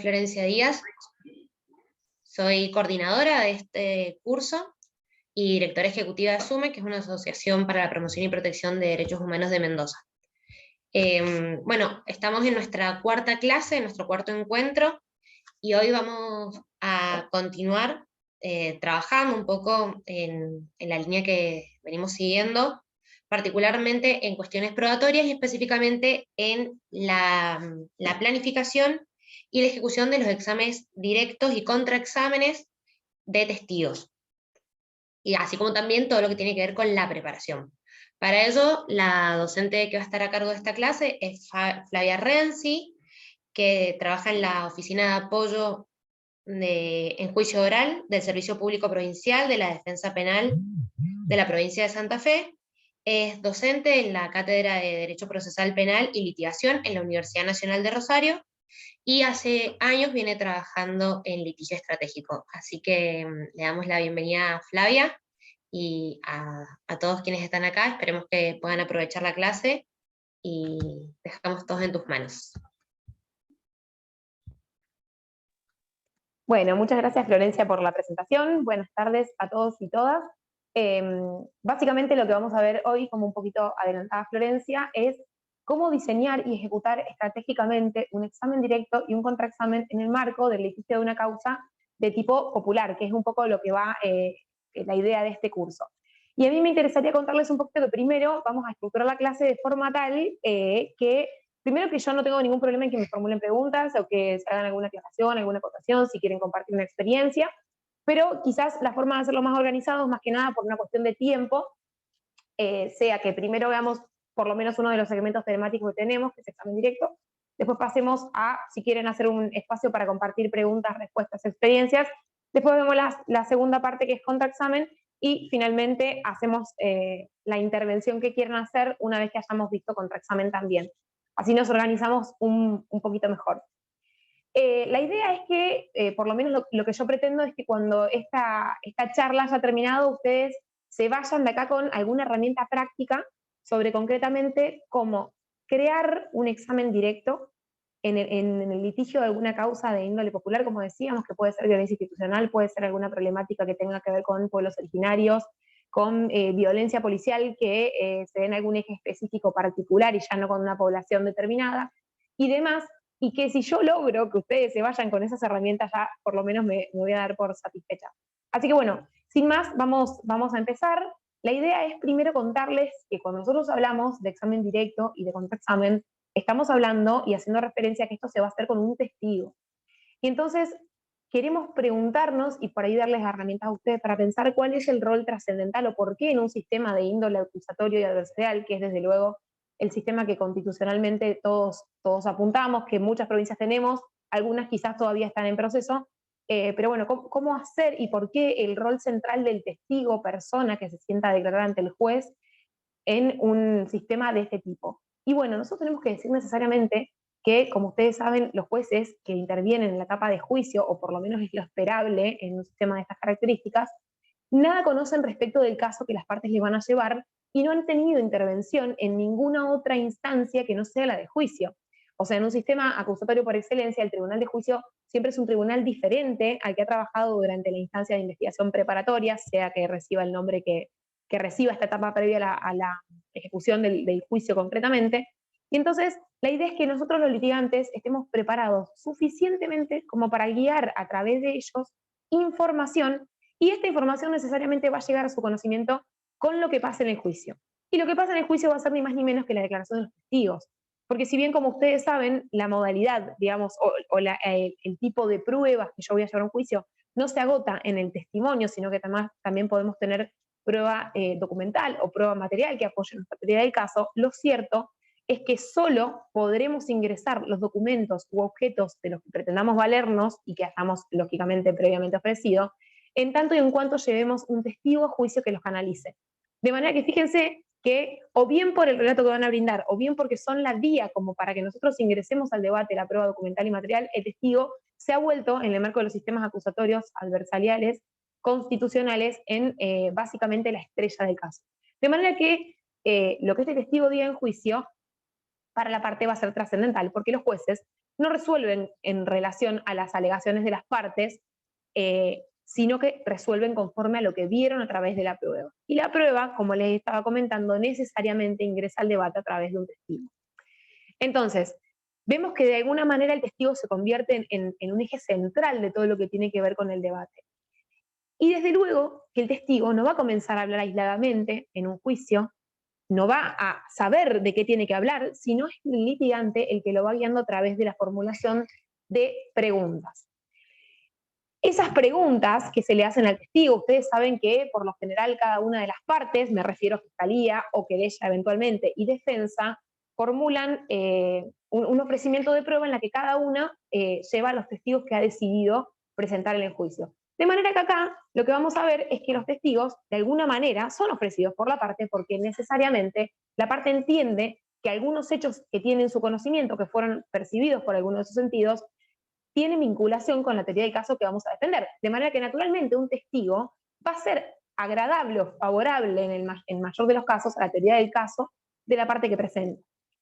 Florencia Díaz, soy coordinadora de este curso y directora ejecutiva de ASUME, que es una asociación para la promoción y protección de derechos humanos de Mendoza. Bueno, estamos en nuestra cuarta clase, en nuestro cuarto encuentro, y hoy vamos a continuar trabajando un poco en la línea que venimos siguiendo, particularmente en cuestiones probatorias y específicamente en la planificación y la ejecución de los exámenes directos y contraexámenes de testigos, y así como también todo lo que tiene que ver con la preparación. Para ello, la docente que va a estar a cargo de esta clase es Flavia Renzi, que trabaja en la Oficina de Apoyo en Juicio Oral del Servicio Público Provincial de la Defensa Penal de la provincia de Santa Fe. Es docente en la Cátedra de Derecho Procesal Penal y Litigación en la Universidad Nacional de Rosario, y hace años viene trabajando en litigio estratégico. Así que le damos la bienvenida a Flavia y a todos quienes están acá. Esperemos que puedan aprovechar la clase y dejamos todos en tus manos. Bueno, muchas gracias Florencia por la presentación. Buenas tardes a todos y todas. Básicamente lo que vamos a ver hoy, como un poquito adelantada Florencia, es cómo diseñar y ejecutar estratégicamente un examen directo y un contraexamen en el marco del litigio de una causa de tipo popular, que es un poco lo que va la idea de este curso. Y a mí me interesaría contarles un poquito que primero vamos a estructurar la clase de forma tal que primero que yo no tengo ningún problema en que me formulen preguntas o que se hagan alguna aclaración, alguna acotación, si quieren compartir una experiencia, pero quizás la forma de hacerlo más organizado es más que nada por una cuestión de tiempo, sea que primero veamos por lo menos uno de los segmentos temáticos que tenemos, que es examen directo, después pasemos a, si quieren hacer un espacio para compartir preguntas, respuestas, experiencias, después vemos la segunda parte que es contraexamen, y finalmente hacemos la intervención que quieran hacer una vez que hayamos visto contraexamen también. Así nos organizamos un poquito mejor. La idea es que, por lo menos lo que yo pretendo es que cuando esta charla haya terminado, ustedes se vayan de acá con alguna herramienta práctica sobre concretamente cómo crear un examen directo en el litigio de alguna causa de índole popular, como decíamos, que puede ser violencia institucional, puede ser alguna problemática que tenga que ver con pueblos originarios, con violencia policial que se dé en algún eje específico particular y ya no con una población determinada, y demás, y que si yo logro que ustedes se vayan con esas herramientas, ya por lo menos me voy a dar por satisfecha. Así que bueno, sin más, vamos a empezar. La idea es primero contarles que cuando nosotros hablamos de examen directo y de contraexamen, estamos hablando y haciendo referencia a que esto se va a hacer con un testigo. Y entonces queremos preguntarnos, y por ahí darles herramientas a ustedes para pensar cuál es el rol trascendental o por qué en un sistema de índole acusatorio y adversarial, que es desde luego el sistema que constitucionalmente todos apuntamos, que muchas provincias tenemos, algunas quizás todavía están en proceso, pero bueno, ¿cómo hacer y por qué el rol central del testigo, persona que se sienta a declarar ante el juez en un sistema de este tipo? Y bueno, nosotros tenemos que decir necesariamente que, como ustedes saben, los jueces que intervienen en la etapa de juicio, o por lo menos es lo esperable en un sistema de estas características, nada conocen respecto del caso que las partes le van a llevar y no han tenido intervención en ninguna otra instancia que no sea la de juicio. O sea, en un sistema acusatorio por excelencia, el tribunal de juicio siempre es un tribunal diferente al que ha trabajado durante la instancia de investigación preparatoria, sea que reciba el nombre que reciba esta etapa previa a la ejecución del juicio concretamente. Y entonces, la idea es que nosotros los litigantes estemos preparados suficientemente como para guiar a través de ellos información, y esta información necesariamente va a llegar a su conocimiento con lo que pasa en el juicio. Y lo que pasa en el juicio va a ser ni más ni menos que la declaración de los testigos. Porque si bien, como ustedes saben, la modalidad, digamos, o el tipo de pruebas que yo voy a llevar a un juicio no se agota en el testimonio, sino que también podemos tener prueba documental o prueba material que apoye nuestra teoría del caso, lo cierto es que solo podremos ingresar los documentos u objetos de los que pretendamos valernos y que hayamos, lógicamente, previamente ofrecido, en tanto y en cuanto llevemos un testigo a juicio que los analice. De manera que fíjense que, o bien por el relato que van a brindar, o bien porque son la vía como para que nosotros ingresemos al debate la prueba documental y material, el testigo se ha vuelto, en el marco de los sistemas acusatorios adversariales constitucionales, en básicamente la estrella del caso. De manera que lo que este testigo diga en juicio para la parte va a ser trascendental, porque los jueces no resuelven en relación a las alegaciones de las partes, sino que resuelven conforme a lo que vieron a través de la prueba. Y la prueba, como les estaba comentando, necesariamente ingresa al debate a través de un testigo. Entonces, vemos que de alguna manera el testigo se convierte en un eje central de todo lo que tiene que ver con el debate. Y desde luego que el testigo no va a comenzar a hablar aisladamente en un juicio, no va a saber de qué tiene que hablar, sino es el litigante el que lo va guiando a través de la formulación de preguntas. Esas preguntas que se le hacen al testigo, ustedes saben que por lo general cada una de las partes, me refiero a fiscalía o querella eventualmente y defensa, formulan un ofrecimiento de prueba en la que cada una lleva a los testigos que ha decidido presentar en el juicio. De manera que acá lo que vamos a ver es que los testigos de alguna manera son ofrecidos por la parte porque necesariamente la parte entiende que algunos hechos que tienen su conocimiento, que fueron percibidos por alguno de sus sentidos, tiene vinculación con la teoría del caso que vamos a defender. De manera que naturalmente un testigo va a ser agradable o favorable en el mayor de los casos a la teoría del caso de la parte que presenta.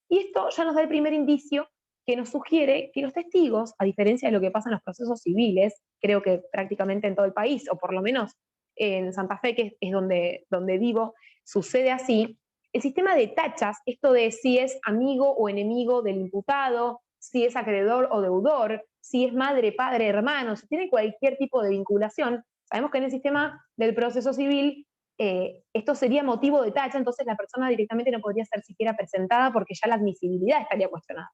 Y esto ya nos da el primer indicio que nos sugiere que los testigos, a diferencia de lo que pasa en los procesos civiles, creo que prácticamente en todo el país, o por lo menos en Santa Fe, que es donde vivo, sucede así, el sistema de tachas, esto de si es amigo o enemigo del imputado, si es acreedor o deudor, si es madre, padre, hermano, si tiene cualquier tipo de vinculación, sabemos que en el sistema del proceso civil esto sería motivo de tacha, entonces la persona directamente no podría ser siquiera presentada porque ya la admisibilidad estaría cuestionada.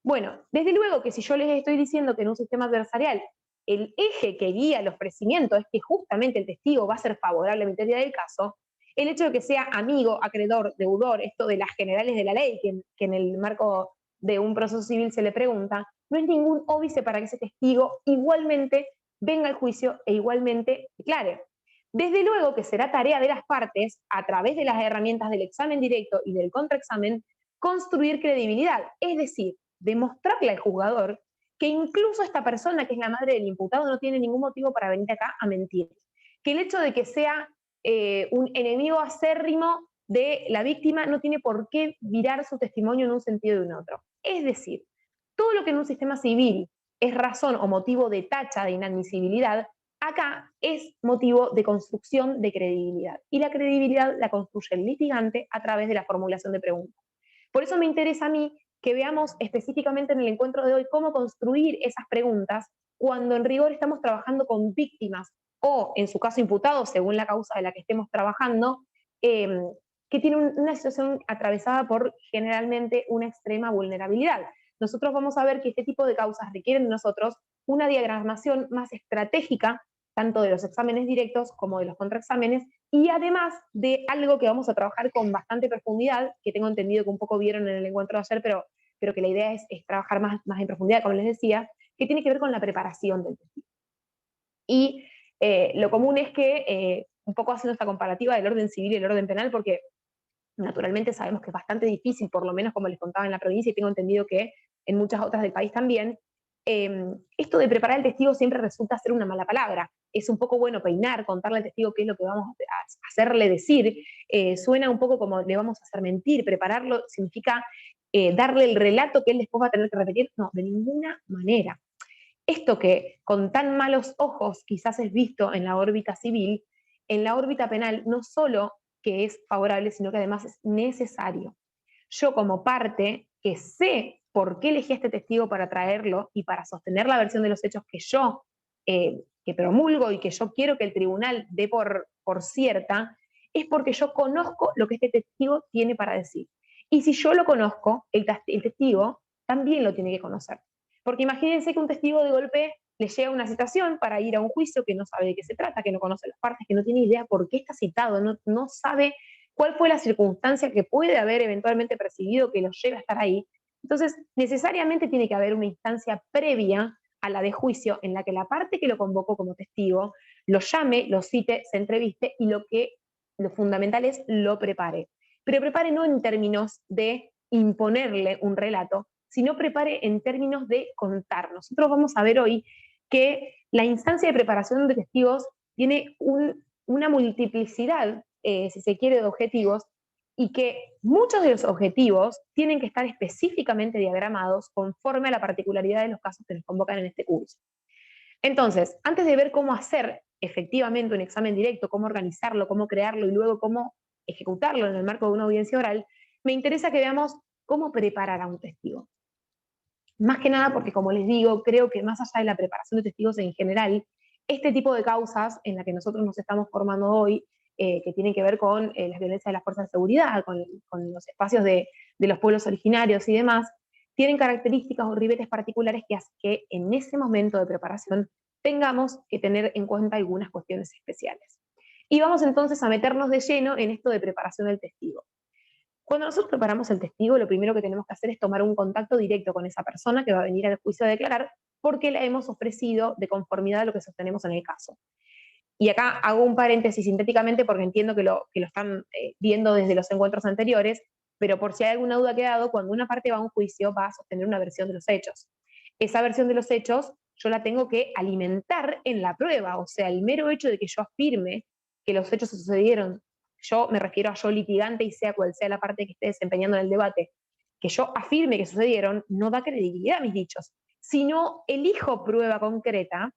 Bueno, desde luego que si yo les estoy diciendo que en un sistema adversarial el eje que guía el ofrecimiento es que justamente el testigo va a ser favorable a mi teoría del caso, el hecho de que sea amigo, acreedor, deudor, esto de las generales de la ley, que en el marco de un proceso civil se le pregunta, no es ningún óbice para que ese testigo igualmente venga al juicio e igualmente declare. Desde luego que será tarea de las partes, a través de las herramientas del examen directo y del contraexamen, construir credibilidad, es decir, demostrarle al juzgador que incluso esta persona, que es la madre del imputado, no tiene ningún motivo para venir acá a mentir. Que el hecho de que sea un enemigo acérrimo de la víctima no tiene por qué virar su testimonio en un sentido o en otro. Es decir, todo lo que en un sistema civil es razón o motivo de tacha de inadmisibilidad, acá es motivo de construcción de credibilidad. Y la credibilidad la construye el litigante a través de la formulación de preguntas. Por eso me interesa a mí que veamos específicamente en el encuentro de hoy cómo construir esas preguntas cuando en rigor estamos trabajando con víctimas o, en su caso, imputados, según la causa de la que estemos trabajando, que tienen una situación atravesada por generalmente una extrema vulnerabilidad. Nosotros vamos a ver que este tipo de causas requieren de nosotros una diagramación más estratégica, tanto de los exámenes directos como de los contraexámenes, y además de algo que vamos a trabajar con bastante profundidad, que tengo entendido que un poco vieron en el encuentro de ayer, pero que la idea es trabajar más en profundidad, como les decía, que tiene que ver con la preparación del testigo. Y lo común es que, un poco haciendo esta comparativa del orden civil y el orden penal, porque naturalmente sabemos que es bastante difícil, por lo menos como les contaba en la provincia, y tengo entendido que en muchas otras del país también, esto de preparar al testigo siempre resulta ser una mala palabra. Es un poco bueno peinar, contarle al testigo qué es lo que vamos a hacerle decir. Suena un poco como le vamos a hacer mentir. Prepararlo significa darle el relato que él después va a tener que repetir. No, de ninguna manera. Esto que con tan malos ojos quizás es visto en la órbita civil, en la órbita penal no solo que es favorable, sino que además es necesario. Yo como parte que sé por qué elegí a este testigo para traerlo y para sostener la versión de los hechos que yo que promulgo y que yo quiero que el tribunal dé por cierta, es porque yo conozco lo que este testigo tiene para decir. Y si yo lo conozco, el testigo también lo tiene que conocer. Porque imagínense que un testigo de golpe le llega una citación para ir a un juicio que no sabe de qué se trata, que no conoce las partes, que no tiene idea por qué está citado, no sabe cuál fue la circunstancia que puede haber eventualmente percibido que lo lleve a estar ahí. Entonces, necesariamente tiene que haber una instancia previa a la de juicio en la que la parte que lo convocó como testigo lo llame, lo cite, se entreviste y lo fundamental es lo prepare. Pero prepare no en términos de imponerle un relato, sino prepare en términos de contar. Nosotros vamos a ver hoy que la instancia de preparación de testigos tiene una multiplicidad, si se quiere, de objetivos, y que muchos de los objetivos tienen que estar específicamente diagramados conforme a la particularidad de los casos que nos convocan en este curso. Entonces, antes de ver cómo hacer efectivamente un examen directo, cómo organizarlo, cómo crearlo y luego cómo ejecutarlo en el marco de una audiencia oral, me interesa que veamos cómo preparar a un testigo. Más que nada porque, como les digo, creo que más allá de la preparación de testigos en general, este tipo de causas en las que nosotros nos estamos formando hoy, que tienen que ver con la violencia de las fuerzas de seguridad, con los espacios de los pueblos originarios y demás, tienen características o ribetes particulares que hacen que en ese momento de preparación tengamos que tener en cuenta algunas cuestiones especiales. Y vamos entonces a meternos de lleno en esto de preparación del testigo. Cuando nosotros preparamos el testigo, lo primero que tenemos que hacer es tomar un contacto directo con esa persona que va a venir al juicio a declarar, porque la hemos ofrecido de conformidad a lo que sostenemos en el caso. Y acá hago un paréntesis sintéticamente porque entiendo que lo están viendo desde los encuentros anteriores, pero por si hay alguna duda quedado, cuando una parte va a un juicio va a sostener una versión de los hechos. Esa versión de los hechos yo la tengo que alimentar en la prueba, o sea, el mero hecho de que yo afirme que los hechos sucedieron, yo me refiero a yo litigante y sea cual sea la parte que esté desempeñando en el debate, que yo afirme que sucedieron, no da credibilidad a mis dichos. Si no elijo prueba concreta,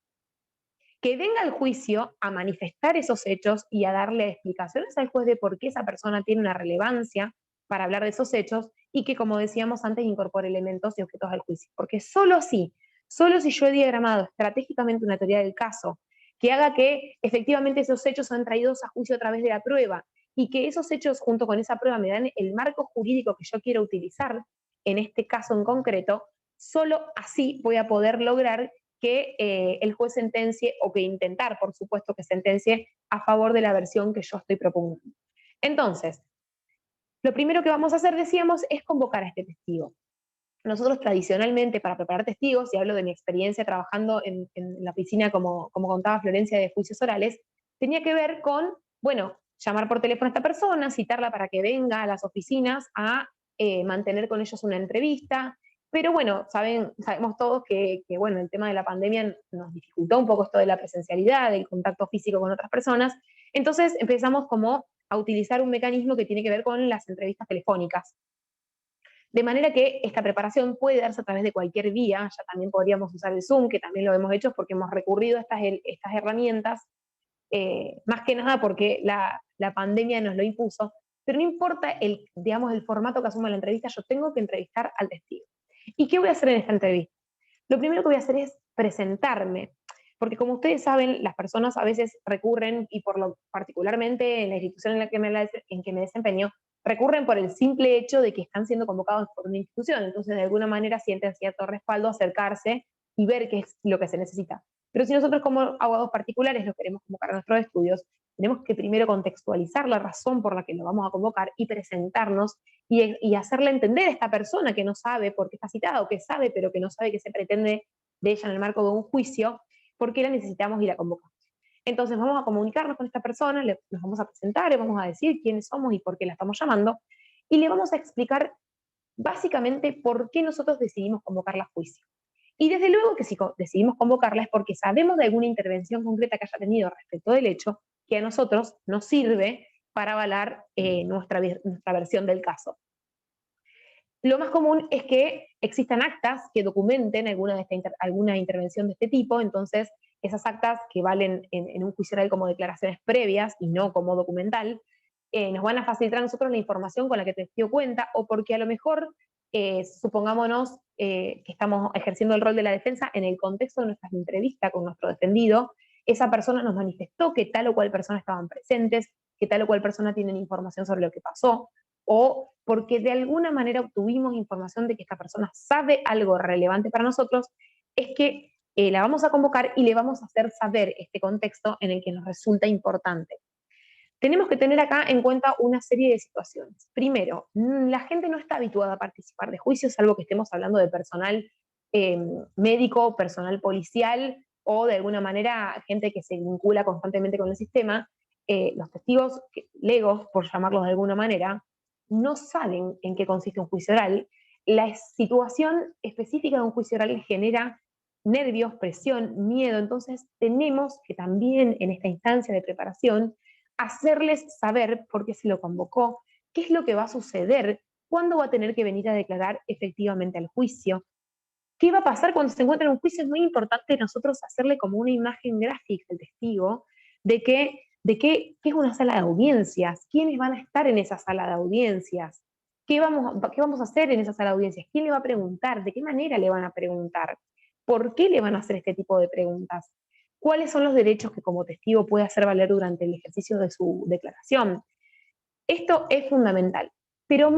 que venga al juicio a manifestar esos hechos y a darle explicaciones al juez de por qué esa persona tiene una relevancia para hablar de esos hechos y que, como decíamos antes, incorpore elementos y objetos al juicio. Porque solo si yo he diagramado estratégicamente una teoría del caso que haga que efectivamente esos hechos sean traídos a juicio a través de la prueba y que esos hechos junto con esa prueba me dan el marco jurídico que yo quiero utilizar en este caso en concreto, solo así voy a poder lograr que el juez sentencie o que intentar, por supuesto, que sentencie a favor de la versión que yo estoy proponiendo. Entonces, lo primero que vamos a hacer, decíamos, es convocar a este testigo. Nosotros tradicionalmente para preparar testigos, y hablo de mi experiencia trabajando en la oficina, como contaba Florencia, de juicios orales, tenía que ver con, bueno, llamar por teléfono a esta persona, citarla para que venga a las oficinas a mantener con ellos una entrevista. Pero bueno, sabemos todos que, bueno, el tema de la pandemia nos dificultó un poco esto de la presencialidad, del contacto físico con otras personas. Entonces empezamos como a utilizar un mecanismo que tiene que ver con las entrevistas telefónicas. De manera que esta preparación puede darse a través de cualquier vía, ya también podríamos usar el Zoom, que también lo hemos hecho porque hemos recurrido a estas herramientas, más que nada porque la pandemia nos lo impuso, pero no importa el formato que asuma la entrevista, yo tengo que entrevistar al testigo. ¿Y qué voy a hacer en esta entrevista? Lo primero que voy a hacer es presentarme, porque como ustedes saben, las personas a veces recurren, y particularmente en la institución en que me desempeño, recurren por el simple hecho de que están siendo convocados por una institución, entonces de alguna manera sienten cierto respaldo a acercarse y ver qué es lo que se necesita. Pero si nosotros como abogados particulares los queremos convocar a nuestros estudios, tenemos que primero contextualizar la razón por la que lo vamos a convocar y presentarnos y hacerle entender a esta persona que no sabe por qué está citada o que sabe pero que no sabe qué se pretende de ella en el marco de un juicio, por qué la necesitamos y la convocamos. Entonces vamos a comunicarnos con esta persona, nos vamos a presentar, le vamos a decir quiénes somos y por qué la estamos llamando, y le vamos a explicar básicamente por qué nosotros decidimos convocarla a juicio. Y desde luego que si decidimos convocarla es porque sabemos de alguna intervención concreta que haya tenido respecto del hecho que a nosotros nos sirve para avalar nuestra versión del caso. Lo más común es que existan actas que documenten alguna intervención de este tipo, entonces esas actas que valen en un juicio oral como declaraciones previas y no como documental, nos van a facilitar a nosotros la información con la que el testigo cuenta, o porque a lo mejor, supongámonos que estamos ejerciendo el rol de la defensa en el contexto de nuestra entrevista con nuestro defendido, esa persona nos manifestó que tal o cual persona estaban presentes, que tal o cual persona tienen información sobre lo que pasó, o porque de alguna manera obtuvimos información de que esta persona sabe algo relevante para nosotros, es que la vamos a convocar y le vamos a hacer saber este contexto en el que nos resulta importante. Tenemos que tener acá en cuenta una serie de situaciones. Primero, la gente no está habituada a participar de juicios, salvo que estemos hablando de personal médico, personal policial, o de alguna manera gente que se vincula constantemente con el sistema. Los testigos legos, por llamarlos de alguna manera, no saben en qué consiste un juicio oral. La situación específica de un juicio oral genera nervios, presión, miedo, entonces tenemos que también en esta instancia de preparación hacerles saber por qué se lo convocó, qué es lo que va a suceder, cuándo va a tener que venir a declarar efectivamente al juicio, qué va a pasar cuando se encuentra en un juicio. Es muy importante nosotros hacerle como una imagen gráfica al testigo de qué es una sala de audiencias, quiénes van a estar en esa sala de audiencias, qué vamos a hacer en esa sala de audiencias, quién le va a preguntar, de qué manera le van a preguntar, por qué le van a hacer este tipo de preguntas, cuáles son los derechos que como testigo puede hacer valer durante el ejercicio de su declaración. Esto es fundamental, pero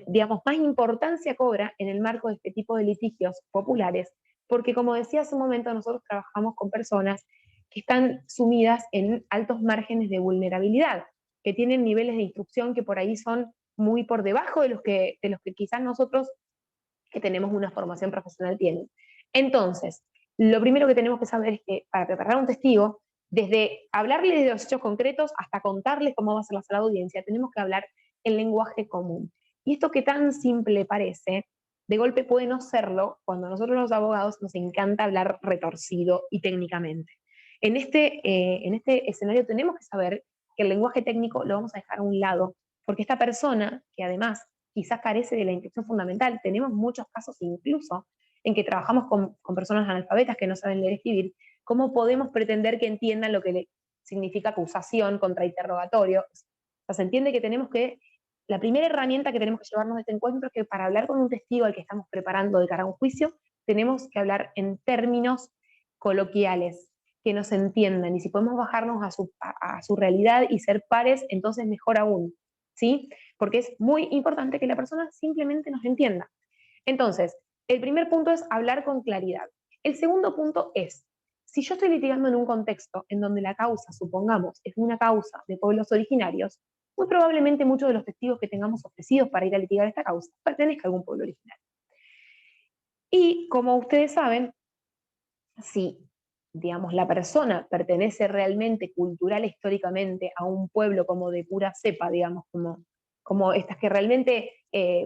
digamos, más importancia cobra en el marco de este tipo de litigios populares, porque como decía hace un momento, nosotros trabajamos con personas que están sumidas en altos márgenes de vulnerabilidad, que tienen niveles de instrucción que por ahí son muy por debajo de los que quizás nosotros que tenemos una formación profesional tienen. Entonces, lo primero que tenemos que saber es que para preparar un testigo, desde hablarle de los hechos concretos hasta contarles cómo va a ser la sala de audiencia, tenemos que hablar el lenguaje común. Y esto que tan simple parece, de golpe puede no serlo cuando nosotros los abogados nos encanta hablar retorcido y técnicamente. En este escenario tenemos que saber que el lenguaje técnico lo vamos a dejar a un lado, porque esta persona, que además quizás carece de la instrucción fundamental, tenemos muchos casos incluso en que trabajamos con personas analfabetas que no saben leer y escribir, ¿cómo podemos pretender que entiendan lo que significa acusación, contrainterrogatorio? O sea, se entiende que la primera herramienta que tenemos que llevarnos de este encuentro es que para hablar con un testigo al que estamos preparando de cara a un juicio, tenemos que hablar en términos coloquiales, que nos entiendan, y si podemos bajarnos a su realidad y ser pares, entonces mejor aún, ¿sí? Porque es muy importante que la persona simplemente nos entienda. Entonces, el primer punto es hablar con claridad. El segundo punto es, si yo estoy litigando en un contexto en donde la causa, supongamos, es una causa de pueblos originarios, muy probablemente muchos de los testigos que tengamos ofrecidos para ir a litigar esta causa pertenezcan a algún pueblo originario. Y como ustedes saben, si, digamos, la persona pertenece realmente cultural e históricamente a un pueblo como de pura cepa, digamos, como estas que realmente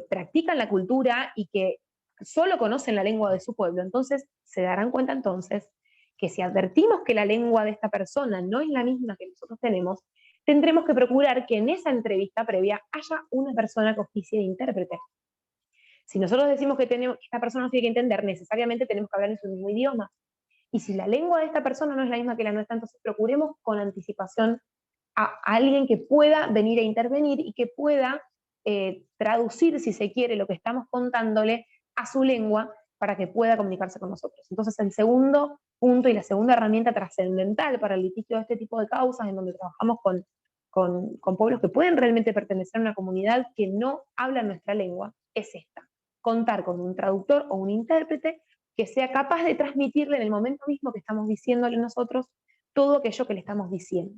practican la cultura y que solo conocen la lengua de su pueblo, entonces se darán cuenta entonces que si advertimos que la lengua de esta persona no es la misma que nosotros tenemos, tendremos que procurar que en esa entrevista previa haya una persona que oficie de intérprete. Si nosotros decimos que esta persona nos tiene que entender, necesariamente tenemos que hablar en su mismo idioma. Y si la lengua de esta persona no es la misma que la nuestra, entonces procuremos con anticipación a alguien que pueda venir a intervenir y que pueda traducir, si se quiere, lo que estamos contándole a su lengua para que pueda comunicarse con nosotros. Entonces, el segundo punto y la segunda herramienta trascendental para el litigio de este tipo de causas, en donde trabajamos con pueblos que pueden realmente pertenecer a una comunidad que no habla nuestra lengua, es esta: contar con un traductor o un intérprete que sea capaz de transmitirle en el momento mismo que estamos diciéndole nosotros todo aquello que le estamos diciendo.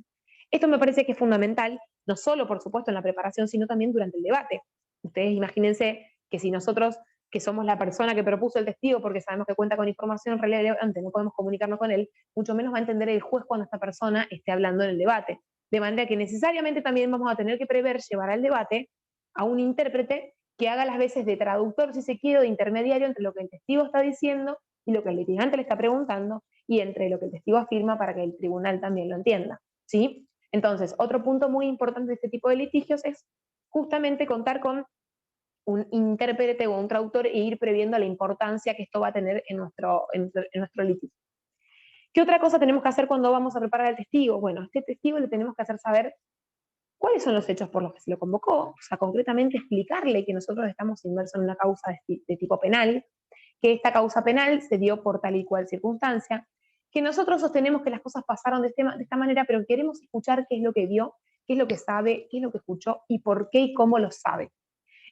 Esto me parece que es fundamental, no solo, por supuesto, en la preparación, sino también durante el debate. Ustedes imagínense que si nosotros, que somos la persona que propuso el testigo porque sabemos que cuenta con información relevante, no podemos comunicarnos con él, mucho menos va a entender el juez cuando esta persona esté hablando en el debate. De manera que necesariamente también vamos a tener que prever llevar al debate a un intérprete que haga las veces de traductor, si se quiere, de intermediario entre lo que el testigo está diciendo y lo que el litigante le está preguntando, y entre lo que el testigo afirma para que el tribunal también lo entienda, ¿sí? Entonces, otro punto muy importante de este tipo de litigios es justamente contar con un intérprete o un traductor e ir previendo la importancia que esto va a tener en nuestro litigio. ¿Qué otra cosa tenemos que hacer cuando vamos a preparar al testigo? Bueno, a este testigo le tenemos que hacer saber cuáles son los hechos por los que se lo convocó, o sea, concretamente explicarle que nosotros estamos inmersos en una causa de tipo penal, que esta causa penal se dio por tal y cual circunstancia, que nosotros sostenemos que las cosas pasaron de esta manera, pero queremos escuchar qué es lo que vio, qué es lo que sabe, qué es lo que escuchó y por qué y cómo lo sabe.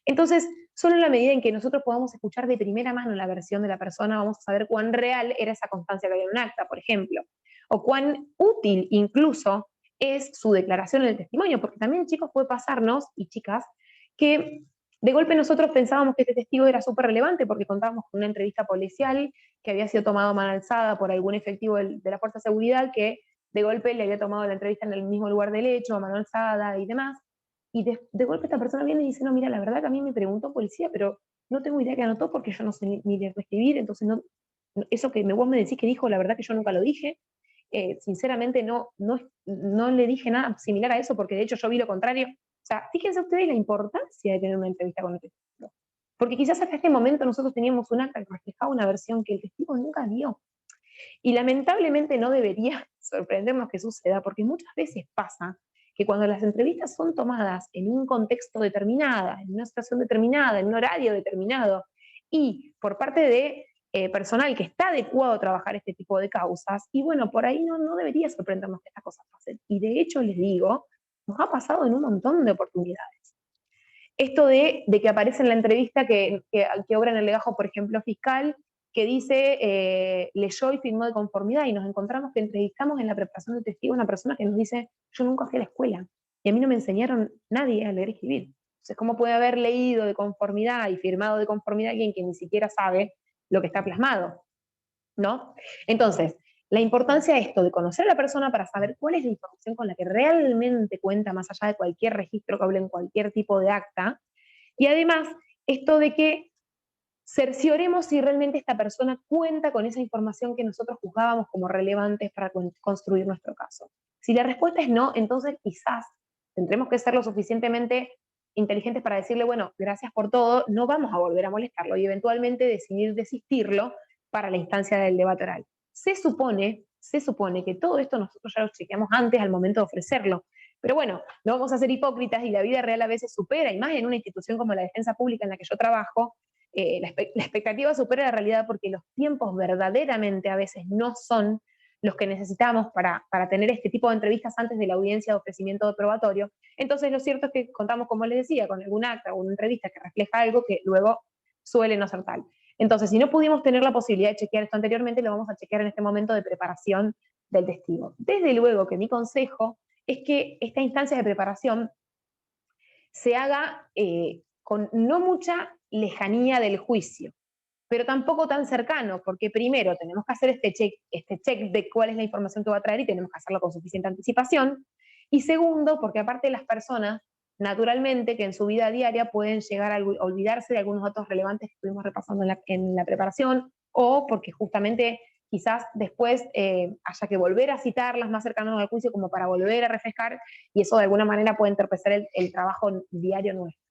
Entonces, solo en la medida en que nosotros podamos escuchar de primera mano la versión de la persona, vamos a saber cuán real era esa constancia que había en un acta, por ejemplo, o cuán útil incluso es su declaración en el testimonio, porque también, chicos, puede pasarnos, y chicas, que de golpe nosotros pensábamos que este testigo era súper relevante porque contábamos con una entrevista policial que había sido tomada a mano alzada por algún efectivo de la Fuerza de Seguridad que de golpe le había tomado la entrevista en el mismo lugar del hecho, a mano alzada y demás. Y de golpe esta persona viene y dice, no, mira, la verdad que a mí me preguntó policía, pero no tengo idea que anotó porque yo no sé ni leer ni escribir, entonces eso que vos me decís que dijo, la verdad que yo nunca lo dije. Sinceramente no le dije nada similar a eso, porque de hecho yo vi lo contrario. O sea, fíjense ustedes la importancia de tener una entrevista con el testigo. Porque quizás hasta este momento nosotros teníamos un acta que reflejaba una versión que el testigo nunca dio. Y lamentablemente no debería sorprendernos que suceda, porque muchas veces pasa que cuando las entrevistas son tomadas en un contexto determinado, en una situación determinada, en un horario determinado, y por parte de personal que está adecuado a trabajar este tipo de causas, y bueno, por ahí no debería sorprendernos que estas cosas pasen. Y de hecho, les digo, nos ha pasado en un montón de oportunidades. Esto de que aparece en la entrevista que obra en el legajo, por ejemplo, fiscal, que dice, leyó y firmó de conformidad, y nos encontramos que entrevistamos en la preparación de testigo a una persona que nos dice, yo nunca fui a la escuela, y a mí no me enseñaron nadie a leer y escribir. Entonces, ¿cómo puede haber leído de conformidad y firmado de conformidad alguien que ni siquiera sabe lo que está plasmado? ¿No? Entonces, la importancia de esto, de conocer a la persona para saber cuál es la información con la que realmente cuenta, más allá de cualquier registro que hable en cualquier tipo de acta, y además, esto de que cercioremos si realmente esta persona cuenta con esa información que nosotros juzgábamos como relevantes para construir nuestro caso. Si la respuesta es no, entonces quizás tendremos que ser lo suficientemente inteligentes para decirle, bueno, gracias por todo, no vamos a volver a molestarlo y eventualmente decidir desistirlo para la instancia del debate oral. Se supone que todo esto nosotros ya lo chequeamos antes al momento de ofrecerlo. Pero bueno, no vamos a ser hipócritas y la vida real a veces supera, y más en una institución como la defensa pública en la que yo trabajo, la expectativa supera la realidad porque los tiempos verdaderamente a veces no son los que necesitamos para tener este tipo de entrevistas antes de la audiencia de ofrecimiento de probatorio. Entonces lo cierto es que contamos, como les decía, con algún acta o una entrevista que refleja algo que luego suele no ser tal. Entonces, si no pudimos tener la posibilidad de chequear esto anteriormente, lo vamos a chequear en este momento de preparación del testigo. Desde luego que mi consejo es que esta instancia de preparación se haga con no mucha lejanía del juicio, pero tampoco tan cercano, porque primero tenemos que hacer este check de cuál es la información que va a traer y tenemos que hacerlo con suficiente anticipación, y segundo, porque aparte las personas, naturalmente, que en su vida diaria pueden llegar a olvidarse de algunos datos relevantes que estuvimos repasando en la preparación, o porque justamente quizás después haya que volver a citarlas más cercanas al juicio como para volver a refrescar, y eso de alguna manera puede entorpecer el trabajo diario nuestro.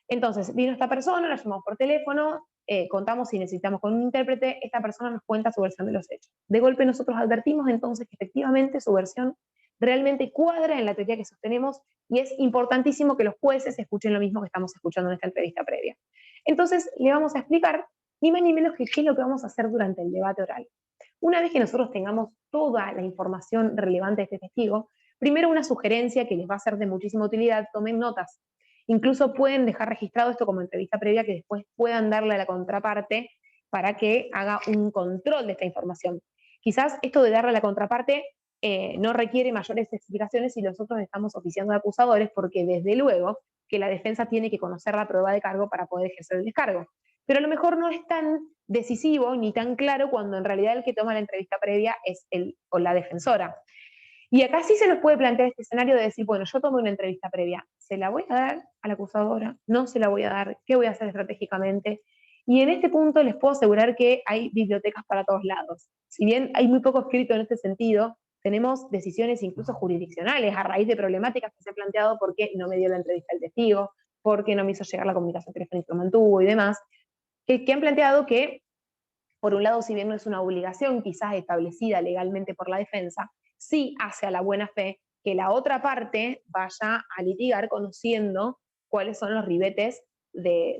Entonces, vino esta persona, la llamamos por teléfono, contamos si necesitamos con un intérprete, esta persona nos cuenta su versión de los hechos. De golpe nosotros advertimos entonces que efectivamente su versión realmente cuadra en la teoría que sostenemos, y es importantísimo que los jueces escuchen lo mismo que estamos escuchando en esta entrevista previa. Entonces, le vamos a explicar ni más ni menos que qué es lo que vamos a hacer durante el debate oral. Una vez que nosotros tengamos toda la información relevante de este testigo, primero una sugerencia que les va a ser de muchísima utilidad: tomen notas. Incluso pueden dejar registrado esto como entrevista previa, que después puedan darle a la contraparte para que haga un control de esta información. Quizás esto de darle a la contraparte no requiere mayores explicaciones si nosotros estamos oficiando de acusadores, porque desde luego que la defensa tiene que conocer la prueba de cargo para poder ejercer el descargo. Pero a lo mejor no es tan decisivo ni tan claro cuando en realidad el que toma la entrevista previa es él o la defensora. Y acá sí se nos puede plantear este escenario de decir, bueno, yo tomo una entrevista previa, ¿se la voy a dar a la acusadora? ¿No se la voy a dar? ¿Qué voy a hacer estratégicamente? Y en este punto les puedo asegurar que hay bibliotecas para todos lados. Si bien hay muy poco escrito en este sentido, tenemos decisiones incluso jurisdiccionales a raíz de problemáticas que se han planteado: por qué no me dio la entrevista el testigo, por qué no me hizo llegar la comunicación telefónica, mantuvo y demás, que han planteado que, por un lado, si bien no es una obligación quizás establecida legalmente por la defensa, sí hace a la buena fe que la otra parte vaya a litigar conociendo cuáles son los ribetes de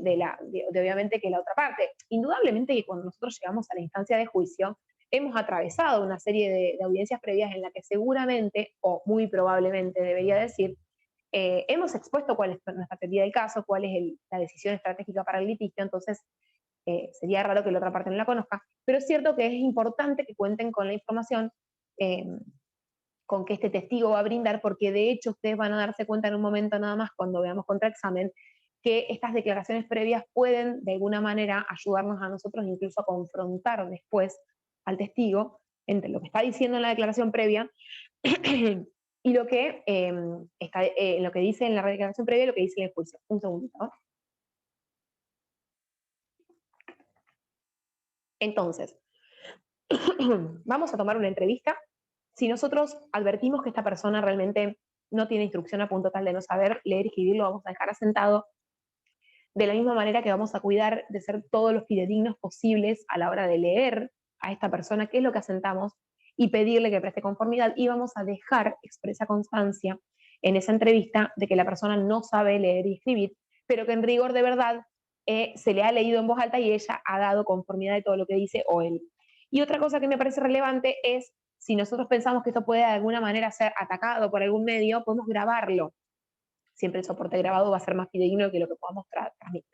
obviamente que la otra parte. Indudablemente que cuando nosotros llegamos a la instancia de juicio, hemos atravesado una serie de audiencias previas en la que seguramente, o muy probablemente debería decir, hemos expuesto cuál es nuestra teoría del caso, cuál es la decisión estratégica para el litigio. Entonces sería raro que la otra parte no la conozca, pero es cierto que es importante que cuenten con la información eh, con que este testigo va a brindar, porque de hecho ustedes van a darse cuenta en un momento nada más, cuando veamos contraexamen, que estas declaraciones previas pueden de alguna manera ayudarnos a nosotros incluso a confrontar después al testigo entre lo que está diciendo en la declaración previa y lo que, lo que dice en la declaración previa y lo que dice en el juicio. Un segundito, ¿no? Entonces, vamos a tomar una entrevista. Si nosotros advertimos que esta persona realmente no tiene instrucción a punto tal de no saber leer y escribir, lo vamos a dejar asentado. De la misma manera que vamos a cuidar de ser todos los fidedignos posibles a la hora de leer a esta persona qué es lo que asentamos y pedirle que preste conformidad, y vamos a dejar expresa constancia en esa entrevista de que la persona no sabe leer y escribir, pero que en rigor de verdad se le ha leído en voz alta y ella ha dado conformidad de todo lo que dice o él. Y otra cosa que me parece relevante es, si nosotros pensamos que esto puede de alguna manera ser atacado por algún medio, podemos grabarlo. Siempre el soporte grabado va a ser más fidedigno que lo que podamos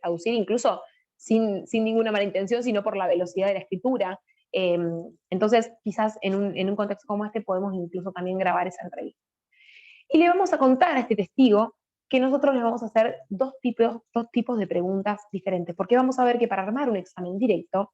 traducir, incluso sin ninguna mala intención, sino por la velocidad de la escritura. Entonces, quizás en un contexto como este podemos incluso también grabar esa entrevista. Y le vamos a contar a este testigo que nosotros le vamos a hacer dos tipos de preguntas diferentes, porque vamos a ver que para armar un examen directo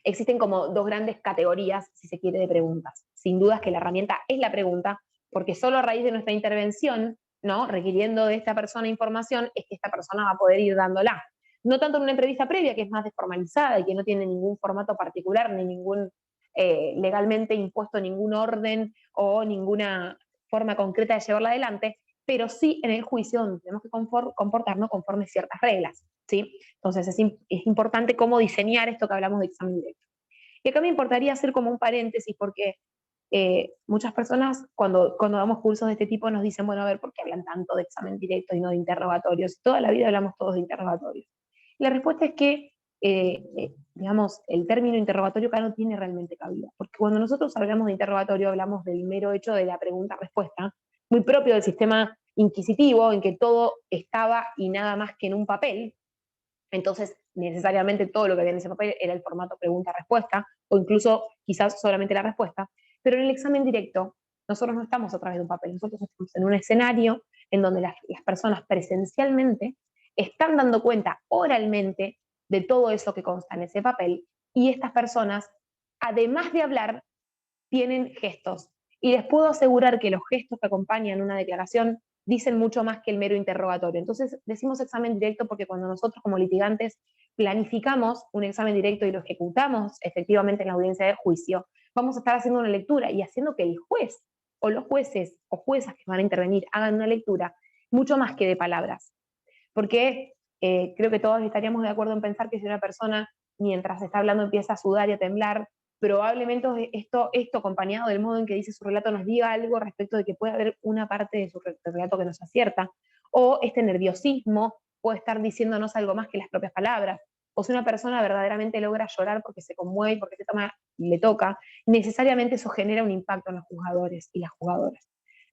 existen como dos grandes categorías, si se quiere, de preguntas. Sin dudas que la herramienta es la pregunta, porque solo a raíz de nuestra intervención, ¿no?, requiriendo de esta persona información, es que esta persona va a poder ir dándola. No tanto en una entrevista previa, que es más desformalizada y que no tiene ningún formato particular, ni ningún legalmente impuesto ningún orden o ninguna forma concreta de llevarla adelante, pero sí en el juicio donde tenemos que comportarnos conforme ciertas reglas, ¿sí? Entonces es importante cómo diseñar esto que hablamos de examen directo. Y acá me importaría hacer como un paréntesis porque muchas personas cuando damos cursos de este tipo nos dicen, bueno, a ver, ¿por qué hablan tanto de examen directo y no de interrogatorios? Toda la vida hablamos todos de interrogatorios. Y la respuesta es que, digamos, el término interrogatorio acá no tiene realmente cabida, porque cuando nosotros hablamos de interrogatorio hablamos del mero hecho de la pregunta-respuesta, muy propio del sistema inquisitivo, en que todo estaba y nada más que en un papel. Entonces, necesariamente todo lo que había en ese papel era el formato pregunta-respuesta, o incluso quizás solamente la respuesta. Pero en el examen directo, nosotros no estamos a través de un papel, nosotros estamos en un escenario en donde las personas presencialmente están dando cuenta oralmente de todo eso que consta en ese papel, y estas personas, además de hablar, tienen gestos. Y les puedo asegurar que los gestos que acompañan una declaración dicen mucho más que el mero interrogatorio. Entonces, decimos examen directo porque cuando nosotros como litigantes planificamos un examen directo y lo ejecutamos efectivamente en la audiencia de juicio, vamos a estar haciendo una lectura y haciendo que el juez o los jueces o juezas que van a intervenir hagan una lectura mucho más que de palabras. Porque creo que todos estaríamos de acuerdo en pensar que si una persona, mientras está hablando, empieza a sudar y a temblar, probablemente esto acompañado del modo en que dice su relato nos diga algo respecto de que puede haber una parte de su relato que nos acierta, o este nerviosismo puede estar diciéndonos algo más que las propias palabras, o si una persona verdaderamente logra llorar porque se conmueve, porque se toma y le toca, necesariamente eso genera un impacto en los jugadores y las jugadoras.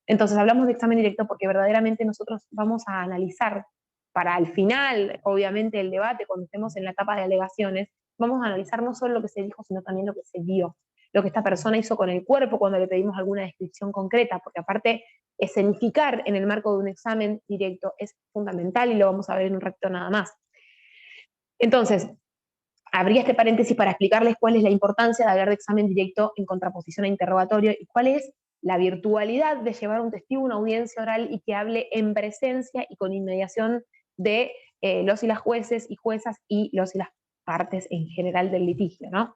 Entonces hablamos de examen directo porque verdaderamente nosotros vamos a analizar para al final, obviamente, el debate, cuando estemos en la etapa de alegaciones, vamos a analizar no solo lo que se dijo, sino también lo que se vio, lo que esta persona hizo con el cuerpo cuando le pedimos alguna descripción concreta, porque aparte, escenificar en el marco de un examen directo es fundamental y lo vamos a ver en un ratito nada más. Entonces, abría este paréntesis para explicarles cuál es la importancia de hablar de examen directo en contraposición a interrogatorio y cuál es la virtualidad de llevar un testigo a una audiencia oral y que hable en presencia y con inmediación de los y las jueces y juezas y los y las partes en general del litigio, ¿no?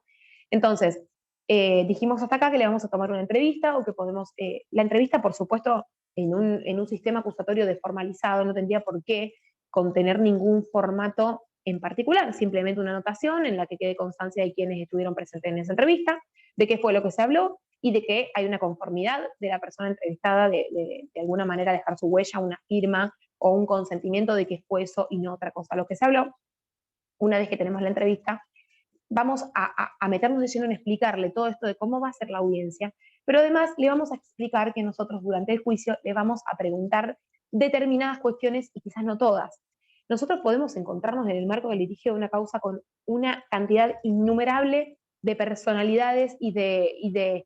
Entonces, dijimos hasta acá que le vamos a tomar una entrevista o que podemos, la entrevista por supuesto en un sistema acusatorio desformalizado no tendría por qué contener ningún formato en particular, simplemente una anotación en la que quede constancia de quienes estuvieron presentes en esa entrevista, de qué fue lo que se habló y de que hay una conformidad de la persona entrevistada de alguna manera dejar su huella, una firma o un consentimiento de que fue eso y no otra cosa lo que se habló. Una vez que tenemos la entrevista, vamos a meternos de lleno en explicarle todo esto de cómo va a ser la audiencia, pero además le vamos a explicar que nosotros durante el juicio le vamos a preguntar determinadas cuestiones y quizás no todas. Nosotros podemos encontrarnos en el marco del litigio de una causa con una cantidad innumerable de personalidades y de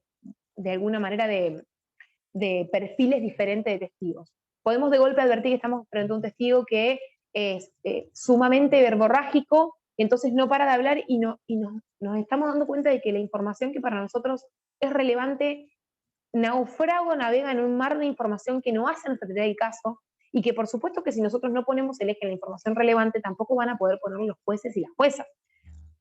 alguna manera de perfiles diferentes de testigos. Podemos de golpe advertir que estamos frente a un testigo que es sumamente verborrágico, entonces no para de hablar y nos estamos dando cuenta de que la información que para nosotros es relevante naufraga o navega en un mar de información que no hace entender el caso y que por supuesto que si nosotros no ponemos el eje en la información relevante tampoco van a poder poner los jueces y las juezas.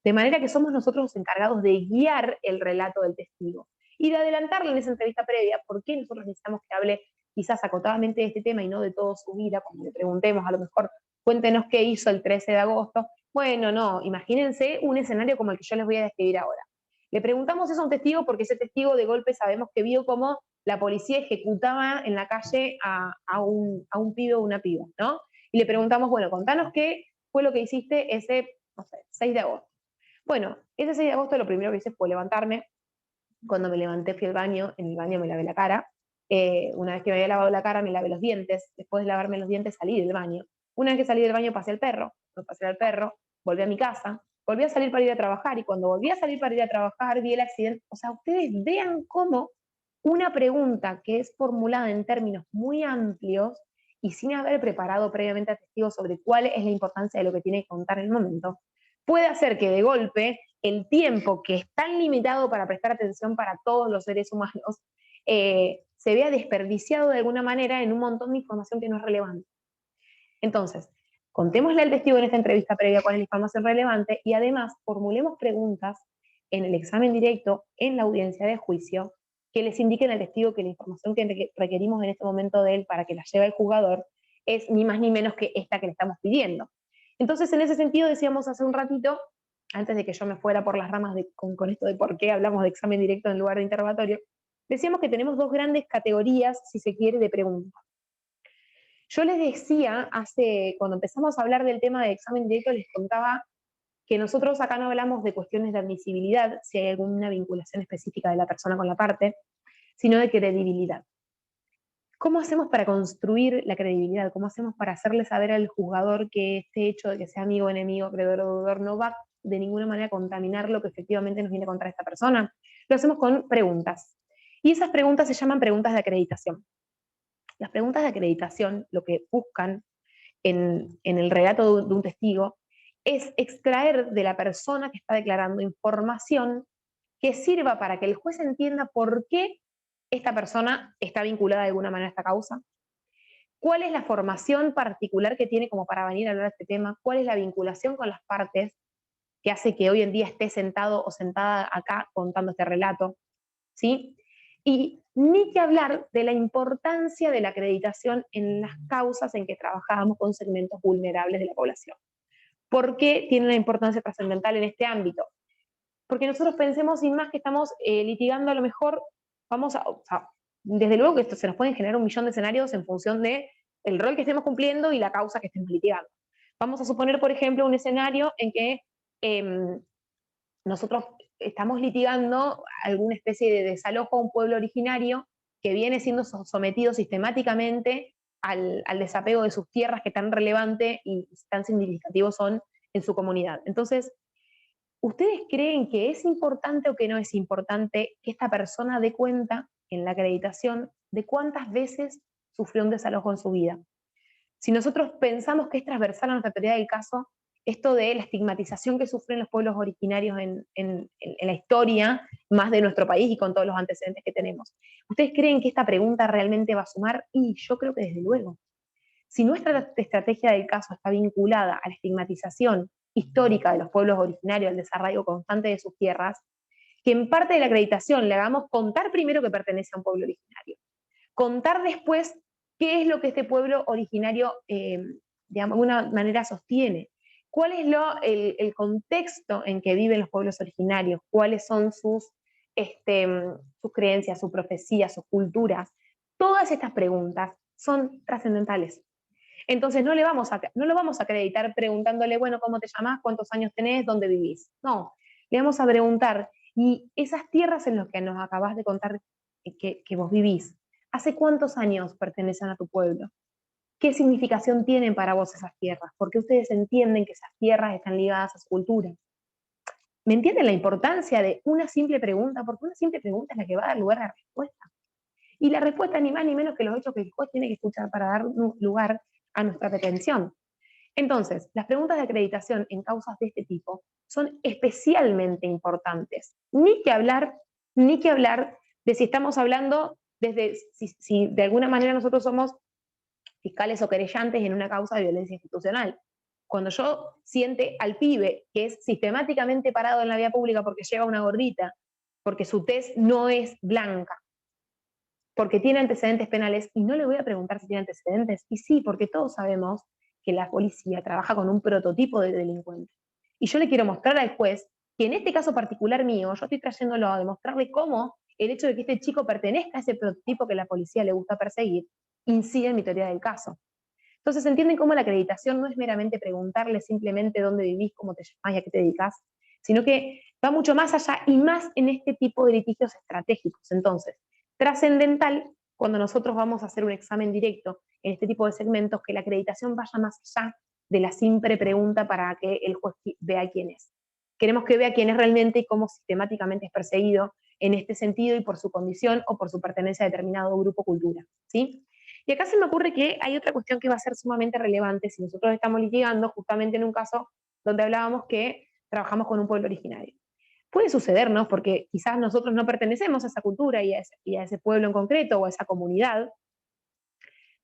De manera que somos nosotros los encargados de guiar el relato del testigo y de adelantarle en esa entrevista previa por qué nosotros necesitamos que hable quizás acotadamente de este tema y no de toda su vida, cuando le preguntemos a lo mejor, cuéntenos qué hizo el 13 de agosto, bueno, no, imagínense un escenario como el que yo les voy a describir ahora. Le preguntamos eso a un testigo porque ese testigo de golpe sabemos que vio cómo la policía ejecutaba en la calle a un pibe o una piba, ¿no? Y le preguntamos, bueno, contanos qué fue lo que hiciste ese, no sé, 6 de agosto. Bueno, ese 6 de agosto lo primero que hice fue levantarme. Cuando me levanté fui al baño, en el baño me lavé la cara. Una vez que me había lavado la cara me lavé los dientes. Después de lavarme los dientes salí del baño. Una vez que salí del baño pasé al perro. Me pasé al perro, volví a mi casa, volví a salir para ir a trabajar y cuando volví a salir para ir a trabajar vi el accidente. O sea, ustedes vean cómo una pregunta que es formulada en términos muy amplios y sin haber preparado previamente a testigos sobre cuál es la importancia de lo que tiene que contar en el momento, puede hacer que de golpe el tiempo que es tan limitado para prestar atención para todos los seres humanos se vea desperdiciado de alguna manera en un montón de información que no es relevante. Entonces, contémosle al testigo en esta entrevista previa cuál es la información relevante y además formulemos preguntas en el examen directo, en la audiencia de juicio, que les indiquen al testigo que la información que requerimos en este momento de él para que la lleve el juzgador es ni más ni menos que esta que le estamos pidiendo. Entonces, en ese sentido, decíamos hace un ratito, antes de que yo me fuera por las ramas con esto de por qué hablamos de examen directo en lugar de interrogatorio, decíamos que tenemos dos grandes categorías, si se quiere, de preguntas. Yo les decía, cuando empezamos a hablar del tema de examen directo, les contaba que nosotros acá no hablamos de cuestiones de admisibilidad, si hay alguna vinculación específica de la persona con la parte, sino de credibilidad. ¿Cómo hacemos para construir la credibilidad? ¿Cómo hacemos para hacerle saber al juzgador que este hecho de que sea amigo, enemigo, acreedor o deudor no va de ninguna manera a contaminar lo que efectivamente nos viene contra esta persona? Lo hacemos con preguntas. Y esas preguntas se llaman preguntas de acreditación. Las preguntas de acreditación lo que buscan en el relato de un testigo es extraer de la persona que está declarando información que sirva para que el juez entienda por qué esta persona está vinculada de alguna manera a esta causa, cuál es la formación particular que tiene como para venir a hablar de este tema, cuál es la vinculación con las partes que hace que hoy en día esté sentado o sentada acá contando este relato, ¿sí? Y ni que hablar de la importancia de la acreditación en las causas en que trabajábamos con segmentos vulnerables de la población. ¿Por qué tiene una importancia trascendental en este ámbito? Porque nosotros pensemos sin más que estamos litigando a lo mejor, o sea, desde luego que esto se nos pueden generar un millón de escenarios en función de el rol que estemos cumpliendo y la causa que estemos litigando. Vamos a suponer, por ejemplo, un escenario en que nosotros estamos litigando alguna especie de desalojo a un pueblo originario que viene siendo sometido sistemáticamente al desapego de sus tierras que tan relevante y tan significativo son en su comunidad. Entonces, ¿ustedes creen que es importante o que no es importante que esta persona dé cuenta en la acreditación de cuántas veces sufrió un desalojo en su vida? Si nosotros pensamos que es transversal a nuestra teoría del caso, esto de la estigmatización que sufren los pueblos originarios en la historia, más de nuestro país y con todos los antecedentes que tenemos. ¿Ustedes creen que esta pregunta realmente va a sumar? Y yo creo que desde luego. Si nuestra estrategia del caso está vinculada a la estigmatización histórica de los pueblos originarios, al desarraigo constante de sus tierras, que en parte de la acreditación le hagamos contar primero que pertenece a un pueblo originario, contar después qué es lo que este pueblo originario de alguna manera sostiene, cuál es el contexto en que viven los pueblos originarios, cuáles son sus creencias, sus profecías, sus culturas. Todas estas preguntas son trascendentales. Entonces no lo vamos a acreditar preguntándole, bueno, ¿cómo te llamás? ¿Cuántos años tenés? ¿Dónde vivís? No, le vamos a preguntar, ¿y esas tierras en las que nos acabás de contar que vos vivís, hace cuántos años pertenecen a tu pueblo? ¿Qué significación tienen para vos esas tierras? ¿Por qué ustedes entienden que esas tierras están ligadas a su cultura? ¿Me entienden la importancia de una simple pregunta? Porque una simple pregunta es la que va a dar lugar a la respuesta. Y la respuesta ni más ni menos que los hechos que el juez tiene que escuchar para dar lugar a nuestra pretensión. Entonces, las preguntas de acreditación en causas de este tipo son especialmente importantes. Ni que hablar de si estamos hablando desde, si de alguna manera nosotros somos fiscales o querellantes en una causa de violencia institucional. Cuando yo siente al pibe que es sistemáticamente parado en la vía pública porque lleva una gorrita, porque su tez no es blanca, porque tiene antecedentes penales, y no le voy a preguntar si tiene antecedentes, y sí, porque todos sabemos que la policía trabaja con un prototipo de delincuente. Y yo le quiero mostrar al juez que en este caso particular mío, yo estoy trayéndolo a demostrarle cómo el hecho de que este chico pertenezca a ese prototipo que la policía le gusta perseguir, incide en mi teoría del caso. Entonces, ¿entienden cómo la acreditación no es meramente preguntarle simplemente dónde vivís, cómo te llamás y a qué te dedicas, sino que va mucho más allá y más en este tipo de litigios estratégicos? Entonces, trascendental cuando nosotros vamos a hacer un examen directo en este tipo de segmentos, que la acreditación vaya más allá de la simple pregunta para que el juez vea quién es. Queremos que vea quién es realmente y cómo sistemáticamente es perseguido en este sentido y por su condición o por su pertenencia a determinado grupo o cultura, ¿sí? Y acá se me ocurre que hay otra cuestión que va a ser sumamente relevante si nosotros estamos litigando justamente en un caso donde hablábamos que trabajamos con un pueblo originario. Puede sucedernos, porque quizás nosotros no pertenecemos a esa cultura y a ese pueblo en concreto o a esa comunidad,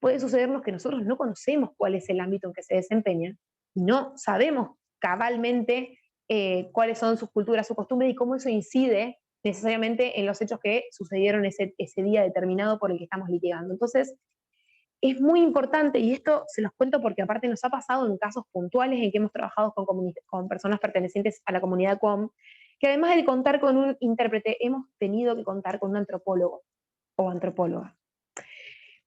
puede sucedernos que nosotros no conocemos cuál es el ámbito en que se desempeña, no sabemos cabalmente cuáles son sus culturas, sus costumbres y cómo eso incide necesariamente en los hechos que sucedieron ese día determinado por el que estamos litigando. Entonces, es muy importante, y esto se los cuento porque aparte nos ha pasado en casos puntuales en que hemos trabajado con personas pertenecientes a la comunidad QOM, que además de contar con un intérprete, hemos tenido que contar con un antropólogo o antropóloga.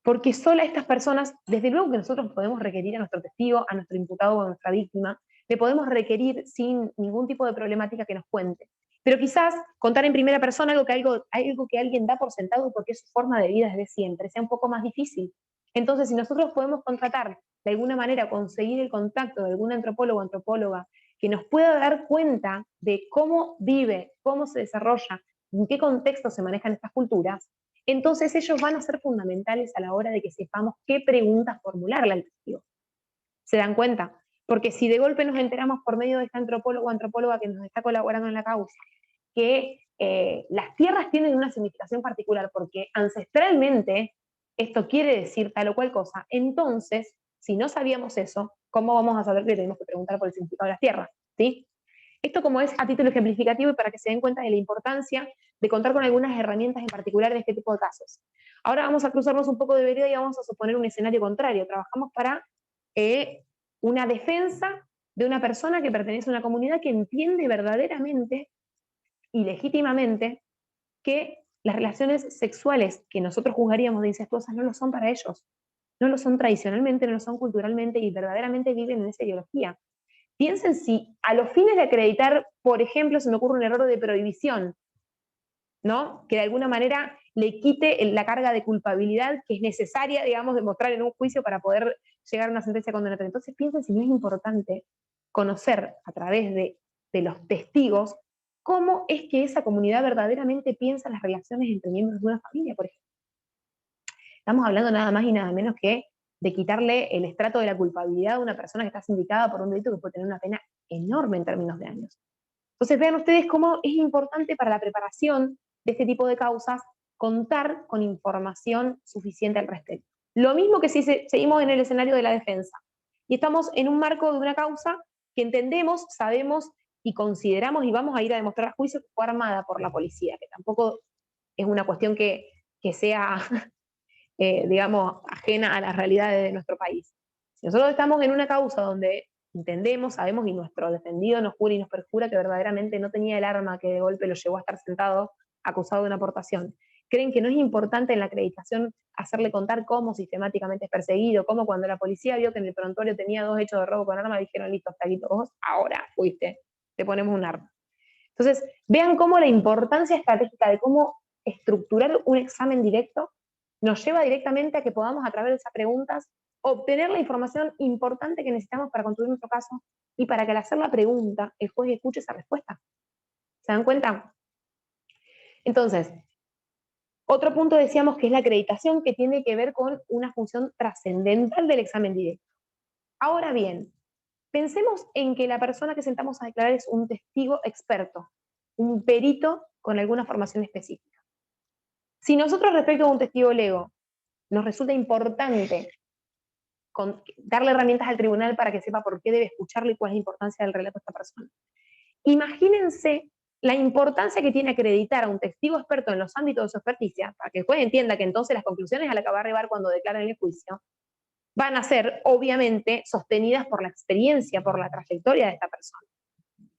Porque solo a estas personas, desde luego que nosotros podemos requerir a nuestro testigo, a nuestro imputado o a nuestra víctima, le podemos requerir sin ningún tipo de problemática que nos cuente. Pero quizás contar en primera persona algo que alguien da por sentado porque es su forma de vida desde siempre, sea un poco más difícil. Entonces, si nosotros podemos contratar, de alguna manera, conseguir el contacto de algún antropólogo o antropóloga que nos pueda dar cuenta de cómo vive, cómo se desarrolla, en qué contexto se manejan estas culturas, entonces ellos van a ser fundamentales a la hora de que sepamos qué preguntas formularle al testigo. ¿Se dan cuenta? Porque si de golpe nos enteramos por medio de este antropólogo o antropóloga que nos está colaborando en la causa, que las tierras tienen una significación particular porque ancestralmente esto quiere decir tal o cual cosa, entonces, si no sabíamos eso, ¿cómo vamos a saber que tenemos que preguntar por el significado de las tierras? ¿Sí? Esto como es a título ejemplificativo y para que se den cuenta de la importancia de contar con algunas herramientas en particular en este tipo de casos. Ahora vamos a cruzarnos un poco de vereda y vamos a suponer un escenario contrario. Trabajamos para una defensa de una persona que pertenece a una comunidad que entiende verdaderamente y legítimamente que las relaciones sexuales que nosotros juzgaríamos de incestuosas no lo son para ellos. No lo son tradicionalmente, no lo son culturalmente y verdaderamente viven en esa ideología. Piensen si a los fines de acreditar, por ejemplo, se me ocurre un error de prohibición, ¿no? Que de alguna manera le quite la carga de culpabilidad que es necesaria, digamos, demostrar en un juicio para poder llegar a una sentencia condenatoria. Entonces piensen si no es importante conocer a través de los testigos cómo es que esa comunidad verdaderamente piensa las relaciones entre miembros de una familia, por ejemplo. Estamos hablando nada más y nada menos que de quitarle el estrato de la culpabilidad a una persona que está sindicada por un delito que puede tener una pena enorme en términos de años. Entonces vean ustedes cómo es importante para la preparación de este tipo de causas contar con información suficiente al respecto. Lo mismo que si seguimos en el escenario de la defensa y estamos en un marco de una causa que entendemos, sabemos y consideramos y vamos a ir a demostrar a juicio que fue armada por la policía, que tampoco es una cuestión que sea digamos, ajena a las realidades de nuestro país. Si nosotros estamos en una causa donde entendemos, sabemos y nuestro defendido nos jura y nos perjura que verdaderamente no tenía el arma que de golpe lo llevó a estar sentado acusado de una aportación, creen que no es importante en la acreditación hacerle contar cómo sistemáticamente es perseguido, cómo cuando la policía vio que en el prontuario tenía 2 hechos de robo con arma, dijeron, listo, hasta aquí, vos ahora fuiste, te ponemos un arma. Entonces, vean cómo la importancia estratégica de cómo estructurar un examen directo nos lleva directamente a que podamos, a través de esas preguntas, obtener la información importante que necesitamos para construir nuestro caso y para que al hacer la pregunta el juez escuche esa respuesta. ¿Se dan cuenta? Entonces, otro punto decíamos que es la acreditación, que tiene que ver con una función trascendental del examen directo. Ahora bien, pensemos en que la persona que sentamos a declarar es un testigo experto, un perito con alguna formación específica. Si nosotros respecto a un testigo lego nos resulta importante darle herramientas al tribunal para que sepa por qué debe escucharlo y cuál es la importancia del relato de esta persona. Imagínense la importancia que tiene acreditar a un testigo experto en los ámbitos de su experticia, para que el juez entienda que entonces las conclusiones a las que va a arribar cuando declara en el juicio van a ser, obviamente, sostenidas por la experiencia, por la trayectoria de esta persona.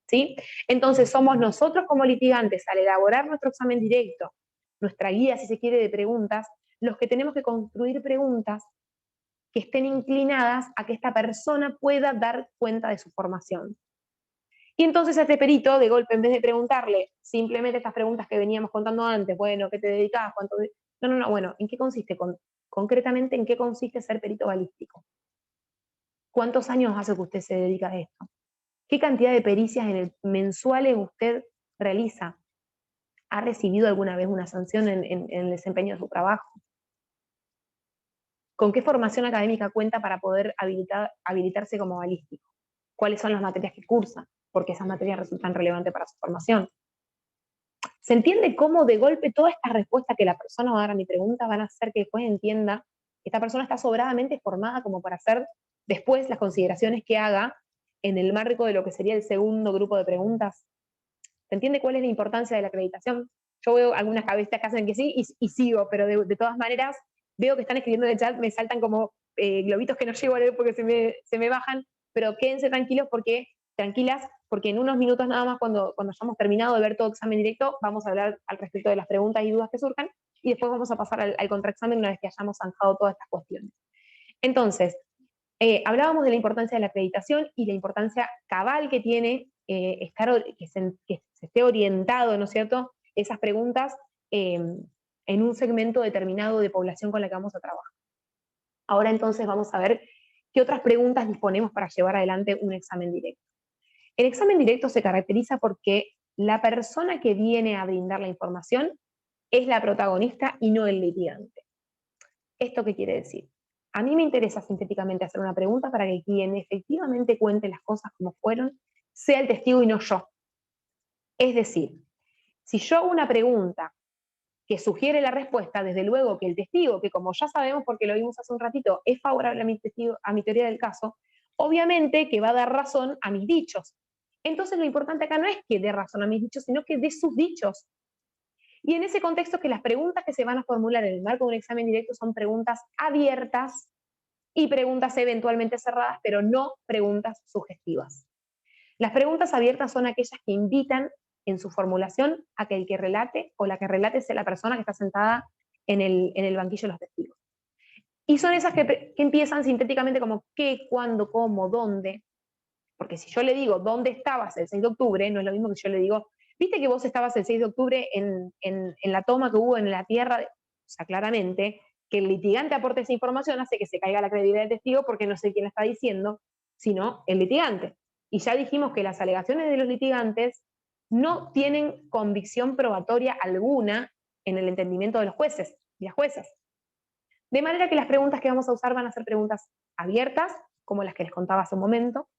¿Sí? Entonces somos nosotros como litigantes, al elaborar nuestro examen directo, nuestra guía, si se quiere, de preguntas, los que tenemos que construir preguntas que estén inclinadas a que esta persona pueda dar cuenta de su formación. Y entonces a este perito, de golpe, en vez de preguntarle simplemente estas preguntas que veníamos contando antes, bueno, ¿qué te dedicas? ¿Cuánto de... No, bueno, ¿en qué consiste? Concretamente, ¿en qué consiste ser perito balístico? ¿Cuántos años hace que usted se dedica a esto? ¿Qué cantidad de pericias mensuales usted realiza? ¿Ha recibido alguna vez una sanción en el desempeño de su trabajo? ¿Con qué formación académica cuenta para poder habilitarse como balístico? ¿Cuáles son las materias que cursa? Porque esas materias resultan relevantes para su formación. ¿Se entiende cómo de golpe todas estas respuestas que la persona va a dar a mi pregunta van a hacer que después entienda que esta persona está sobradamente formada como para hacer después las consideraciones que haga en el marco de lo que sería el segundo grupo de preguntas? ¿Se entiende cuál es la importancia de la acreditación? Yo veo algunas cabezas que hacen que sí y sigo, pero de todas maneras veo que están escribiendo en el chat, me saltan como globitos que no llego a leer porque se me bajan, pero quédense tranquilas, porque en unos minutos nada más, cuando hayamos terminado de ver todo examen directo, vamos a hablar al respecto de las preguntas y dudas que surjan, y después vamos a pasar al contraexamen una vez que hayamos zanjado todas estas cuestiones. Entonces, hablábamos de la importancia de la acreditación y la importancia cabal que tiene que se esté orientado, ¿no es cierto?, esas preguntas en un segmento determinado de población con la que vamos a trabajar. Ahora entonces vamos a ver qué otras preguntas disponemos para llevar adelante un examen directo. El examen directo se caracteriza porque la persona que viene a brindar la información es la protagonista y no el litigante. ¿Esto qué quiere decir? A mí me interesa sintéticamente hacer una pregunta para que quien efectivamente cuente las cosas como fueron sea el testigo y no yo. Es decir, si yo hago una pregunta que sugiere la respuesta, desde luego que el testigo, que como ya sabemos porque lo vimos hace un ratito, es favorable a mi teoría del caso, obviamente que va a dar razón a mis dichos. Entonces lo importante acá no es que dé razón a mis dichos, sino que dé sus dichos. Y en ese contexto, que las preguntas que se van a formular en el marco de un examen directo son preguntas abiertas y preguntas eventualmente cerradas, pero no preguntas sugestivas. Las preguntas abiertas son aquellas que invitan en su formulación a que el que relate o la que relate sea la persona que está sentada en el banquillo de los testigos. Y son esas que empiezan sintéticamente como qué, cuándo, cómo, dónde. Porque si yo le digo dónde estabas el 6 de octubre, no es lo mismo que yo le digo, viste que vos estabas el 6 de octubre en la toma que hubo en la tierra. O sea, claramente que el litigante aporte esa información hace que se caiga la credibilidad del testigo, porque no sé quién la está diciendo, sino el litigante. Y ya dijimos que las alegaciones de los litigantes no tienen convicción probatoria alguna en el entendimiento de los jueces y las juezas. De manera que las preguntas que vamos a usar van a ser preguntas abiertas, como las que les contaba hace un momento,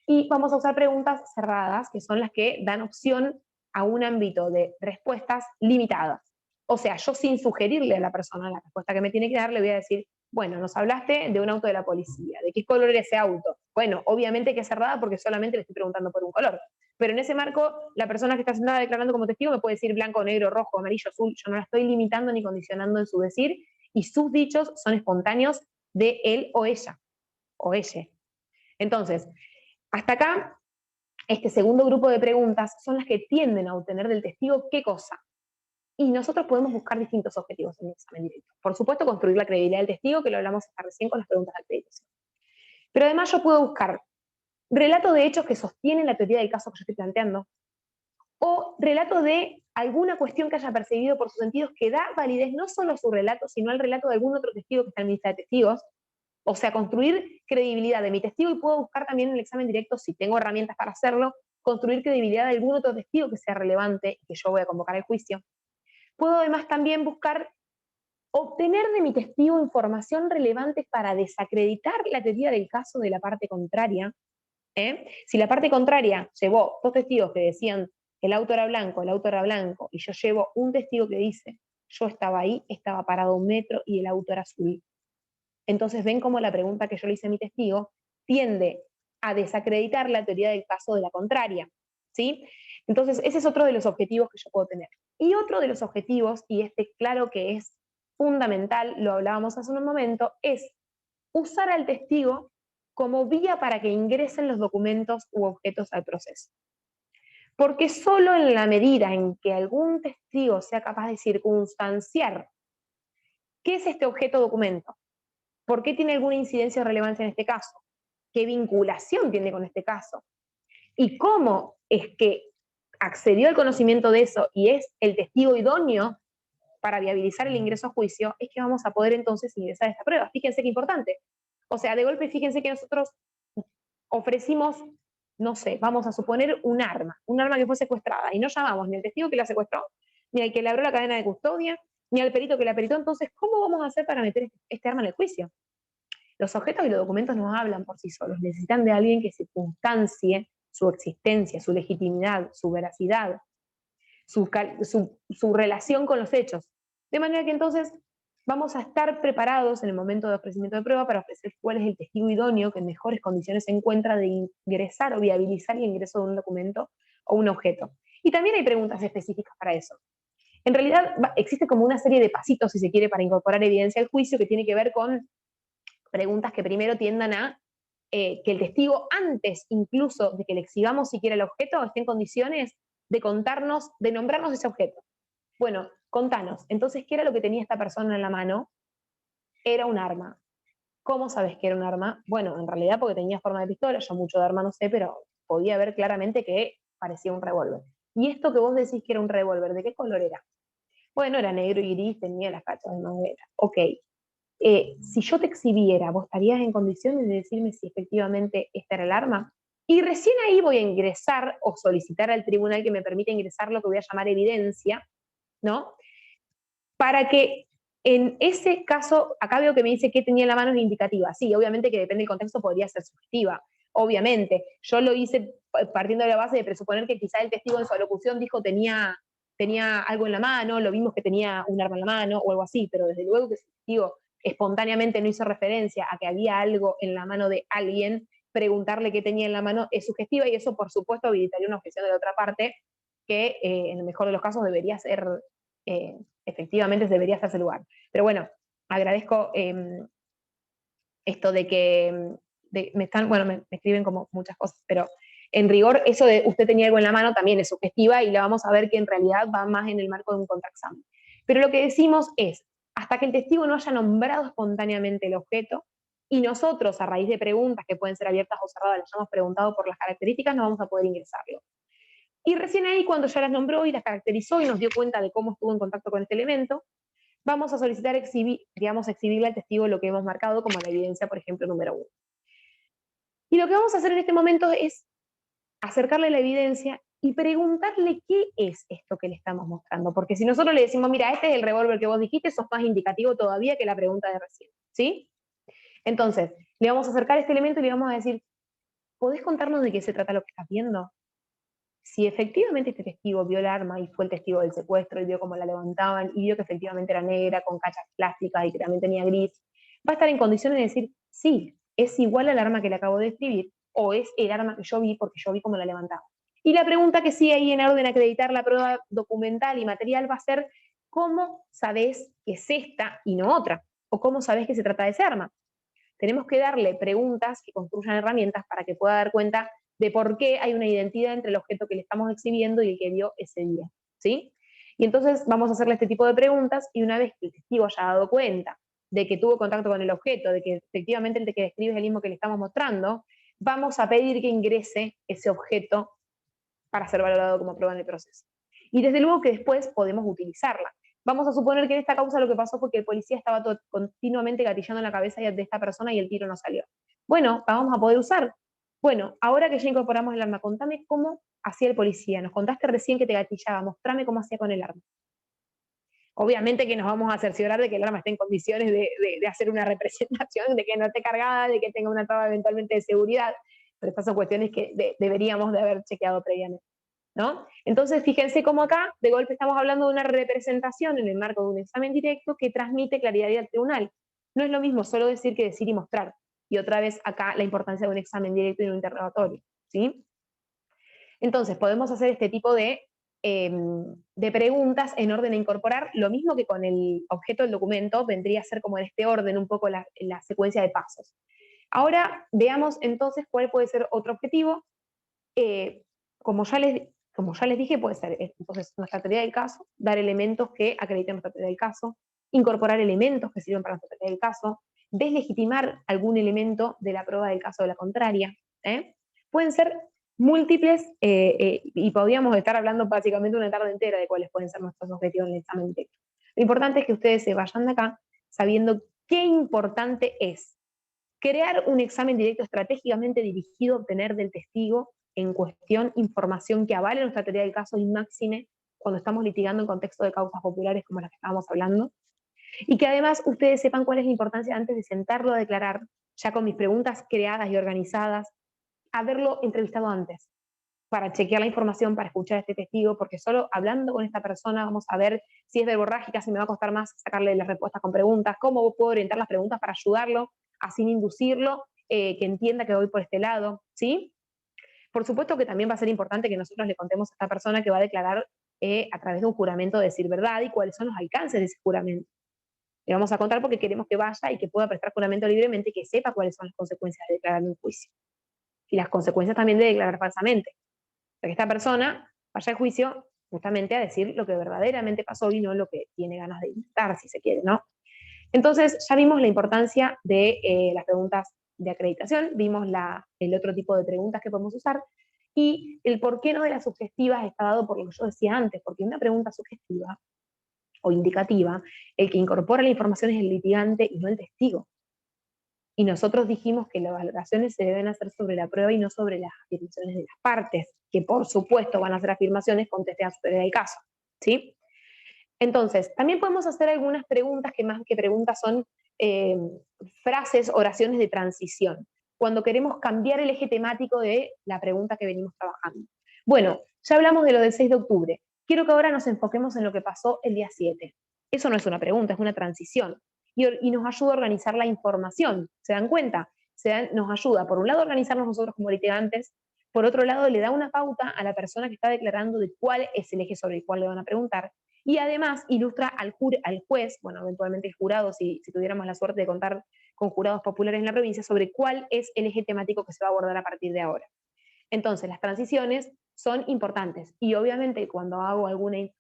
y vamos a usar preguntas cerradas, que son las que dan opción a un ámbito de respuestas limitadas. O sea, yo sin sugerirle a la persona la respuesta que me tiene que dar, le voy a decir, bueno, nos hablaste de un auto de la policía, ¿de qué color era ese auto? Bueno, obviamente que es cerrada porque solamente le estoy preguntando por un color. Pero en ese marco, la persona que está sentada declarando como testigo me puede decir blanco, negro, rojo, amarillo, azul. Yo no la estoy limitando ni condicionando en su decir, y sus dichos son espontáneos de él o ella, o ella. Entonces, hasta acá, este segundo grupo de preguntas son las que tienden a obtener del testigo qué cosa. Y nosotros podemos buscar distintos objetivos en el examen directo. Por supuesto, construir la credibilidad del testigo, que lo hablamos hasta recién con las preguntas de acreditación. Pero además yo puedo buscar relatos de hechos que sostienen la teoría del caso que yo estoy planteando, o relato de alguna cuestión que haya percibido por sus sentidos que da validez no solo a su relato, sino al relato de algún otro testigo que está en mi lista de testigos. O sea, construir credibilidad de mi testigo, y puedo buscar también en el examen directo, si tengo herramientas para hacerlo, construir credibilidad de algún otro testigo que sea relevante y que yo voy a convocar al juicio. Puedo además también buscar obtener de mi testigo información relevante para desacreditar la teoría del caso de la parte contraria. Si la parte contraria llevó dos testigos que decían el auto era blanco, y yo llevo un testigo que dice yo estaba ahí, estaba parado 1 metro y el auto era azul. Entonces ven cómo la pregunta que yo le hice a mi testigo tiende a desacreditar la teoría del caso de la contraria, ¿sí? Entonces, ese es otro de los objetivos que yo puedo tener. Y otro de los objetivos, y este claro que es fundamental, lo hablábamos hace un momento, es usar al testigo como vía para que ingresen los documentos u objetos al proceso. Porque solo en la medida en que algún testigo sea capaz de circunstanciar qué es este objeto o documento, por qué tiene alguna incidencia o relevancia en este caso, qué vinculación tiene con este caso, y cómo es que accedió al conocimiento de eso y es el testigo idóneo para viabilizar el ingreso a juicio, es que vamos a poder entonces ingresar a esta prueba. Fíjense qué importante. O sea, de golpe, fíjense que nosotros ofrecimos, no sé, vamos a suponer un arma que fue secuestrada, y no llamamos ni al testigo que la secuestró, ni al que le abrió la cadena de custodia, ni al perito que la peritó. Entonces, ¿cómo vamos a hacer para meter este arma en el juicio? Los objetos y los documentos no hablan por sí solos, necesitan de alguien que circunstancie su existencia, su legitimidad, su veracidad, su relación con los hechos. De manera que entonces vamos a estar preparados en el momento de ofrecimiento de prueba para ofrecer cuál es el testigo idóneo que en mejores condiciones se encuentra de ingresar o viabilizar el ingreso de un documento o un objeto. Y también hay preguntas específicas para eso. En realidad existe como una serie de pasitos, si se quiere, para incorporar evidencia al juicio, que tiene que ver con preguntas que primero tiendan a que el testigo, antes incluso de que le exhibamos siquiera el objeto, esté en condiciones de contarnos, de nombrarnos ese objeto. Bueno, contanos, entonces, ¿qué era lo que tenía esta persona en la mano? Era un arma. ¿Cómo sabes que era un arma? Bueno, en realidad porque tenía forma de pistola, yo mucho de arma no sé, pero podía ver claramente que parecía un revólver. Y esto que vos decís que era un revólver, ¿de qué color era? Bueno, era negro y gris, tenía las cachas de manguera. Ok. Si yo te exhibiera, ¿vos estarías en condiciones de decirme si efectivamente esta era el arma? Y recién ahí voy a ingresar o solicitar al tribunal que me permita ingresar lo que voy a llamar evidencia, ¿no? Para que en ese caso, acá veo que me dice que tenía en la mano es indicativa. Sí, obviamente que depende del contexto, podría ser subjetiva. Obviamente, yo lo hice partiendo de la base de presuponer que quizá el testigo en su alocución dijo tenía algo en la mano, lo vimos que tenía un arma en la mano o algo así, pero desde luego que si el testigo espontáneamente no hizo referencia a que había algo en la mano de alguien, preguntarle qué tenía en la mano es sugestiva, y eso por supuesto habilitaría una objeción de la otra parte que en el mejor de los casos debería ser, efectivamente debería hacerse lugar. Pero bueno, agradezco esto de que me escriben como muchas cosas, pero en rigor eso de usted tenía algo en la mano también es sugestiva, y la vamos a ver que en realidad va más en el marco de un contraexamen. Pero lo que decimos es, hasta que el testigo no haya nombrado espontáneamente el objeto, y nosotros, a raíz de preguntas que pueden ser abiertas o cerradas, les hemos preguntado por las características, no vamos a poder ingresarlo. Y recién ahí, cuando ya las nombró y las caracterizó y nos dio cuenta de cómo estuvo en contacto con este elemento, vamos a solicitar exhibirle al testigo lo que hemos marcado como la evidencia, por ejemplo, número 1. Y lo que vamos a hacer en este momento es acercarle la evidencia y preguntarle qué es esto que le estamos mostrando. Porque si nosotros le decimos, mira, este es el revólver que vos dijiste, eso es más indicativo todavía que la pregunta de recién, ¿sí? Entonces, le vamos a acercar este elemento y le vamos a decir, ¿podés contarnos de qué se trata lo que estás viendo? Si efectivamente este testigo vio el arma y fue el testigo del secuestro y vio cómo la levantaban y vio que efectivamente era negra, con cachas plásticas y que también tenía gris, va a estar en condiciones de decir, sí, es igual al arma que le acabo de describir, o es el arma que yo vi porque yo vi cómo la levantaba. Y la pregunta que sigue ahí en orden a acreditar la prueba documental y material va a ser, ¿cómo sabés que es esta y no otra? ¿O cómo sabés que se trata de ese arma? Tenemos que darle preguntas que construyan herramientas para que pueda dar cuenta de por qué hay una identidad entre el objeto que le estamos exhibiendo y el que vio ese día, ¿sí? Y entonces vamos a hacerle este tipo de preguntas, y una vez que el testigo haya dado cuenta de que tuvo contacto con el objeto, de que efectivamente el que describe es el mismo que le estamos mostrando, vamos a pedir que ingrese ese objeto para ser valorado como prueba en el proceso. Y desde luego que después podemos utilizarla. Vamos a suponer que en esta causa lo que pasó fue que el policía estaba continuamente gatillando en la cabeza de esta persona y el tiro no salió. Bueno, la vamos a poder usar. Bueno, ahora que ya incorporamos el arma, contame cómo hacía el policía. Nos contaste recién que te gatillaba, mostrame cómo hacía con el arma. Obviamente que nos vamos a cerciorar de que el arma esté en condiciones de hacer una representación, de que no esté cargada, de que tenga una traba eventualmente de seguridad, pero estas son cuestiones que deberíamos de haber chequeado previamente, ¿no? Entonces, fíjense cómo acá, de golpe estamos hablando de una representación en el marco de un examen directo que transmite claridad al tribunal. No es lo mismo solo decir que decir y mostrar. Y otra vez acá la importancia de un examen directo y un interrogatorio, ¿sí? Entonces, podemos hacer este tipo de preguntas en orden a incorporar, lo mismo que con el objeto del documento, vendría a ser como en este orden un poco la secuencia de pasos. Ahora veamos entonces cuál puede ser otro objetivo. Como ya les dije, puede ser entonces nuestra teoría del caso, dar elementos que acrediten nuestra teoría del caso, incorporar elementos que sirven para nuestra teoría del caso, deslegitimar algún elemento de la prueba del caso de la contraria. Pueden ser múltiples y podríamos estar hablando básicamente una tarde entera de cuáles pueden ser nuestros objetivos en el examen directo. Lo importante es que ustedes se vayan de acá sabiendo qué importante es crear un examen directo estratégicamente dirigido a obtener del testigo en cuestión información que avale nuestra teoría del caso y máxime cuando estamos litigando en contexto de causas populares como las que estábamos hablando. Y que además ustedes sepan cuál es la importancia antes de sentarlo a declarar, ya con mis preguntas creadas y organizadas, haberlo entrevistado antes, para chequear la información, para escuchar a este testigo, porque solo hablando con esta persona vamos a ver si es verborrágica, si me va a costar más sacarle las respuestas con preguntas, cómo puedo orientar las preguntas para ayudarlo, así inducirlo, que entienda que voy por este lado, ¿sí? Por supuesto que también va a ser importante que nosotros le contemos a esta persona que va a declarar a través de un juramento de decir verdad y cuáles son los alcances de ese juramento. Le vamos a contar porque queremos que vaya y que pueda prestar juramento libremente y que sepa cuáles son las consecuencias de declarar en un juicio. Y las consecuencias también de declarar falsamente. Para que esta persona vaya al juicio justamente a decir lo que verdaderamente pasó y no lo que tiene ganas de inventar, si se quiere, ¿no? Entonces, ya vimos la importancia de las preguntas de acreditación, vimos el otro tipo de preguntas que podemos usar, y el por qué no de las sugestivas está dado por lo que yo decía antes, porque una pregunta sugestiva o indicativa, el que incorpora la información es el litigante y no el testigo. Y nosotros dijimos que las valoraciones se deben hacer sobre la prueba y no sobre las afirmaciones de las partes, que por supuesto van a ser afirmaciones con test de superioridad del caso, ¿sí? Entonces, también podemos hacer algunas preguntas que más que preguntas son frases, oraciones de transición, cuando queremos cambiar el eje temático de la pregunta que venimos trabajando. Bueno, ya hablamos de lo del 6 de octubre. Quiero que ahora nos enfoquemos en lo que pasó el día 7. Eso no es una pregunta, es una transición. Y nos ayuda a organizar la información. ¿Se dan cuenta? Nos ayuda, por un lado, a organizarnos nosotros como litigantes, por otro lado, le da una pauta a la persona que está declarando de cuál es el eje sobre el cual le van a preguntar, y además ilustra al juez, bueno, eventualmente el jurado, si tuviéramos la suerte de contar con jurados populares en la provincia, sobre cuál es el eje temático que se va a abordar a partir de ahora. Entonces, las transiciones son importantes, y obviamente cuando hago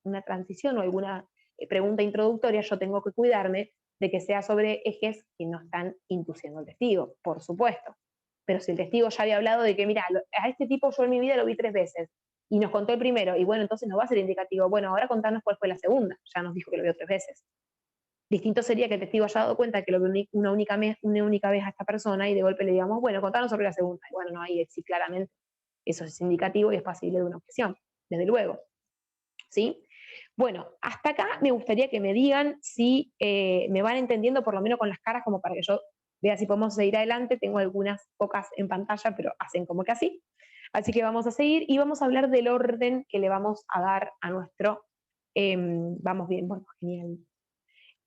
una transición o alguna pregunta introductoria, yo tengo que cuidarme de que sea sobre ejes que no están induciendo al testigo, por supuesto. Pero si el testigo ya había hablado de que, mira, a este tipo yo en mi vida lo vi 3 veces, y nos contó el primero, y bueno, entonces no va a ser indicativo, bueno, ahora contanos cuál fue la segunda, ya nos dijo que lo vio 3 veces. Distinto sería que el testigo haya dado cuenta que lo vio una única vez a esta persona, y de golpe le digamos, bueno, contanos sobre la segunda, y bueno, no, ahí sí claramente eso es indicativo y es pasible de una objeción, desde luego, ¿sí? Bueno, hasta acá me gustaría que me digan si me van entendiendo, por lo menos con las caras, como para que yo vea si podemos seguir adelante. Tengo algunas pocas en pantalla, pero hacen como que así. Así que vamos a seguir y vamos a hablar del orden que le vamos a dar a nuestro... vamos bien, bueno, genial.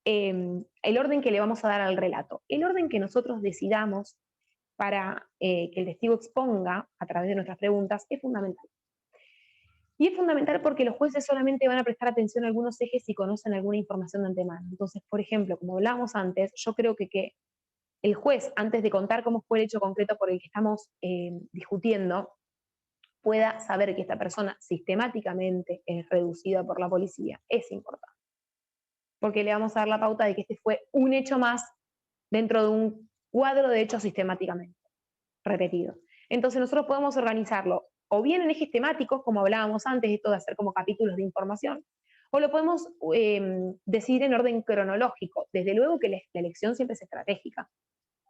El orden que le vamos a dar al relato. El orden que nosotros decidamos para que el testigo exponga a través de nuestras preguntas es fundamental. Y es fundamental porque los jueces solamente van a prestar atención a algunos ejes si conocen alguna información de antemano. Entonces, por ejemplo, como hablábamos antes, yo creo que el juez, antes de contar cómo fue el hecho concreto por el que estamos discutiendo, pueda saber que esta persona sistemáticamente es reducida por la policía, es importante. Porque le vamos a dar la pauta de que este fue un hecho más dentro de un cuadro de hechos sistemáticamente repetido. Entonces nosotros podemos organizarlo o bien en ejes temáticos, como hablábamos antes, esto de hacer como capítulos de información, o lo podemos decidir en orden cronológico. Desde luego que la elección siempre es estratégica.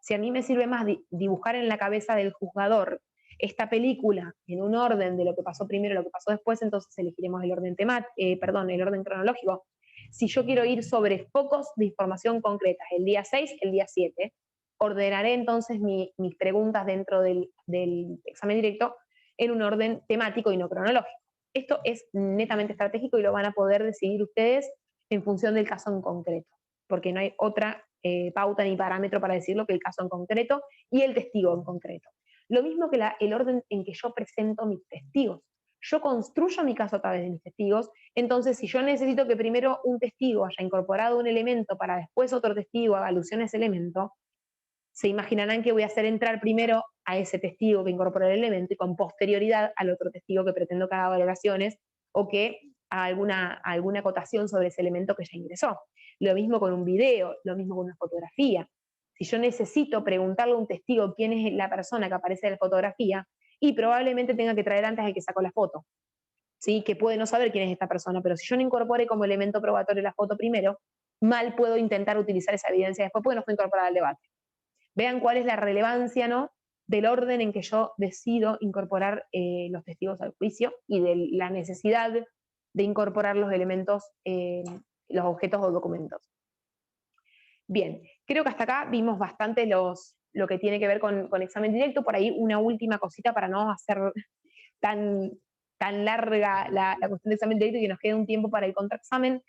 Si a mí me sirve más dibujar en la cabeza del juzgador esta película en un orden de lo que pasó primero y lo que pasó después, entonces elegiremos el orden el orden cronológico. Si yo quiero ir sobre focos de información concretas, el día 6, el día 7, ordenaré entonces mis preguntas dentro del examen directo en un orden temático y no cronológico. Esto es netamente estratégico y lo van a poder decidir ustedes en función del caso en concreto, porque no hay otra pauta ni parámetro para decirlo que el caso en concreto y el testigo en concreto. Lo mismo que el orden en que yo presento mis testigos. yo construyo mi caso a través de mis testigos. Entonces, si yo necesito que primero un testigo haya incorporado un elemento para después otro testigo haga alusión a ese elemento, se imaginarán que voy a hacer entrar primero a ese testigo que incorpora el elemento y con posterioridad al otro testigo que pretendo que haga valoraciones o que haga alguna acotación sobre ese elemento que ya ingresó. Lo mismo con un video, lo mismo con una fotografía. Si yo necesito preguntarle a un testigo quién es la persona que aparece en la fotografía, y probablemente tenga que traer antes al que sacó la foto, ¿sí? Que puede no saber quién es esta persona, pero si yo no incorpore como elemento probatorio la foto primero, mal puedo intentar utilizar esa evidencia después porque no fue incorporada al debate. Vean cuál es la relevancia, ¿no?, del orden en que yo decido incorporar los testigos al juicio y de la necesidad de incorporar los elementos, los objetos o documentos. Bien, creo que hasta acá vimos bastante lo que tiene que ver con examen directo. Por ahí una última cosita para no hacer tan larga la cuestión de examen directo y que nos quede un tiempo para el contraexamen.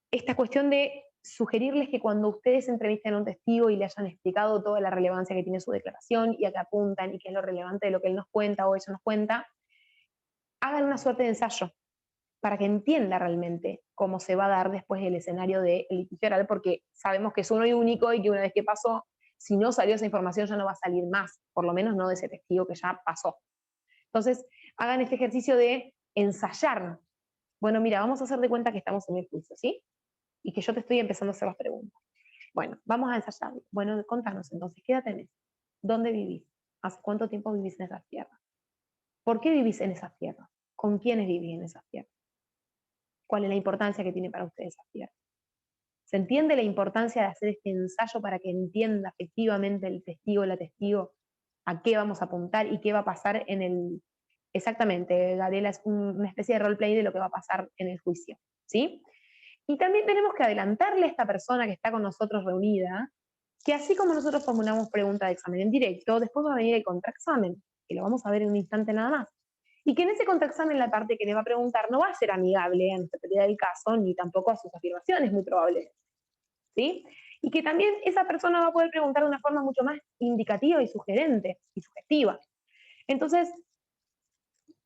Esta cuestión de sugerirles que cuando ustedes entrevisten a un testigo y le hayan explicado toda la relevancia que tiene su declaración y a qué apuntan y qué es lo relevante de lo que él nos cuenta o ella nos cuenta, hagan una suerte de ensayo para que entienda realmente cómo se va a dar después el escenario del litigio oral, porque sabemos que es uno y único y que una vez que pasó, si no salió esa información ya no va a salir más, por lo menos no de ese testigo que ya pasó. Entonces, hagan este ejercicio de ensayar. Bueno, mira, vamos a hacer de cuenta que estamos en el juicio, ¿sí? Y que yo te estoy empezando a hacer las preguntas. Bueno, vamos a ensayarlo. Bueno, contanos entonces, ¿qué edad tenés? ¿Dónde vivís? ¿Hace cuánto tiempo vivís en esas tierras? ¿Por qué vivís en esas tierras? ¿Con quiénes vivís en esas tierras? ¿Cuál es la importancia que tiene para ustedes esas tierras? ¿Se entiende la importancia de hacer este ensayo para que entienda efectivamente el testigo o la testigo a qué vamos a apuntar y qué va a pasar en el... Exactamente, Gabriela, es una especie de roleplay de lo que va a pasar en el juicio, ¿sí? Y también tenemos que adelantarle a esta persona que está con nosotros reunida, que así como nosotros formulamos pregunta de examen en directo, después va a venir el contraexamen, que lo vamos a ver en un instante nada más. Y que en ese contraexamen la parte que le va a preguntar no va a ser amigable a nuestra teoría del caso, ni tampoco a sus afirmaciones, muy probablemente, ¿sí? Y que también esa persona va a poder preguntar de una forma mucho más indicativa y sugerente y sugestiva. Entonces,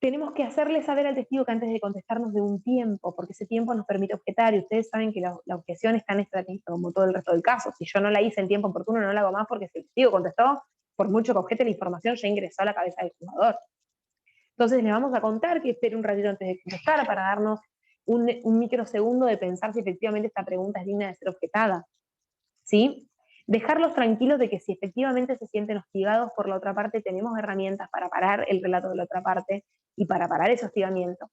tenemos que hacerle saber al testigo que antes de contestarnos de un tiempo, porque ese tiempo nos permite objetar, y ustedes saben que la objeción es tan estratégica como todo el resto del caso. Si yo no la hice en tiempo oportuno, no la hago más porque si el testigo contestó, por mucho que objete la información, ya ingresó a la cabeza del jugador. Entonces le vamos a contar que espere un ratito antes de contestar para darnos un microsegundo de pensar si efectivamente esta pregunta es digna de ser objetada, ¿sí? Dejarlos tranquilos de que si efectivamente se sienten hostigados por la otra parte, tenemos herramientas para parar el relato de la otra parte y para parar ese hostigamiento,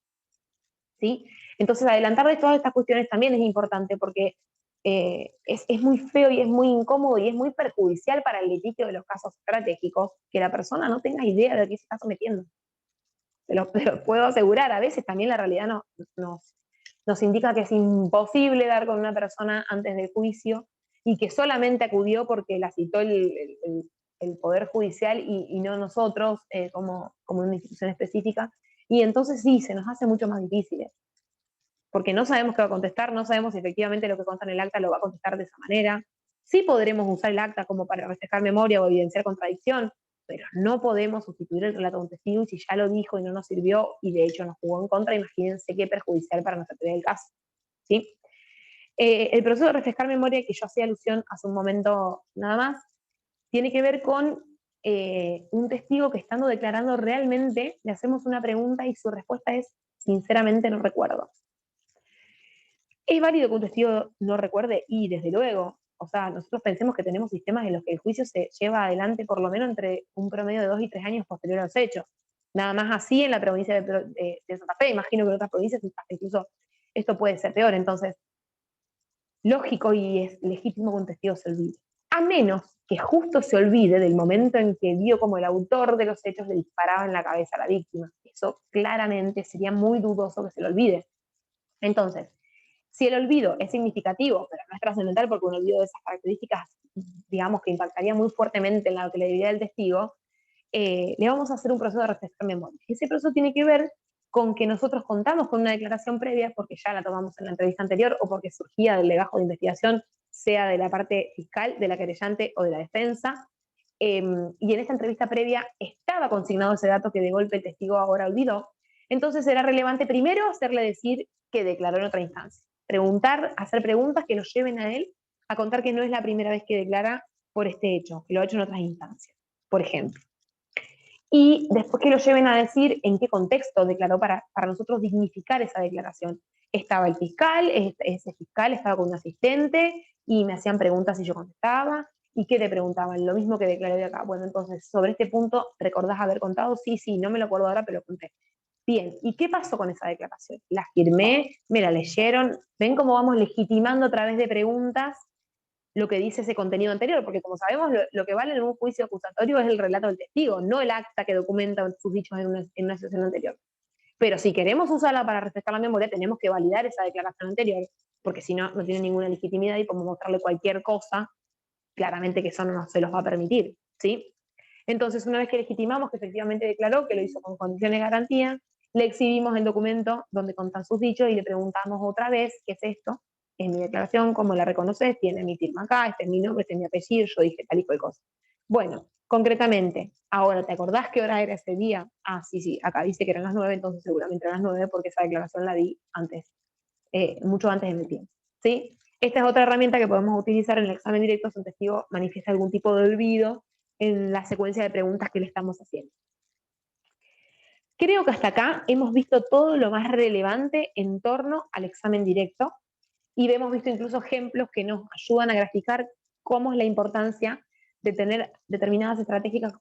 ¿sí? Entonces adelantarles todas estas cuestiones también es importante porque es muy feo y es muy incómodo y es muy perjudicial para el litigio de los casos estratégicos que la persona no tenga idea de a qué se está sometiendo. Te lo puedo asegurar, a veces también la realidad nos indica que es imposible dar con una persona antes del juicio y que solamente acudió porque la citó el Poder Judicial y no nosotros como una institución específica. Y entonces sí, se nos hace mucho más difícil, porque no sabemos qué va a contestar, no sabemos si efectivamente lo que consta en el acta lo va a contestar de esa manera. Sí podremos usar el acta como para reflejar memoria o evidenciar contradicción, pero no podemos sustituir el relato de un testigo y si ya lo dijo y no nos sirvió y de hecho nos jugó en contra, imagínense qué perjudicial para nuestra teoría del caso, ¿sí? El proceso de refrescar memoria que yo hacía alusión hace un momento nada más, tiene que ver con un testigo que estando declarando realmente le hacemos una pregunta y su respuesta es sinceramente no recuerdo. ¿Es válido que un testigo no recuerde? Y desde luego, o sea, nosotros pensemos que tenemos sistemas en los que el juicio se lleva adelante por lo menos entre un promedio de 2 y 3 años posterior a los hechos. Nada más así en la provincia de Santa Fe, imagino que en otras provincias incluso esto puede ser peor. Entonces, lógico y es legítimo que un testigo se olvide. A menos que justo se olvide del momento en que vio como el autor de los hechos le disparaba en la cabeza a la víctima. Eso claramente sería muy dudoso que se lo olvide. Entonces, si el olvido es significativo, pero no es trascendental porque un olvido de esas características, digamos que impactaría muy fuertemente en la credibilidad del testigo, le vamos a hacer un proceso de refrescar memoria. Ese proceso tiene que ver con que nosotros contamos con una declaración previa porque ya la tomamos en la entrevista anterior o porque surgía del legajo de investigación, sea de la parte fiscal, de la querellante o de la defensa, y en esta entrevista previa estaba consignado ese dato que de golpe el testigo ahora olvidó, entonces será relevante primero hacerle decir que declaró en otra instancia. Preguntar, hacer preguntas que lo lleven a él a contar que no es la primera vez que declara por este hecho, que lo ha hecho en otras instancias, por ejemplo. Y después que lo lleven a decir en qué contexto declaró para nosotros dignificar esa declaración. Estaba el fiscal, ese fiscal estaba con un asistente y me hacían preguntas y yo contestaba. ¿Y qué te preguntaban? Lo mismo que declaré de acá. Bueno, entonces, sobre este punto, ¿recordás haber contado? Sí, sí, no me lo acuerdo ahora, pero lo conté. Bien, ¿y qué pasó con esa declaración? La firmé, me la leyeron. ¿Ven cómo vamos legitimando a través de preguntas lo que dice ese contenido anterior? Porque como sabemos, lo que vale en un juicio acusatorio es el relato del testigo, no el acta que documenta sus dichos en una sesión anterior. Pero si queremos usarla para refrescar la memoria, tenemos que validar esa declaración anterior, porque si no, no tiene ninguna legitimidad y podemos mostrarle cualquier cosa, claramente que eso no se los va a permitir, ¿sí? Entonces, una vez que legitimamos que efectivamente declaró, que lo hizo con condiciones de garantía, le exhibimos el documento donde constan sus dichos y le preguntamos otra vez, ¿qué es esto? Es mi declaración, ¿cómo la reconoces? Tiene mi firma acá, este es mi nombre, este es mi apellido, yo dije tal y cual cosa. Bueno, concretamente, ahora, ¿te acordás qué hora era ese día? Ah, sí, sí, acá dice que eran las 9, entonces seguramente eran las 9 porque esa declaración la di antes, mucho antes de mi tiempo, ¿sí? Esta es otra herramienta que podemos utilizar en el examen directo si un testigo manifiesta algún tipo de olvido en la secuencia de preguntas que le estamos haciendo. Creo que hasta acá hemos visto todo lo más relevante en torno al examen directo y hemos visto incluso ejemplos que nos ayudan a graficar cómo es la importancia de tener determinadas estrategias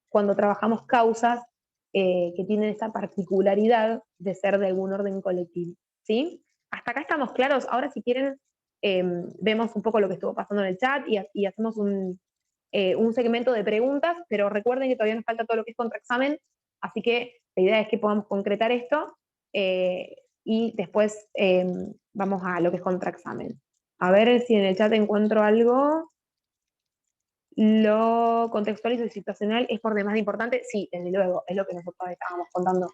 cuando trabajamos causas que tienen esta particularidad de ser de algún orden colectivo, ¿sí? Hasta acá estamos claros. Ahora, si quieren, vemos un poco lo que estuvo pasando en el chat y hacemos un segmento de preguntas, pero recuerden que todavía nos falta todo lo que es contraexamen, así que la idea es que podamos concretar esto y después vamos a lo que es contraexamen. A ver si en el chat encuentro algo. Lo contextual y situacional es por demás importante. Sí, desde luego, es lo que nosotros estábamos contando.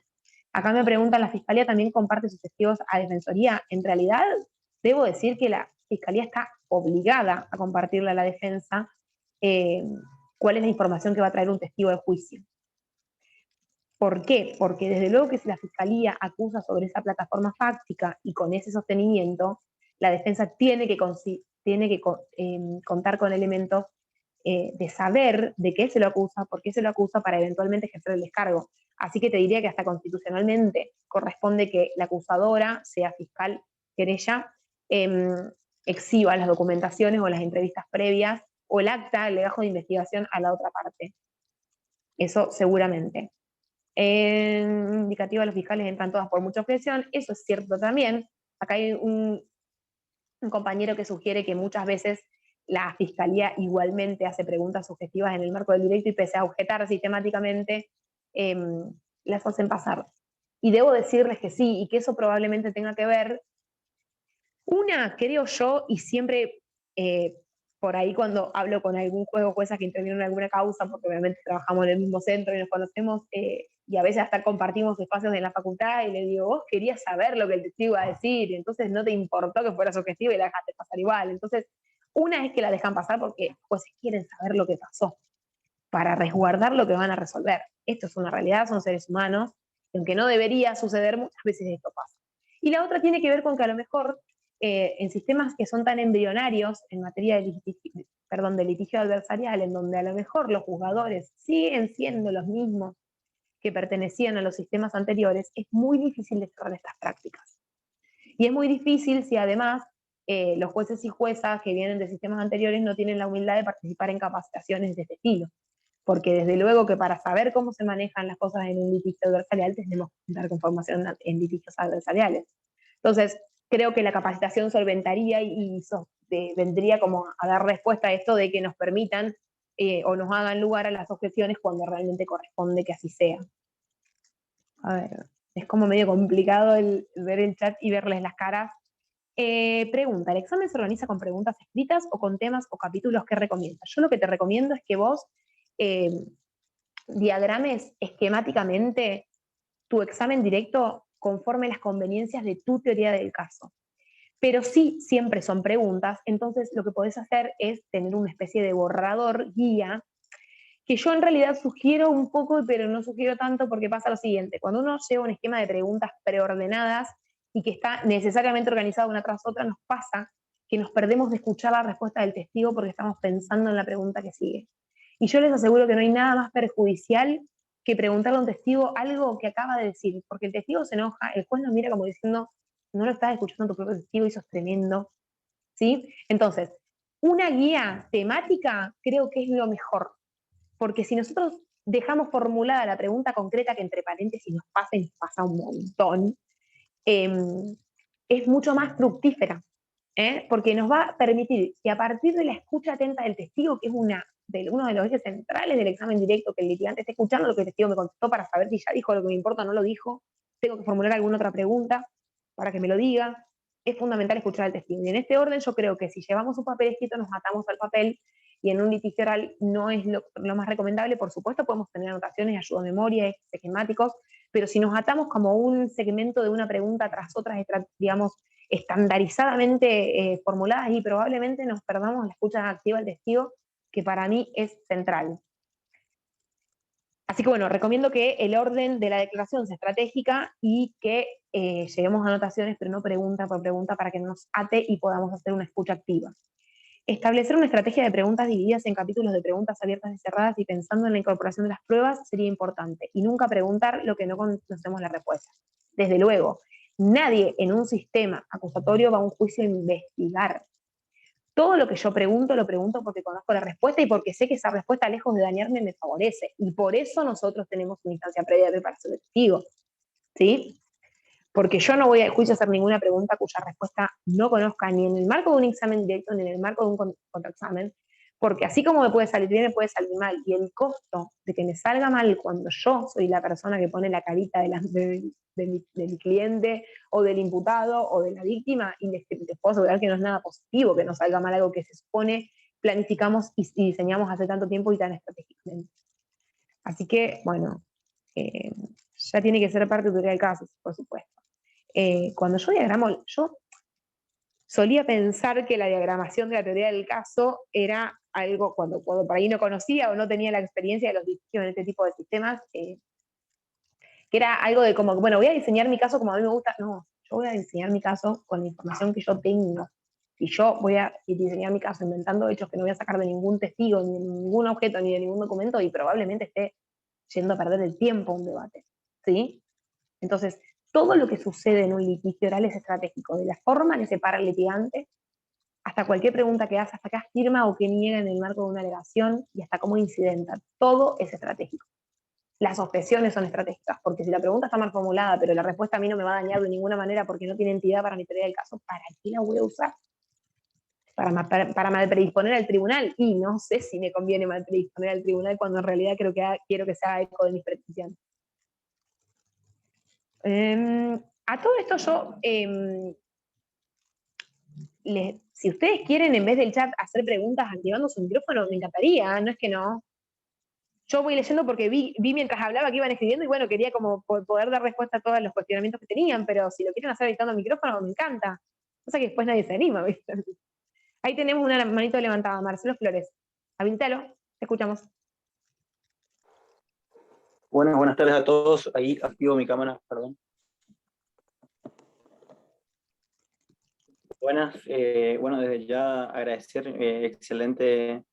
Acá me preguntan, ¿la Fiscalía también comparte sus testigos a Defensoría? En realidad, debo decir que la Fiscalía está obligada a compartirle a la defensa cuál es la información que va a traer un testigo de juicio. ¿Por qué? Porque desde luego que si la Fiscalía acusa sobre esa plataforma fáctica y con ese sostenimiento, la defensa tiene que contar con elementos de saber de qué se lo acusa, por qué se lo acusa para eventualmente ejercer el descargo. Así que te diría que hasta constitucionalmente corresponde que la acusadora, sea fiscal, querella, exhiba las documentaciones o las entrevistas previas o el acta, el legajo de investigación a la otra parte. Eso seguramente. Indicativo, los fiscales entran todas por mucha objeción, eso es cierto también. Acá hay un compañero que sugiere que muchas veces la Fiscalía igualmente hace preguntas subjetivas en el marco del directo y pese a objetar sistemáticamente, las hacen pasar. Y debo decirles que sí, y que eso probablemente tenga que ver, una, creo yo, y siempre por ahí cuando hablo con algún juez o jueza que interviene en alguna causa, porque obviamente trabajamos en el mismo centro y nos conocemos, y a veces hasta compartimos espacios en la facultad, y le digo, vos querías saber lo que el testigo iba a decir, y entonces no te importó que fuera subjetivo y la dejaste pasar igual. Entonces, una es que la dejan pasar porque jueces quieren saber lo que pasó, para resguardar lo que van a resolver. Esto es una realidad, son seres humanos, y aunque no debería suceder, muchas veces esto pasa. Y la otra tiene que ver con que a lo mejor en sistemas que son tan embrionarios en materia de litigio adversarial, en donde a lo mejor los juzgadores siguen siendo los mismos que pertenecían a los sistemas anteriores, es muy difícil de cerrar estas prácticas. Y es muy difícil si además los jueces y juezas que vienen de sistemas anteriores no tienen la humildad de participar en capacitaciones de este estilo. Porque desde luego que para saber cómo se manejan las cosas en un litigio adversarial tenemos que contar con formación en litigios adversariales. Entonces, creo que la capacitación solventaría y vendría como a dar respuesta a esto de que nos permitan o nos hagan lugar a las objeciones cuando realmente corresponde que así sea. A ver, es como medio complicado el ver el chat y verles las caras. Pregunta, ¿el examen se organiza con preguntas escritas o con temas o capítulos que recomiendas? Yo lo que te recomiendo es que vos diagrames esquemáticamente tu examen directo conforme las conveniencias de tu teoría del caso. pero sí siempre son preguntas, entonces lo que podés hacer es tener una especie de borrador, guía, que yo en realidad sugiero un poco, pero no sugiero tanto porque pasa lo siguiente, cuando uno lleva un esquema de preguntas preordenadas y que está necesariamente organizado una tras otra, nos pasa que nos perdemos de escuchar la respuesta del testigo porque estamos pensando en la pregunta que sigue. Y yo les aseguro que no hay nada más perjudicial que preguntarle a un testigo algo que acaba de decir, porque el testigo se enoja, el juez nos mira como diciendo, no lo estás escuchando tu propio testigo y eso es tremendo, ¿sí? Entonces, una guía temática creo que es lo mejor, porque si nosotros dejamos formulada la pregunta concreta, que entre paréntesis nos pasa y nos pasa un montón, eh, es mucho más fructífera, porque nos va a permitir que a partir de la escucha atenta del testigo, que es uno de los ejes centrales del examen directo, que el litigante esté escuchando lo que el testigo me contestó para saber si ya dijo lo que me importa o no lo dijo, tengo que formular alguna otra pregunta para que me lo diga, es fundamental escuchar al testigo. Y en este orden yo creo que si llevamos un papel escrito nos atamos al papel, y en un litigio oral no es lo más recomendable. Por supuesto podemos tener anotaciones, ayuda a memoria, esquemáticos, pero si nos atamos como un segmento de una pregunta tras otras, digamos, estandarizadamente formuladas, y probablemente nos perdamos la escucha activa del testigo, que para mí es central. Así que bueno, recomiendo que el orden de la declaración sea estratégica y que lleguemos a anotaciones, pero no pregunta por pregunta, para que nos ate y podamos hacer una escucha activa. Establecer una estrategia de preguntas divididas en capítulos de preguntas abiertas y cerradas y pensando en la incorporación de las pruebas sería importante. Y nunca preguntar lo que no conocemos la respuesta. Desde luego, nadie en un sistema acusatorio va a un juicio a investigar. Todo lo que yo pregunto, lo pregunto porque conozco la respuesta y porque sé que esa respuesta, lejos de dañarme, me favorece. Y por eso nosotros tenemos una instancia previa de preparación de testigos, ¿sí? Porque yo no voy al juicio a hacer ninguna pregunta cuya respuesta no conozca, ni en el marco de un examen directo, ni en el marco de un contraexamen, porque así como me puede salir bien, me puede salir mal, y el costo de que me salga mal cuando yo soy la persona que pone la carita de mi cliente, o del imputado, o de la víctima, y les puedo asegurar que no es nada positivo que nos salga mal algo que se supone planificamos y diseñamos hace tanto tiempo y tan estratégicamente. Así que, bueno, ya tiene que ser parte de teoría del caso, por supuesto. Cuando yo diagramo, yo solía pensar que la diagramación de la teoría del caso era algo, cuando por ahí no conocía o no tenía la experiencia de los litigios en este tipo de sistemas, que era algo de como, bueno, voy a diseñar mi caso como a mí me gusta. No, yo voy a diseñar mi caso con la información que yo tengo. Y yo voy a diseñar mi caso inventando hechos que no voy a sacar de ningún testigo, ni de ningún objeto, ni de ningún documento, y probablemente esté yendo a perder el tiempo un debate, ¿sí? Entonces, todo lo que sucede en un litigio oral es estratégico, de la forma que separa el litigante, hasta cualquier pregunta que hace, hasta que afirma o que niega en el marco de una alegación, y hasta cómo incidenta. Todo es estratégico. Las objeciones son estratégicas, porque si la pregunta está mal formulada, pero la respuesta a mí no me va a dañar de ninguna manera porque no tiene entidad para mi teoría del caso, ¿para qué la voy a usar? Para mal predisponer al tribunal, y no sé si me conviene mal predisponer al tribunal cuando en realidad quiero que se haga eco de mis pretensiones. A todo esto yo, si ustedes quieren en vez del chat hacer preguntas activando su micrófono, me encantaría, no es que no. Yo voy leyendo porque vi mientras hablaba que iban escribiendo y bueno, quería como poder dar respuesta a todos los cuestionamientos que tenían, pero si lo quieren hacer editando el micrófono, me encanta. O sea que después nadie se anima, ¿viste? Ahí tenemos una manito levantada, Marcelo Flores. Habitalo, te escuchamos. Buenas tardes a todos. Ahí activo mi cámara, perdón. Buenas, bueno, desde ya agradecer, excelente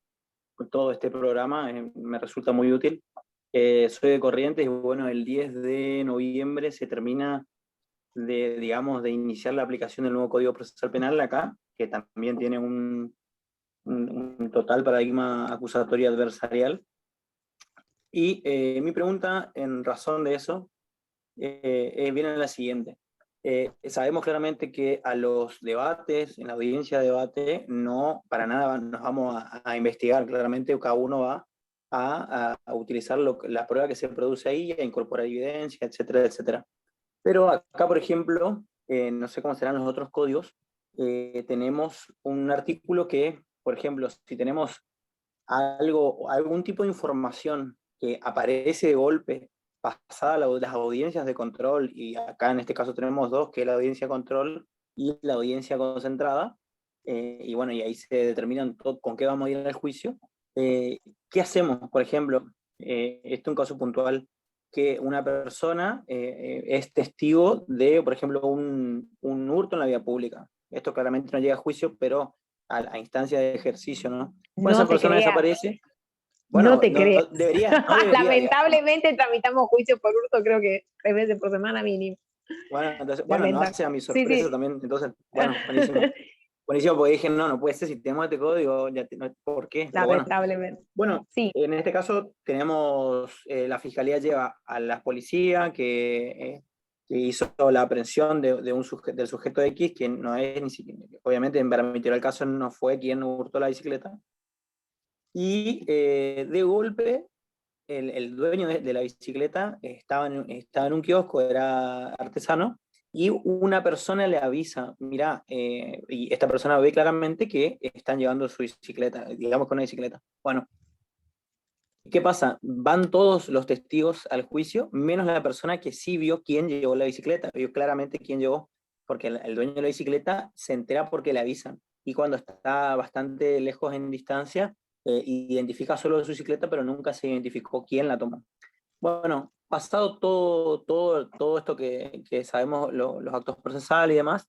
todo este programa, me resulta muy útil. Soy de Corrientes y bueno, el 10 de noviembre se termina digamos, de iniciar la aplicación del nuevo Código Procesal Penal acá, que también tiene un total paradigma acusatorio adversarial. Y mi pregunta en razón de eso viene la siguiente. Sabemos claramente que a los debates, en la audiencia de debate, no para nada nos vamos a investigar, claramente cada uno va a utilizar la prueba que se produce ahí, a incorporar evidencia, etcétera, etcétera. Pero acá, por ejemplo, no sé cómo serán los otros códigos, tenemos un artículo que, por ejemplo, si tenemos algún tipo de información que aparece de golpe pasada las audiencias de control, y acá en este caso tenemos dos, que es la audiencia de control y la audiencia concentrada, y bueno, y ahí se determinan con qué vamos a ir al juicio. ¿Qué hacemos? Por ejemplo, esto es un caso puntual, que una persona es testigo de, por ejemplo, un hurto en la vía pública. Esto claramente no llega a juicio, pero a instancia de ejercicio, ¿no? Bueno, No esa te persona creas, desaparece. no Bueno, te creas. no debería, digamos. Lamentablemente tramitamos juicio por hurto, creo que 3 veces por semana mínimo. Bueno, entonces, bueno, no Lamentable. hace a mi Sí, sorpresa sí. también, entonces, bueno, buenísimo. Buenísimo, porque dije, no, no puede ser, si tenemos este código, ¿por qué? Pero bueno. Lamentablemente. Bueno, Sí, en este caso tenemos, la fiscalía lleva a la policía que hizo la aprehensión del sujeto X, que no es ni siquiera, obviamente en Paramitió el caso no fue quien hurtó la bicicleta, y de golpe el dueño de la bicicleta estaba en un kiosco, era artesano, y una persona le avisa, mira, y esta persona ve claramente que están llevando su bicicleta, digamos con una bicicleta. Bueno, ¿qué pasa? Van todos los testigos al juicio, menos la persona que sí vio quién llevó la bicicleta, vio claramente quién llevó, porque el dueño de la bicicleta se entera porque le avisan, y cuando está bastante lejos en distancia, identifica solo su bicicleta, pero nunca se identificó quién la tomó. Bueno, pasado todo esto que sabemos, los actos procesales y demás,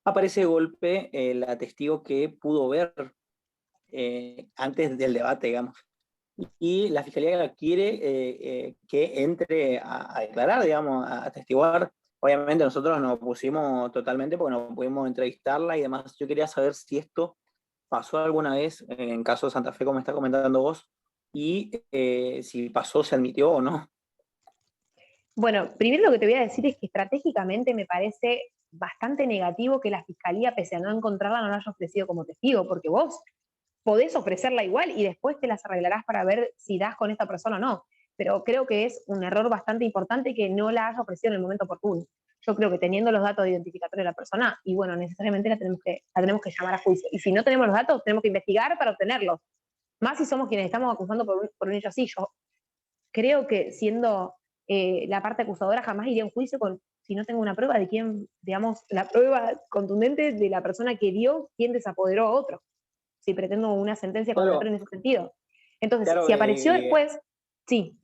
aparece de golpe la testigo que pudo ver antes del debate, digamos. Y la fiscalía quiere que entre a declarar, digamos, a atestiguar. Obviamente nosotros nos opusimos totalmente porque no pudimos entrevistarla y demás. Yo quería saber si esto pasó alguna vez en caso de Santa Fe, como está comentando vos, y si pasó, se admitió o no. bueno, primero lo que te voy a decir es que estratégicamente me parece bastante negativo que la fiscalía, pese a no encontrarla, no la haya ofrecido como testigo, porque vos podés ofrecerla igual y después te las arreglarás para ver si das con esta persona o no. Pero creo que es un error bastante importante que no la haya ofrecido en el momento oportuno. Yo creo que teniendo los datos identificatorios de la persona, y bueno, necesariamente la tenemos que llamar a juicio. Y si no tenemos los datos, tenemos que investigar para obtenerlos. Más si somos quienes estamos acusando por un hecho así. Yo creo que siendo la parte acusadora jamás iría a un juicio si no tengo una prueba de quién, digamos, la prueba contundente de la persona que dio quién desapoderó a otro. Si pretendo una sentencia condenatoria Claro, en ese sentido. Entonces, claro, si apareció después, sí.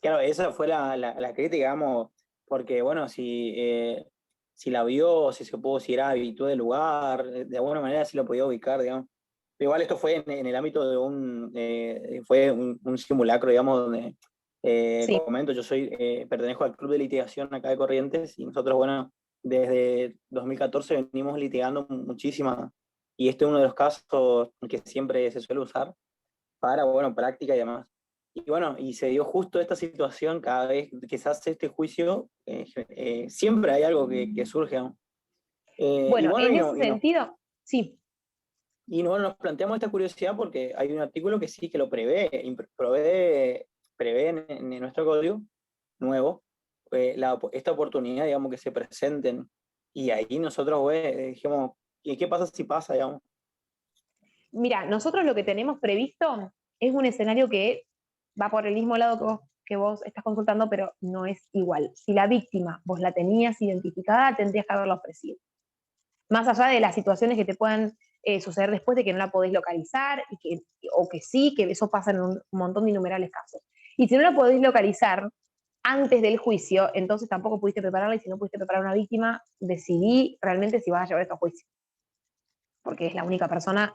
claro, esa fue la crítica, digamos, porque bueno, si la vio, si era habitud del lugar, de alguna manera sí lo podía ubicar, digamos. Pero igual esto fue en el ámbito de fue un simulacro, digamos, donde, Sí, comento, pertenezco al Club de Litigación acá de Corrientes, y nosotros, bueno, desde 2014 venimos litigando muchísimas, y este es uno de los casos que siempre se suele usar para, bueno, práctica y demás. Y bueno, y se dio justo esta situación, cada vez que se hace este juicio, siempre hay algo que surge, ¿no? Y bueno, bueno, en ese sentido, sí. nos planteamos esta curiosidad porque hay un artículo que sí que lo prevé en nuestro código nuevo, esta oportunidad, digamos, que se presenten. Y ahí nosotros, dijimos, ¿y qué pasa si pasa, digamos? Mira, nosotros lo que tenemos previsto es un escenario que va por el mismo lado que vos estás consultando, pero no es igual. Si la víctima vos la tenías identificada, tendrías que haberla ofrecido. Más allá de las situaciones que te puedan suceder después de que no la podés localizar, o que sí, que eso pasa en un montón de innumerables casos. Y si no la podés localizar antes del juicio, entonces tampoco pudiste prepararla, y si no pudiste preparar una víctima, decidí realmente si vas a llevar esto a juicio. Porque es la única persona,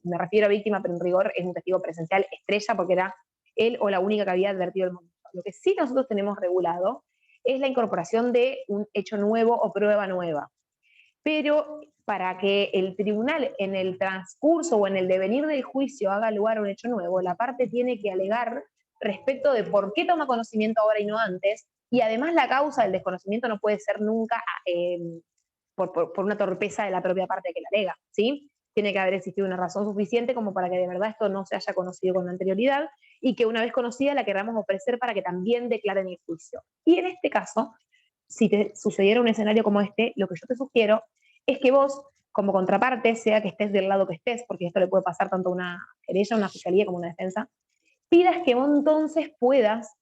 me refiero a víctima, pero en rigor es un testigo presencial estrella, porque era él o la única que había advertido el momento. Lo que sí nosotros tenemos regulado es la incorporación de un hecho nuevo o prueba nueva. Pero para que el tribunal en el transcurso o en el devenir del juicio haga lugar a un hecho nuevo, la parte tiene que alegar respecto de por qué toma conocimiento ahora y no antes, y además la causa del desconocimiento no puede ser nunca por una torpeza de la propia parte que la alega, ¿sí? Tiene que haber existido una razón suficiente como para que de verdad esto no se haya conocido con anterioridad, y que una vez conocida la queramos ofrecer para que también declaren el juicio. Y en este caso, si te sucediera un escenario como este, lo que yo te sugiero es que vos, como contraparte, sea que estés del lado que estés, porque esto le puede pasar tanto a una querella, una fiscalía como a una defensa, pidas que vos entonces puedas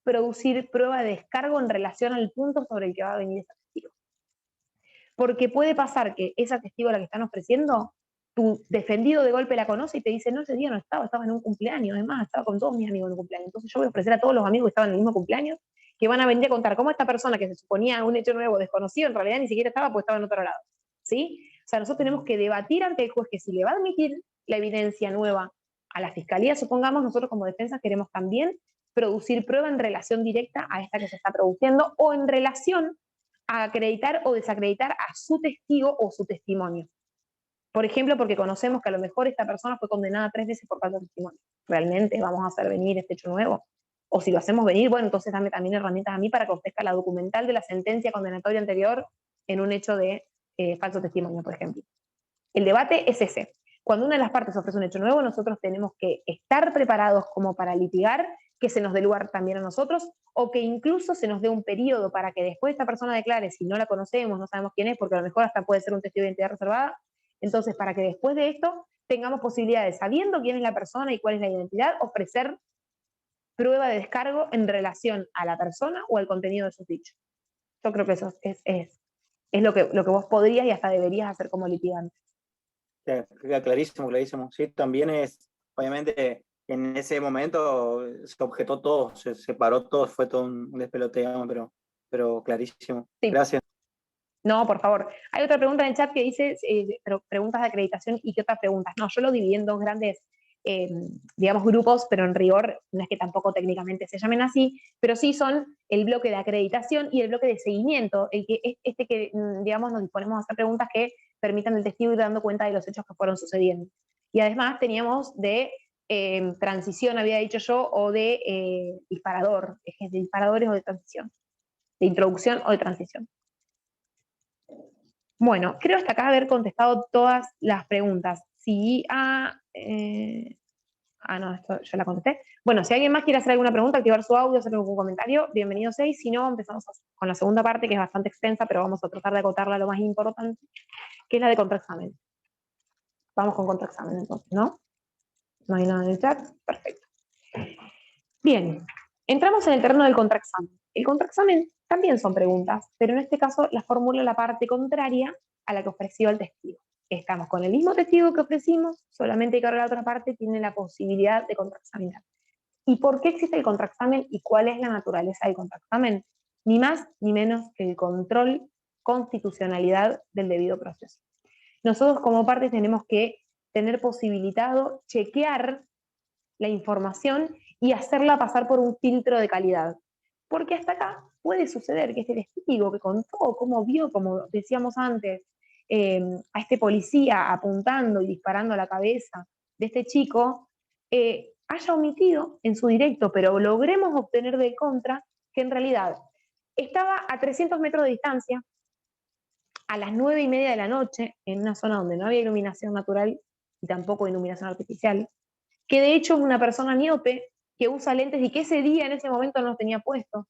producir prueba de descargo en relación al punto sobre el que va a venir ese testigo. Porque puede pasar que esa testigo a la que están ofreciendo, tu defendido de golpe la conoce y te dice, no, ese día no estaba en un cumpleaños, además estaba con todos mis amigos en un cumpleaños. Entonces yo voy a ofrecer a todos los amigos que estaban en el mismo cumpleaños, que van a venir a contar cómo esta persona que se suponía un hecho nuevo, desconocido, en realidad ni siquiera estaba, pues estaba en otro lado. ¿Sí? O sea, nosotros tenemos que debatir ante el juez que si le va a admitir la evidencia nueva a la fiscalía, supongamos, nosotros como defensa queremos también producir prueba en relación directa a esta que se está produciendo o en relación a acreditar o desacreditar a su testigo o su testimonio. Por ejemplo, porque conocemos que a lo mejor esta persona fue condenada 3 veces por falta de testimonio. ¿Realmente vamos a hacer venir este hecho nuevo? O si lo hacemos venir, bueno, entonces dame también herramientas a mí para que ofrezca la documental de la sentencia condenatoria anterior en un hecho de falso testimonio, por ejemplo. El debate es ese. Cuando una de las partes ofrece un hecho nuevo, nosotros tenemos que estar preparados como para litigar, que se nos dé lugar también a nosotros, o que incluso se nos dé un periodo para que después esta persona declare, si no la conocemos, no sabemos quién es, porque a lo mejor hasta puede ser un testigo de identidad reservada, entonces para que después de esto tengamos posibilidades, sabiendo quién es la persona y cuál es la identidad, ofrecer prueba de descargo en relación a la persona o al contenido de sus dichos. Yo creo que eso es lo que vos podrías y hasta deberías hacer como litigante. Queda clarísimo, clarísimo. Sí, también es, obviamente, en ese momento se objetó todo, se separó todo, fue todo un despeloteo, pero clarísimo. Sí. Gracias. No, por favor. Hay otra pregunta en el chat que dice, preguntas de acreditación y qué otras preguntas. No, yo lo dividí en dos grandes, digamos, grupos, pero en rigor no es que tampoco técnicamente se llamen así, pero sí son el bloque de acreditación y el bloque de seguimiento, el que este que, digamos, nos disponemos a hacer preguntas que permitan al testigo ir dando cuenta de los hechos que fueron sucediendo. Y además teníamos de transición, había dicho yo, o de disparador, ejes de disparadores o de transición, de introducción o de transición. Bueno, creo hasta acá haber contestado todas las preguntas. Si no, esto ya la contesté. Bueno, si alguien más quiere hacer alguna pregunta, activar su audio, hacer algún comentario, bienvenido seis. Si no, empezamos con la segunda parte, que es bastante extensa, pero vamos a tratar de acotarla a lo más importante, que es la de contraexamen. Vamos con contraexamen entonces, ¿no? No hay nada en el chat. Perfecto. Bien, entramos en el terreno del contraexamen. El contraexamen también son preguntas, pero en este caso la formula la parte contraria a la que ofreció el testigo. Estamos con el mismo testigo que ofrecimos, solamente que ahora la otra parte tiene la posibilidad de contraexaminar. ¿Y por qué existe el contraexamen y cuál es la naturaleza del contraexamen? Ni más ni menos que el control constitucionalidad del debido proceso. Nosotros como parte tenemos que tener posibilitado chequear la información y hacerla pasar por un filtro de calidad. Porque hasta acá puede suceder que este testigo que contó cómo vio, como decíamos antes, a este policía apuntando y disparando a la cabeza de este chico, haya omitido en su directo, pero logremos obtener de contra que en realidad estaba a 300 metros de distancia, a las 9:30 de la noche, en una zona donde no había iluminación natural y tampoco iluminación artificial, que de hecho es una persona miope que usa lentes y que ese día, en ese momento, no los tenía puestos.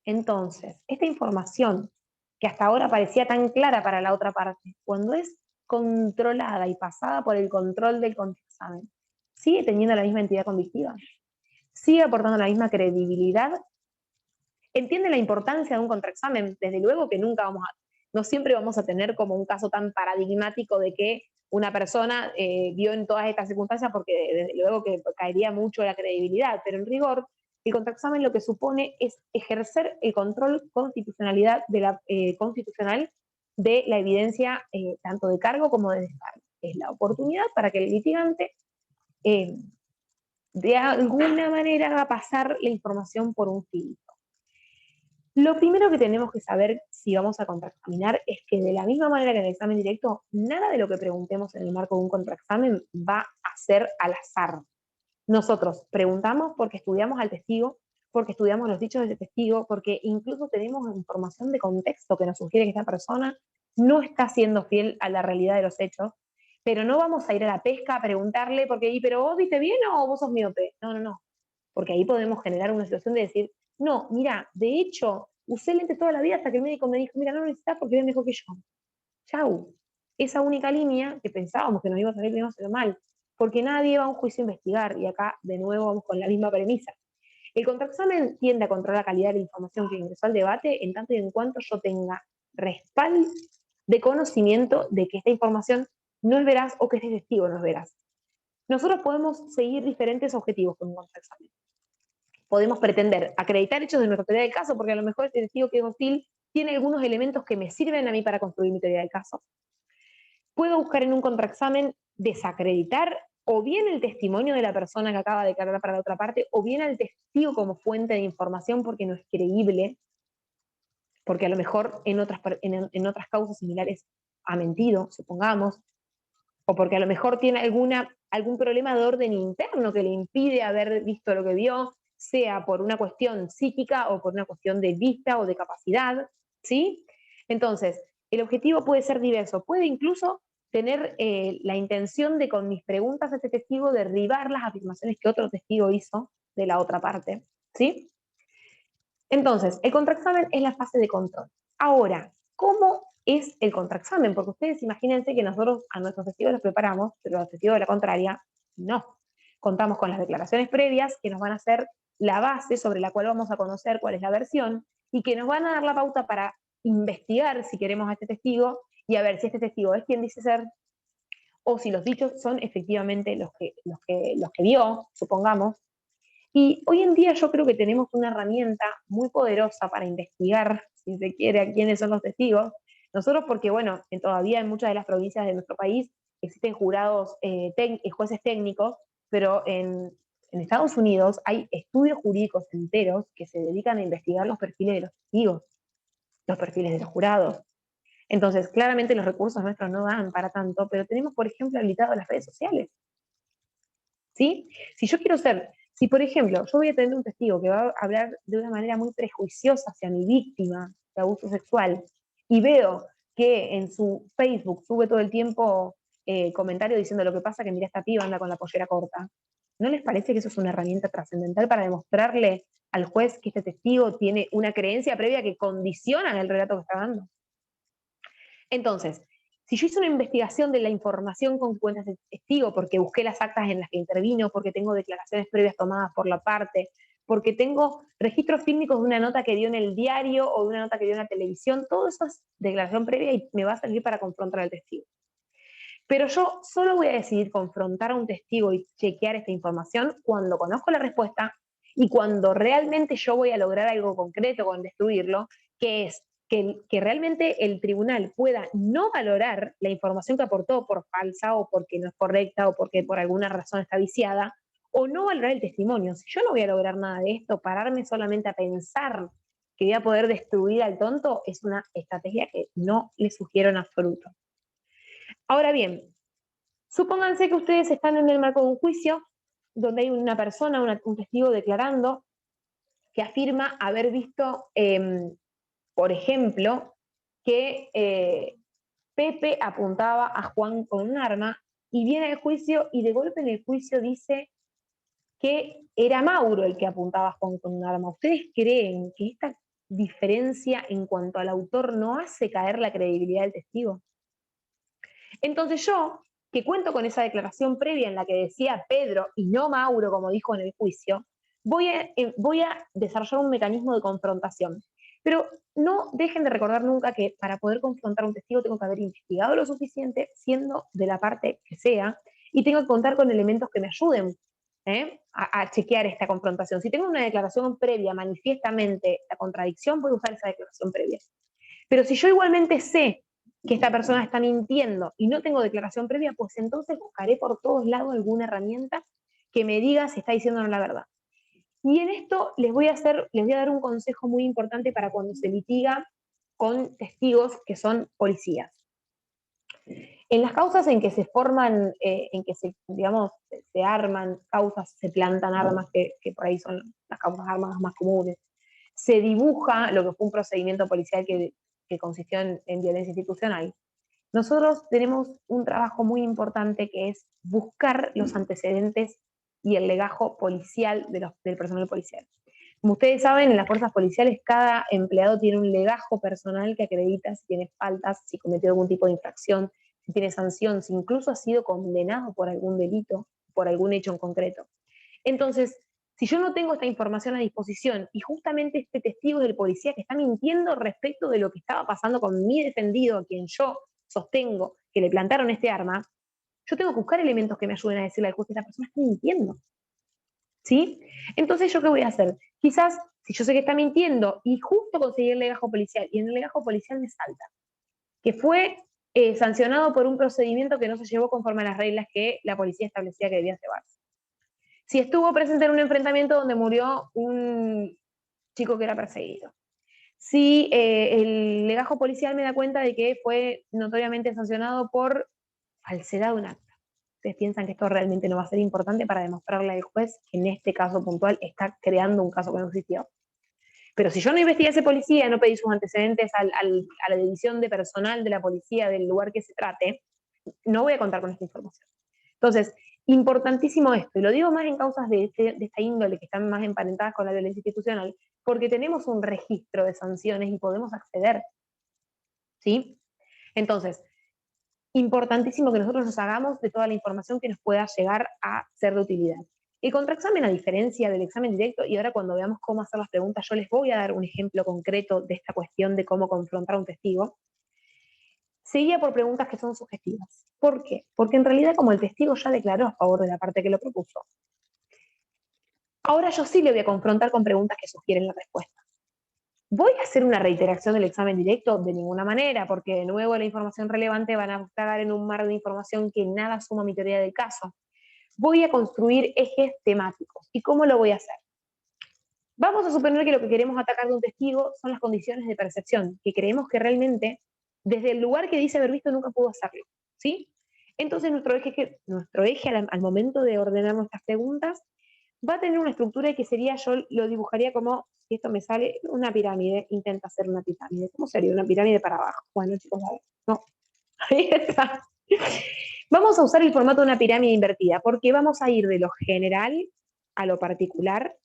Entonces, esta información que hasta ahora parecía tan clara para la otra parte, cuando es controlada y pasada por el control del contraexamen, sigue teniendo la misma entidad convictiva, sigue aportando la misma credibilidad, entiende la importancia de un contraexamen, desde luego que no siempre vamos a tener como un caso tan paradigmático de que una persona vio en todas estas circunstancias, porque desde luego que caería mucho la credibilidad, pero en rigor, el contraexamen lo que supone es ejercer el control constitucional de la evidencia tanto de cargo como de descargo. Es la oportunidad para que el litigante de alguna manera haga pasar la información por un filtro. Lo primero que tenemos que saber si vamos a contraexaminar es que de la misma manera que en el examen directo, nada de lo que preguntemos en el marco de un contraexamen va a ser al azar. Nosotros preguntamos porque estudiamos al testigo, porque estudiamos los dichos del testigo, porque incluso tenemos información de contexto que nos sugiere que esta persona no está siendo fiel a la realidad de los hechos, pero no vamos a ir a la pesca a preguntarle, porque, ¿pero vos viste bien o vos sos miope? No, porque ahí podemos generar una situación de decir, no, mira, de hecho, usé lentes toda la vida hasta que el médico me dijo, mira, no necesitas porque ven mejor que yo. Chau. Esa única línea que pensábamos que nos iba a salir bien, no salió mal, porque nadie va a un juicio a investigar, y acá de nuevo vamos con la misma premisa. El contraexamen tiende a controlar la calidad de la información que ingresó al debate en tanto y en cuanto yo tenga respaldo, de conocimiento de que esta información no es veraz o que este testigo no es veraz. Nosotros podemos seguir diferentes objetivos con un contraexamen. Podemos pretender acreditar hechos de nuestra teoría del caso, porque a lo mejor este testigo que es hostil tiene algunos elementos que me sirven a mí para construir mi teoría del caso. Puedo buscar en un contraexamen desacreditar o bien el testimonio de la persona que acaba de declarar para la otra parte, o bien al testigo como fuente de información porque no es creíble, porque a lo mejor en otras causas similares ha mentido, supongamos, o porque a lo mejor tiene algún problema de orden interno que le impide haber visto lo que vio, sea por una cuestión psíquica o por una cuestión de vista o de capacidad, ¿sí? Entonces, el objetivo puede ser diverso, puede incluso tener la intención de con mis preguntas a este testigo derribar las afirmaciones que otro testigo hizo de la otra parte, ¿sí? Entonces, el contraexamen es la fase de control. Ahora, ¿cómo es el contraexamen? Porque ustedes imagínense que nosotros a nuestros testigos los preparamos, pero a los testigos de la contraria, no. Contamos con las declaraciones previas que nos van a hacer la base sobre la cual vamos a conocer cuál es la versión y que nos van a dar la pauta para investigar si queremos a este testigo y a ver si este testigo es quien dice ser o si los dichos son efectivamente los que vio, supongamos. Y hoy en día yo creo que tenemos una herramienta muy poderosa para investigar, si se quiere, a quiénes son los testigos. Nosotros porque, bueno, todavía en muchas de las provincias de nuestro país existen jurados, jueces técnicos, pero en Estados Unidos hay estudios jurídicos enteros que se dedican a investigar los perfiles de los testigos, los perfiles de los jurados. Entonces, claramente los recursos nuestros no dan para tanto, pero tenemos, por ejemplo, habilitado las redes sociales. ¿Sí? Si por ejemplo, yo voy a tener un testigo que va a hablar de una manera muy prejuiciosa hacia mi víctima de abuso sexual y veo que en su Facebook sube todo el tiempo comentarios diciendo lo que pasa que mira esta piba anda con la pollera corta, ¿no les parece que eso es una herramienta trascendental para demostrarle al juez que este testigo tiene una creencia previa que condiciona el relato que está dando? Entonces, si yo hice una investigación de la información con cuentas de testigo, porque busqué las actas en las que intervino, porque tengo declaraciones previas tomadas por la parte, porque tengo registros fílmicos de una nota que dio en el diario o de una nota que dio en la televisión, todo eso es declaración previa y me va a servir para confrontar al testigo. Pero yo solo voy a decidir confrontar a un testigo y chequear esta información cuando conozco la respuesta y cuando realmente yo voy a lograr algo concreto con destruirlo, que es que realmente el tribunal pueda no valorar la información que aportó por falsa o porque no es correcta o porque por alguna razón está viciada, o no valorar el testimonio. Si yo no voy a lograr nada de esto, pararme solamente a pensar que voy a poder destruir al tonto es una estrategia que no le sugiero en absoluto. Ahora bien, supónganse que ustedes están en el marco de un juicio donde hay una persona, un testigo declarando que afirma haber visto, por ejemplo, que Pepe apuntaba a Juan con un arma y viene al juicio y de golpe en el juicio dice que era Mauro el que apuntaba a Juan con un arma. ¿Ustedes creen que esta diferencia en cuanto al autor no hace caer la credibilidad del testigo? Entonces yo, que cuento con esa declaración previa en la que decía Pedro y no Mauro, como dijo en el juicio, voy a desarrollar un mecanismo de confrontación. Pero no dejen de recordar nunca que para poder confrontar a un testigo tengo que haber investigado lo suficiente, siendo de la parte que sea, y tengo que contar con elementos que me ayuden a chequear esta confrontación. Si tengo una declaración previa, manifiestamente la contradicción, voy a usar esa declaración previa. Pero si yo igualmente sé que esta persona está mintiendo y no tengo declaración previa, pues entonces buscaré por todos lados alguna herramienta que me diga si está diciéndonos la verdad. Y en esto les voy a dar un consejo muy importante para cuando se litiga con testigos que son policías. En las causas en que se forman, en que se arman causas, se plantan armas, que por ahí son las causas armadas más comunes, se dibuja lo que fue un procedimiento policial que consistió en violencia institucional. Nosotros tenemos un trabajo muy importante que es buscar los antecedentes y el legajo policial del personal policial. Como ustedes saben, en las fuerzas policiales cada empleado tiene un legajo personal que acredita si tiene faltas, si cometió algún tipo de infracción, si tiene sanción, si incluso ha sido condenado por algún delito, por algún hecho en concreto. Entonces, Si yo no tengo esta información a disposición y justamente este testigo del policía que está mintiendo respecto de lo que estaba pasando con mi defendido, a quien yo sostengo que le plantaron este arma, yo tengo que buscar elementos que me ayuden a decirle al juez que esta persona está mintiendo. ¿Sí? Entonces, ¿yo qué voy a hacer? Quizás, si yo sé que está mintiendo y justo conseguí el legajo policial y en el legajo policial me salta, que fue sancionado por un procedimiento que no se llevó conforme a las reglas que la policía establecía que debía llevarse. Si estuvo presente en un enfrentamiento donde murió un chico que era perseguido. Si el legajo policial me da cuenta de que fue notoriamente sancionado por falsedad de un acta. Ustedes piensan que esto realmente no va a ser importante para demostrarle al juez que en este caso puntual está creando un caso que no existió. Pero si yo no investigué a ese policía, no pedí sus antecedentes a la división de personal de la policía del lugar que se trate, no voy a contar con esta información. Entonces, importantísimo esto, y lo digo más en causas de esta índole que están más emparentadas con la violencia institucional, porque tenemos un registro de sanciones y podemos acceder. ¿Sí? Entonces, importantísimo que nosotros nos hagamos de toda la información que nos pueda llegar a ser de utilidad. El contraexamen, a diferencia del examen directo, y ahora cuando veamos cómo hacer las preguntas, yo les voy a dar un ejemplo concreto de esta cuestión de cómo confrontar a un testigo, se guía por preguntas que son sugestivas. ¿Por qué? Porque en realidad como el testigo ya declaró a favor de la parte que lo propuso, ahora yo sí le voy a confrontar con preguntas que sugieren la respuesta. ¿Voy a hacer una reiteración del examen directo? De ninguna manera, porque de nuevo la información relevante van a cagar en un mar de información que nada suma a mi teoría del caso. Voy a construir ejes temáticos. ¿Y cómo lo voy a hacer? Vamos a suponer que lo que queremos atacar de un testigo son las condiciones de percepción, que creemos que realmente, desde el lugar que dice haber visto, nunca pudo hacerlo. ¿Sí? Entonces nuestro eje al momento de ordenar nuestras preguntas va a tener una estructura que sería, yo lo dibujaría como, si esto me sale, una pirámide, intenta hacer una pirámide. ¿Cómo sería? Una pirámide para abajo. Bueno, chicos, a ver. No. Ahí está. Vamos a usar el formato de una pirámide invertida, porque vamos a ir de lo general a lo particular,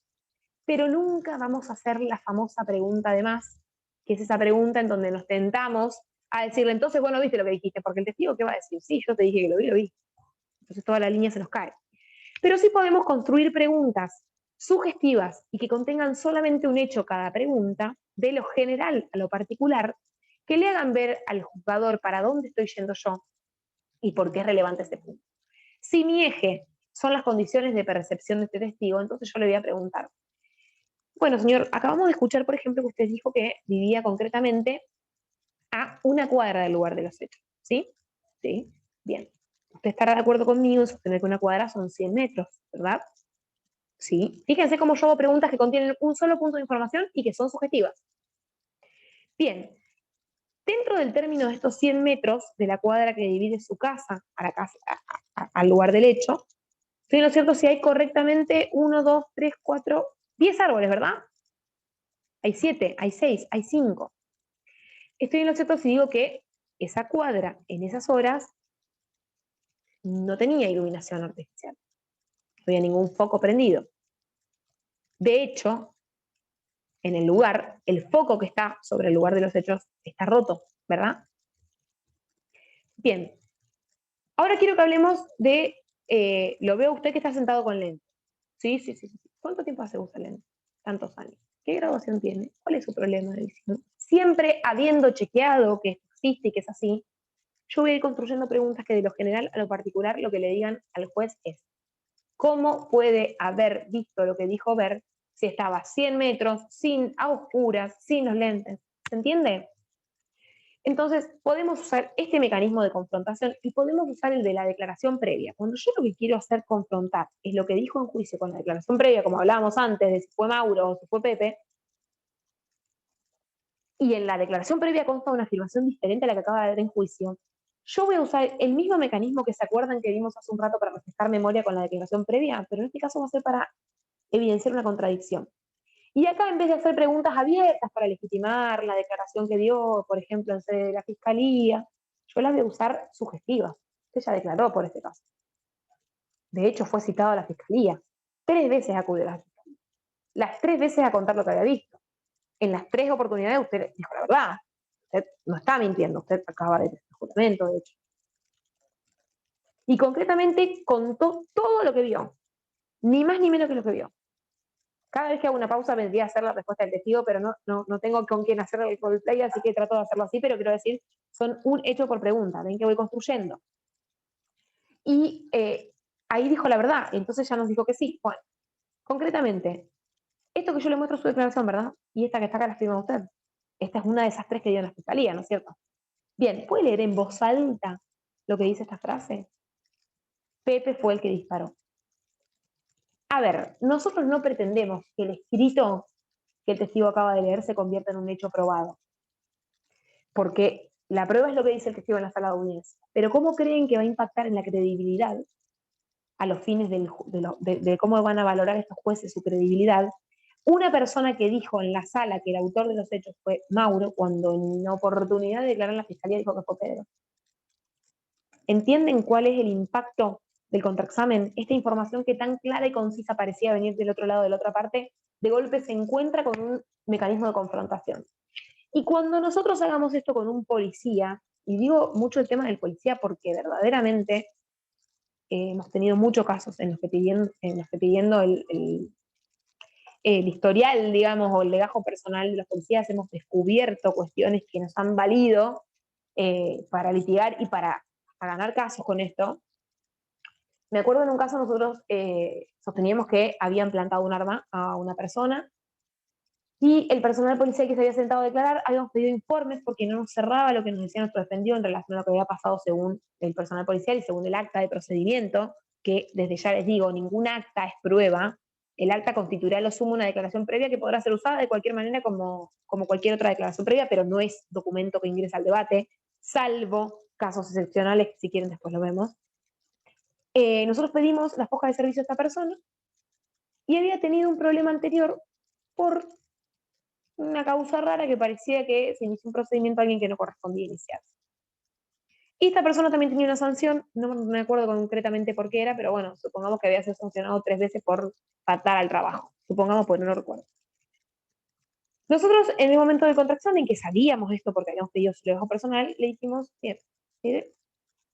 pero nunca vamos a hacer la famosa pregunta de más, que es esa pregunta en donde nos tentamos a decirle, entonces, bueno, viste lo que dijiste, porque el testigo, ¿qué va a decir? Sí, yo te dije que lo vi. Entonces toda la línea se nos cae. Pero sí podemos construir preguntas sugestivas y que contengan solamente un hecho cada pregunta, de lo general a lo particular, que le hagan ver al juzgador para dónde estoy yendo yo y por qué es relevante ese punto. Si mi eje son las condiciones de percepción de este testigo, entonces yo le voy a preguntar, bueno, señor, acabamos de escuchar, por ejemplo, que usted dijo que vivía concretamente a una cuadra del lugar de los hechos, ¿sí? Sí, bien. Usted estará de acuerdo conmigo en sostener que una cuadra son 100 metros, ¿verdad? Sí. Fíjense cómo yo hago preguntas que contienen un solo punto de información y que son subjetivas. Bien. Dentro del término de estos 100 metros de la cuadra que divide su casa, al lugar del hecho, estoy en lo cierto si hay correctamente 1, 2, 3, 4, 10 árboles, ¿verdad? Hay 7, hay 6, hay 5. Estoy en lo cierto si digo que esa cuadra en esas horas no tenía iluminación artificial. No había ningún foco prendido. De hecho, en el lugar, el foco que está sobre el lugar de los hechos está roto, ¿verdad? Bien. Ahora quiero que hablemos de, lo veo usted que está sentado con lente. Sí. ¿Cuánto tiempo hace usa lente? Tantos años. ¿Qué graduación tiene? ¿Cuál es su problema de visión? Siempre habiendo chequeado que esto existe y que es así, yo voy a ir construyendo preguntas que de lo general a lo particular lo que le digan al juez es, ¿cómo puede haber visto lo que dijo ver si estaba a 100 metros, a oscuras, sin los lentes? ¿Se entiende? Entonces, podemos usar este mecanismo de confrontación y podemos usar el de la declaración previa. Cuando yo lo que quiero hacer confrontar es lo que dijo en juicio con la declaración previa, como hablábamos antes, de si fue Mauro o si fue Pepe, y en la declaración previa consta una afirmación diferente a la que acaba de dar en juicio, yo voy a usar el mismo mecanismo que se acuerdan que vimos hace un rato para refrescar memoria con la declaración previa, pero en este caso va a ser para evidenciar una contradicción. Y acá, en vez de hacer preguntas abiertas para legitimar la declaración que dio, por ejemplo, en sede de la Fiscalía, yo las voy a usar sugestivas. Usted ya declaró por este caso. De hecho, fue citado a la Fiscalía. 3 veces acudió a la Fiscalía. Las 3 veces a contar lo que había visto. En las 3 oportunidades usted dijo la verdad. Usted no está mintiendo, usted acaba de prestar juramento, de hecho. Y concretamente contó todo lo que vio. Ni más ni menos que lo que vio. Cada vez que hago una pausa vendría a hacer la respuesta del testigo, pero no tengo con quién hacer el roleplay, así que trato de hacerlo así, pero quiero decir, son un hecho por pregunta, ven que voy construyendo. Y ahí dijo la verdad, entonces ya nos dijo que sí. Bueno, concretamente, esto que yo le muestro es su declaración, ¿verdad? Y esta que está acá la firma usted. Esta es una de esas tres que dio en la fiscalía, ¿no es cierto? Bien, ¿puede leer en voz alta lo que dice esta frase? Pepe fue el que disparó. A ver, nosotros no pretendemos que el escrito que el testigo acaba de leer se convierta en un hecho probado, porque la prueba es lo que dice el testigo en la sala de audiencia. Pero ¿cómo creen que va a impactar en la credibilidad a los fines de cómo van a valorar estos jueces su credibilidad? Una persona que dijo en la sala que el autor de los hechos fue Mauro, cuando en la oportunidad de declarar en la fiscalía dijo que fue Pedro. ¿Entienden cuál es el impacto del contraexamen? Esta información que tan clara y concisa parecía venir del otro lado, de la otra parte, de golpe se encuentra con un mecanismo de confrontación. Y cuando nosotros hagamos esto con un policía, y digo mucho el tema del policía porque verdaderamente hemos tenido muchos casos en los que pidiendo el historial, digamos, o el legajo personal de los policías, hemos descubierto cuestiones que nos han valido para litigar y para ganar casos con esto. Me acuerdo en un caso nosotros sosteníamos que habían plantado un arma a una persona y el personal policial que se había sentado a declarar habíamos pedido informes porque no nos cerraba lo que nos decía nuestro defendido en relación a lo que había pasado según el personal policial y según el acta de procedimiento, que desde ya les digo, ningún acta es prueba. El acta constituirá lo sumo una declaración previa que podrá ser usada de cualquier manera como cualquier otra declaración previa, pero no es documento que ingresa al debate, salvo casos excepcionales, que si quieren después lo vemos. Nosotros pedimos las hojas de servicio a esta persona y había tenido un problema anterior por una causa rara que parecía que se inició un procedimiento a alguien que no correspondía iniciar. Y esta persona también tenía una sanción, no me acuerdo concretamente por qué era, pero bueno, supongamos que había sido sancionado 3 veces por faltar al trabajo. Supongamos, pues no lo recuerdo. Nosotros, en el momento del contraexamen, que sabíamos esto porque habíamos pedido su legajo personal, le dijimos, bien,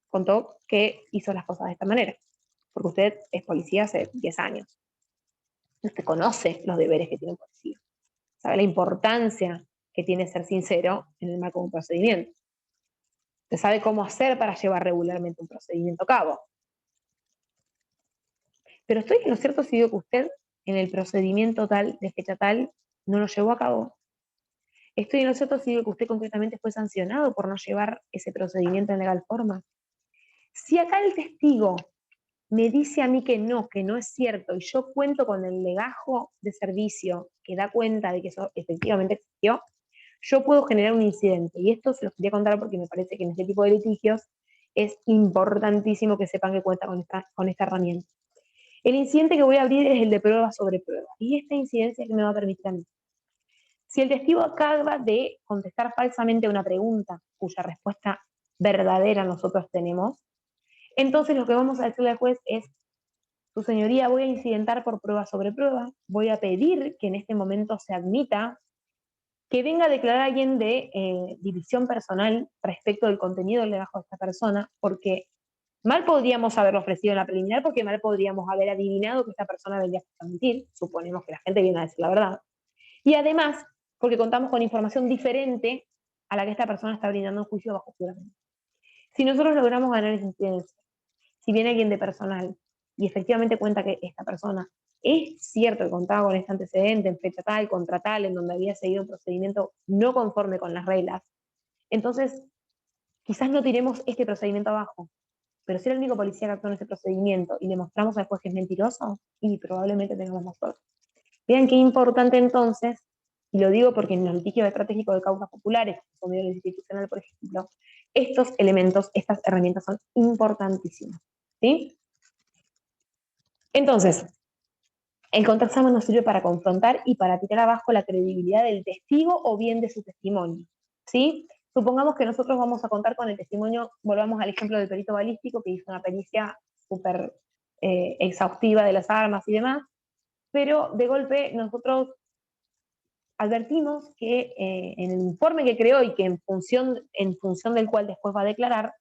contó que hizo las cosas de esta manera, porque usted es policía hace 10 años. Usted conoce los deberes que tiene un policía, sabe la importancia que tiene ser sincero en el marco de un procedimiento. Usted sabe cómo hacer para llevar regularmente un procedimiento a cabo. Pero estoy en lo cierto si digo que usted en el procedimiento tal, de fecha tal, no lo llevó a cabo. Estoy en lo cierto si digo que usted concretamente fue sancionado por no llevar ese procedimiento en legal forma. Si acá el testigo me dice a mí que no es cierto, y yo cuento con el legajo de servicio que da cuenta de que eso efectivamente existió, yo puedo generar un incidente. Y esto se los quería contar porque me parece que en este tipo de litigios es importantísimo que sepan que cuenta con esta herramienta. El incidente que voy a abrir es el de prueba sobre prueba. Y esta incidencia que me va a permitir a mí. Si el testigo acaba de contestar falsamente una pregunta cuya respuesta verdadera nosotros tenemos, entonces lo que vamos a decirle al juez es: su señoría, voy a incidentar por prueba sobre prueba, voy a pedir que en este momento se admita que venga a declarar a alguien de división personal respecto del contenido del legajo de esta persona, porque mal podríamos haberlo ofrecido en la preliminar, porque mal podríamos haber adivinado que esta persona vendría a mentir, suponemos que la gente viene a decir la verdad, y además porque contamos con información diferente a la que esta persona está brindando un juicio bajo juramento. Si nosotros logramos ganar esa incidencia, si viene alguien de personal y efectivamente cuenta que esta persona es cierto que contaba con este antecedente en fecha tal, contra tal, en donde había seguido un procedimiento no conforme con las reglas, entonces quizás no tiremos este procedimiento abajo, pero si era el único policía que actuó en ese procedimiento y demostramos al juez que es mentiroso, y probablemente tengamos más suerte. Vean qué importante entonces, y lo digo porque en los litigios estratégicos de causas populares, como el institucional, por ejemplo, estos elementos, estas herramientas son importantísimas. ¿Sí? Entonces, el contraexamen nos sirve para confrontar y para tirar abajo la credibilidad del testigo o bien de su testimonio. ¿Sí? Supongamos que nosotros vamos a contar con el testimonio, volvamos al ejemplo del perito balístico que hizo una pericia súper exhaustiva de las armas y demás, pero de golpe nosotros advertimos que en el informe que creó y que en función del cual después va a declarar,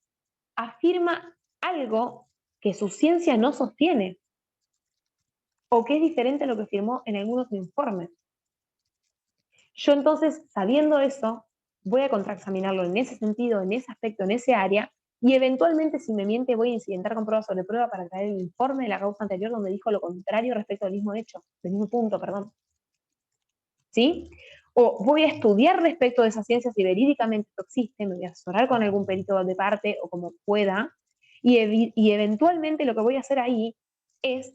afirma algo que su ciencia no sostiene. o que es diferente a lo que firmó en algunos informes. Yo entonces, sabiendo eso, voy a contraexaminarlo en ese sentido, en ese aspecto, en ese área, y eventualmente si me miente voy a incidentar con prueba sobre prueba para traer el informe de la causa anterior donde dijo lo contrario respecto al mismo hecho, del mismo punto, perdón. ¿Sí? O voy a estudiar respecto de esas ciencias si verídicamente esto existe, me voy a asesorar con algún perito de parte o como pueda, y eventualmente lo que voy a hacer ahí es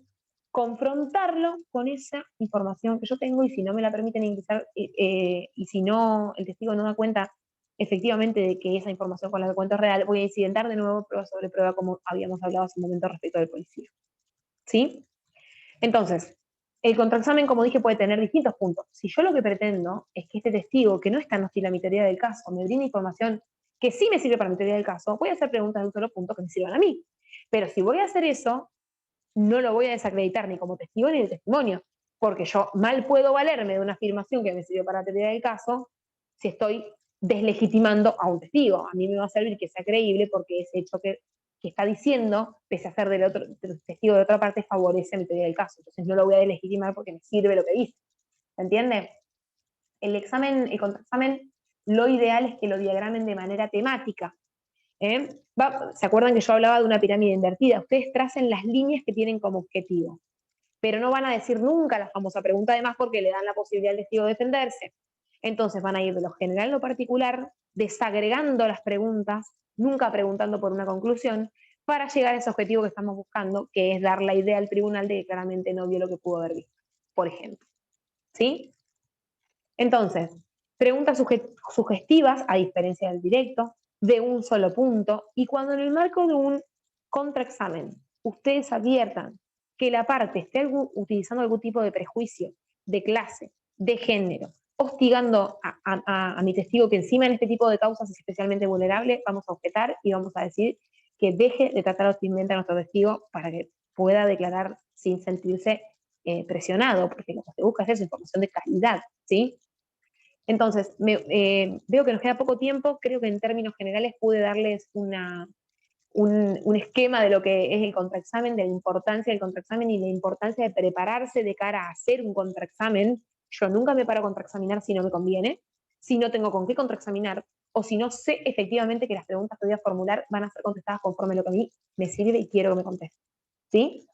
confrontarlo con esa información que yo tengo, y si no me la permiten ingresar, y si no, el testigo no da cuenta efectivamente de que esa información con la que cuento es real, voy a incidentar de nuevo prueba sobre prueba, como habíamos hablado hace un momento respecto del policía. ¿Sí? Entonces, el contraexamen, como dije, puede tener distintos puntos. Si yo lo que pretendo es que este testigo, que no es tan hostil a mi teoría del caso, me brinde información que sí me sirve para mi teoría del caso, voy a hacer preguntas de un solo punto que me sirvan a mí. Pero si voy a hacer eso, no lo voy a desacreditar ni como testigo ni de testimonio, porque yo mal puedo valerme de una afirmación que me sirvió para la teoría del caso si estoy deslegitimando a un testigo. A mí me va a servir que sea creíble porque ese hecho que está diciendo, pese a ser del testigo de otra parte, favorece a mi teoría del caso. Entonces no lo voy a deslegitimar porque me sirve lo que dice. ¿Se entiende? El contraexamen, lo ideal es que lo diagramen de manera temática. ¿Se acuerdan que yo hablaba de una pirámide invertida? Ustedes tracen las líneas que tienen como objetivo, pero no van a decir nunca la famosa pregunta de más porque le dan la posibilidad al testigo de defenderse. Entonces van a ir de lo general a lo particular, desagregando las preguntas, nunca preguntando por una conclusión, para llegar a ese objetivo que estamos buscando, que es dar la idea al tribunal de que claramente no vio lo que pudo haber visto, por ejemplo. ¿Sí? Entonces, preguntas sugestivas, a diferencia del directo, de un solo punto, y cuando en el marco de un contraexamen ustedes adviertan que la parte esté utilizando algún tipo de prejuicio, de clase, de género, hostigando a mi testigo, que encima en este tipo de causas es especialmente vulnerable, vamos a objetar y vamos a decir que deje de tratar hostilmente a nuestro testigo para que pueda declarar sin sentirse presionado, porque lo que se busca es eso, información de calidad, ¿sí? Entonces, veo que nos queda poco tiempo, creo que en términos generales pude darles un esquema de lo que es el contraexamen, de la importancia del contraexamen y la importancia de prepararse de cara a hacer un contraexamen. Yo nunca me paro a contraexaminar si no me conviene, si no tengo con qué contraexaminar, o si no sé efectivamente que las preguntas que voy a formular van a ser contestadas conforme a lo que a mí me sirve y quiero que me conteste. ¿Sí?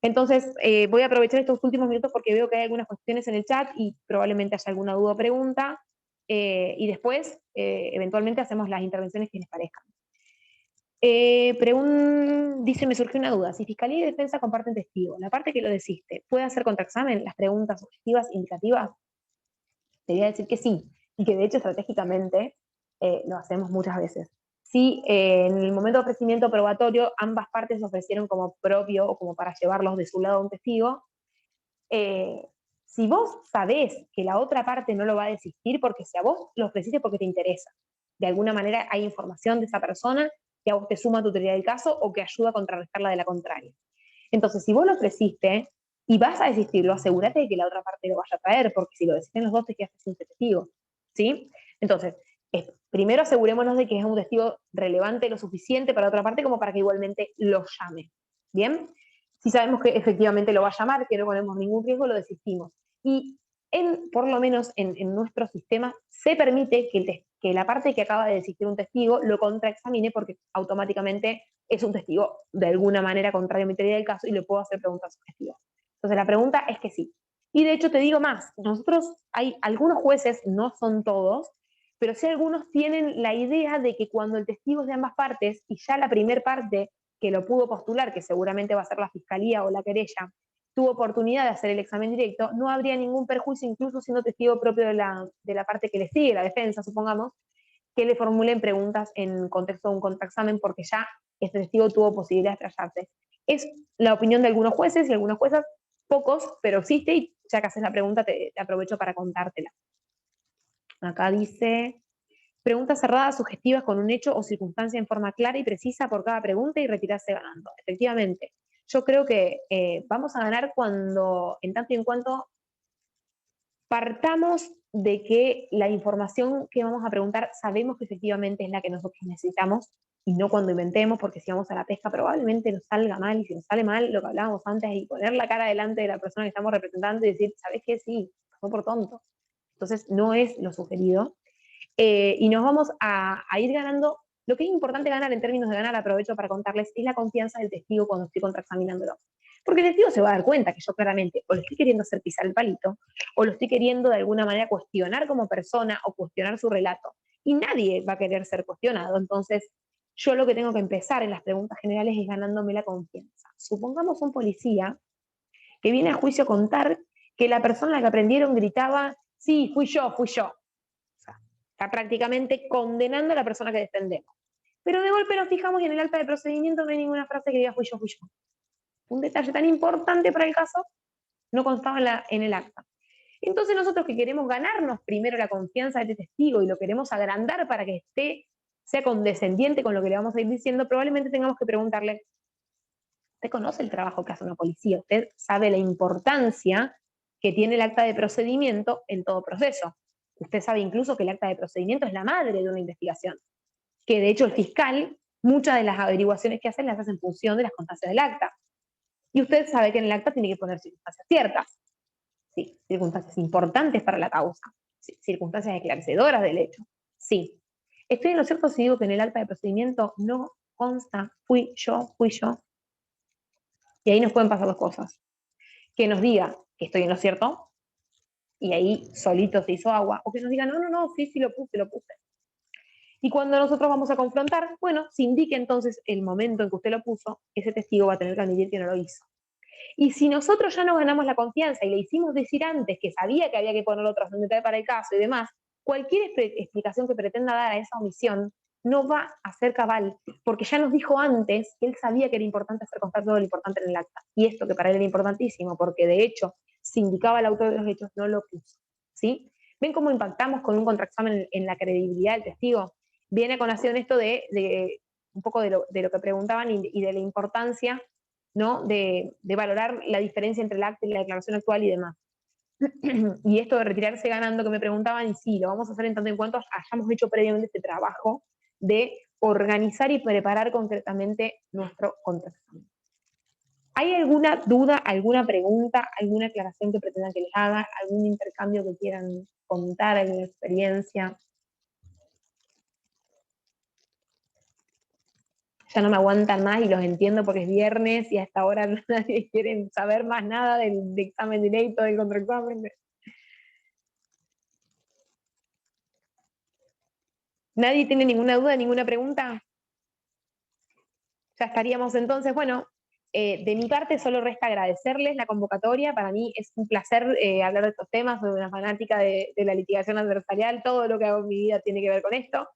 Entonces, voy a aprovechar estos últimos minutos porque veo que hay algunas cuestiones en el chat y probablemente haya alguna duda o pregunta, y después, eventualmente, hacemos las intervenciones que les parezcan. Dice, me surgió una duda. Si Fiscalía y Defensa comparten testigo, la parte que lo desiste, ¿puede hacer contraexamen las preguntas objetivas indicativas? Te voy a decir que sí, y que de hecho estratégicamente lo hacemos muchas veces. Si en el momento de ofrecimiento probatorio ambas partes ofrecieron como propio o como para llevarlos de su lado a un testigo, si vos sabés que la otra parte no lo va a desistir, porque si a vos lo ofreciste porque te interesa, de alguna manera hay información de esa persona que a vos te suma a tu teoría del caso o que ayuda a contrarrestarla de la contraria. Entonces, si vos lo ofreciste y vas a desistirlo, asegúrate de que la otra parte lo vaya a traer, porque si lo desisten los dos te quedaste sin testigo, ¿sí? Entonces, primero asegurémonos de que es un testigo relevante lo suficiente para la otra parte como para que igualmente lo llame, ¿bien? Si sabemos que efectivamente lo va a llamar, que no ponemos ningún riesgo, lo desistimos. Y por lo menos en nuestro sistema se permite que la parte que acaba de desistir un testigo lo contraexamine porque automáticamente es un testigo de alguna manera contrario a mi teoría del caso y le puedo hacer preguntas subjetivas. Entonces la pregunta es que sí. Y de hecho te digo más, hay algunos jueces, no son todos, pero sí algunos tienen la idea de que cuando el testigo es de ambas partes y ya la primer parte que lo pudo postular, que seguramente va a ser la fiscalía o la querella, tuvo oportunidad de hacer el examen directo, no habría ningún perjuicio, incluso siendo testigo propio de la parte que le sigue, la defensa, supongamos, que le formulen preguntas en contexto de un contraexamen, porque ya este testigo tuvo posibilidad de explayarse. Es la opinión de algunos jueces y algunas juezas, pocos, pero existe, y ya que haces la pregunta, te aprovecho para contártela. Acá dice, preguntas cerradas, sugestivas, con un hecho o circunstancia en forma clara y precisa por cada pregunta y retirarse ganando. Efectivamente, yo creo que vamos a ganar cuando, en tanto y en cuanto partamos de que la información que vamos a preguntar sabemos que efectivamente es la que nosotros necesitamos y no cuando inventemos, porque si vamos a la pesca probablemente nos salga mal, y si nos sale mal, lo que hablábamos antes, y poner la cara delante de la persona que estamos representando y decir, ¿sabes qué? Sí, pasó por tonto. Entonces no es lo sugerido. Y nos vamos a ir ganando. Lo que es importante ganar en términos de ganar, aprovecho para contarles, es la confianza del testigo cuando estoy contraexaminándolo. Porque el testigo se va a dar cuenta que yo claramente o lo estoy queriendo hacer pisar el palito, o lo estoy queriendo de alguna manera cuestionar como persona o cuestionar su relato. Y nadie va a querer ser cuestionado. Entonces, yo lo que tengo que empezar en las preguntas generales es ganándome la confianza. Supongamos un policía que viene a juicio a contar que la persona a la que aprendieron gritaba, sí, fui yo, fui yo. O sea, está prácticamente condenando a la persona que defendemos. Pero de golpe nos fijamos y en el acta de procedimiento no hay ninguna frase que diga fui yo, fui yo. Un detalle tan importante para el caso no constaba en el acta. Entonces nosotros que queremos ganarnos primero la confianza de este testigo y lo queremos agrandar para que sea condescendiente con lo que le vamos a ir diciendo, probablemente tengamos que preguntarle, ¿usted conoce el trabajo que hace una policía? ¿Usted sabe la importancia que tiene el acta de procedimiento en todo proceso? Usted sabe incluso que el acta de procedimiento es la madre de una investigación, que de hecho el fiscal, muchas de las averiguaciones que hacen las hace en función de las constancias del acta. Y usted sabe que en el acta tiene que poner circunstancias ciertas, sí, circunstancias importantes para la causa, sí, circunstancias esclarecedoras del hecho, sí. Estoy en lo cierto si digo que en el acta de procedimiento no consta fui yo, y ahí nos pueden pasar dos cosas. Que nos diga que estoy en lo cierto, y ahí solito se hizo agua, o que nos diga, no, sí, lo puse. Y cuando nosotros vamos a confrontar, bueno, se indique entonces el momento en que usted lo puso, ese testigo va a tener que admitir que no lo hizo. Y si nosotros ya nos ganamos la confianza y le hicimos decir antes que sabía que había que poner otro trascendental para el caso y demás, cualquier explicación que pretenda dar a esa omisión no va a ser cabal, porque ya nos dijo antes que él sabía que era importante hacer constar todo lo importante en el acta. Y esto que para él era importantísimo, porque de hecho se indicaba el autor de los hechos, no lo puso. ¿Sí? ¿Ven cómo impactamos con un contraexamen en la credibilidad del testigo? Viene a colación esto de un poco de lo que preguntaban y de la importancia, ¿no? de valorar la diferencia entre el acta y la declaración actual y demás. Y esto de retirarse ganando que me preguntaban, y sí, lo vamos a hacer en tanto en cuanto hayamos hecho previamente este trabajo de organizar y preparar concretamente nuestro contraexamen. ¿Hay alguna duda, alguna pregunta, alguna aclaración que pretendan que les haga, algún intercambio que quieran contar, alguna experiencia? Ya no me aguantan más y los entiendo porque es viernes y hasta ahora nadie quiere saber más nada del examen directo, del contraexamen. ¿Nadie tiene ninguna duda, ninguna pregunta? Ya estaríamos entonces, bueno, de mi parte solo resta agradecerles la convocatoria. Para mí es un placer hablar de estos temas, soy una fanática de la litigación adversarial, todo lo que hago en mi vida tiene que ver con esto.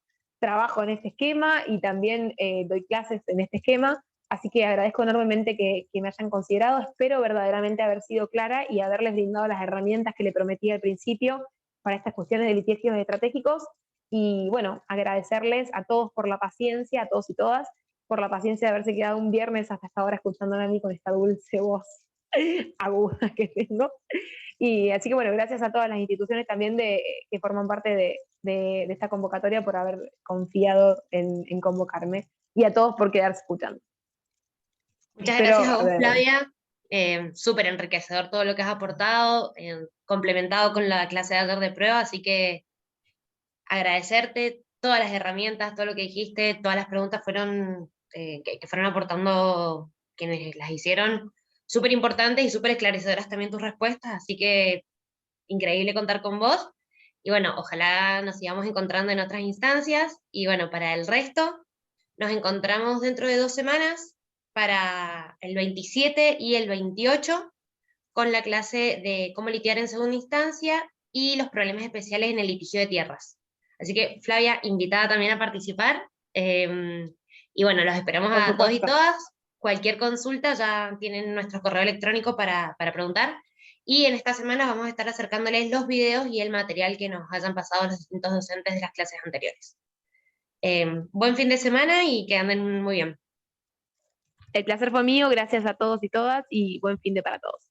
Trabajo en este esquema y también doy clases en este esquema, así que agradezco enormemente que me hayan considerado. Espero verdaderamente haber sido clara y haberles brindado las herramientas que le prometí al principio para estas cuestiones de litigios estratégicos. Y bueno, agradecerles a todos por la paciencia, a todos y todas, por la paciencia de haberse quedado un viernes hasta esta hora escuchándome a mí con esta dulce voz aguda que tengo. Y así que bueno, gracias a todas las instituciones también que forman parte de esta convocatoria por haber confiado en convocarme, y a todos por quedarse escuchando. Muchas gracias a vos, Flavia. Súper enriquecedor todo lo que has aportado, complementado con la clase de ayer de prueba, así que agradecerte todas las herramientas, todo lo que dijiste, todas las preguntas fueron que fueron aportando quienes las hicieron, súper importantes y súper esclarecedoras también tus respuestas, así que increíble contar con vos. Y bueno, ojalá nos sigamos encontrando en otras instancias. Y bueno, para el resto, nos encontramos dentro de 2 semanas para el 27 y el 28 con la clase de cómo litigar en segunda instancia y los problemas especiales en el litigio de tierras. Así que, Flavia, invitada también a participar. Y bueno, los esperamos a todos y todas. Cualquier consulta ya tienen nuestro correo electrónico para preguntar. Y en esta semana vamos a estar acercándoles los videos y el material que nos hayan pasado los distintos docentes de las clases anteriores. Buen fin de semana y que anden muy bien. El placer fue mío, gracias a todos y todas, y buen fin de para todos.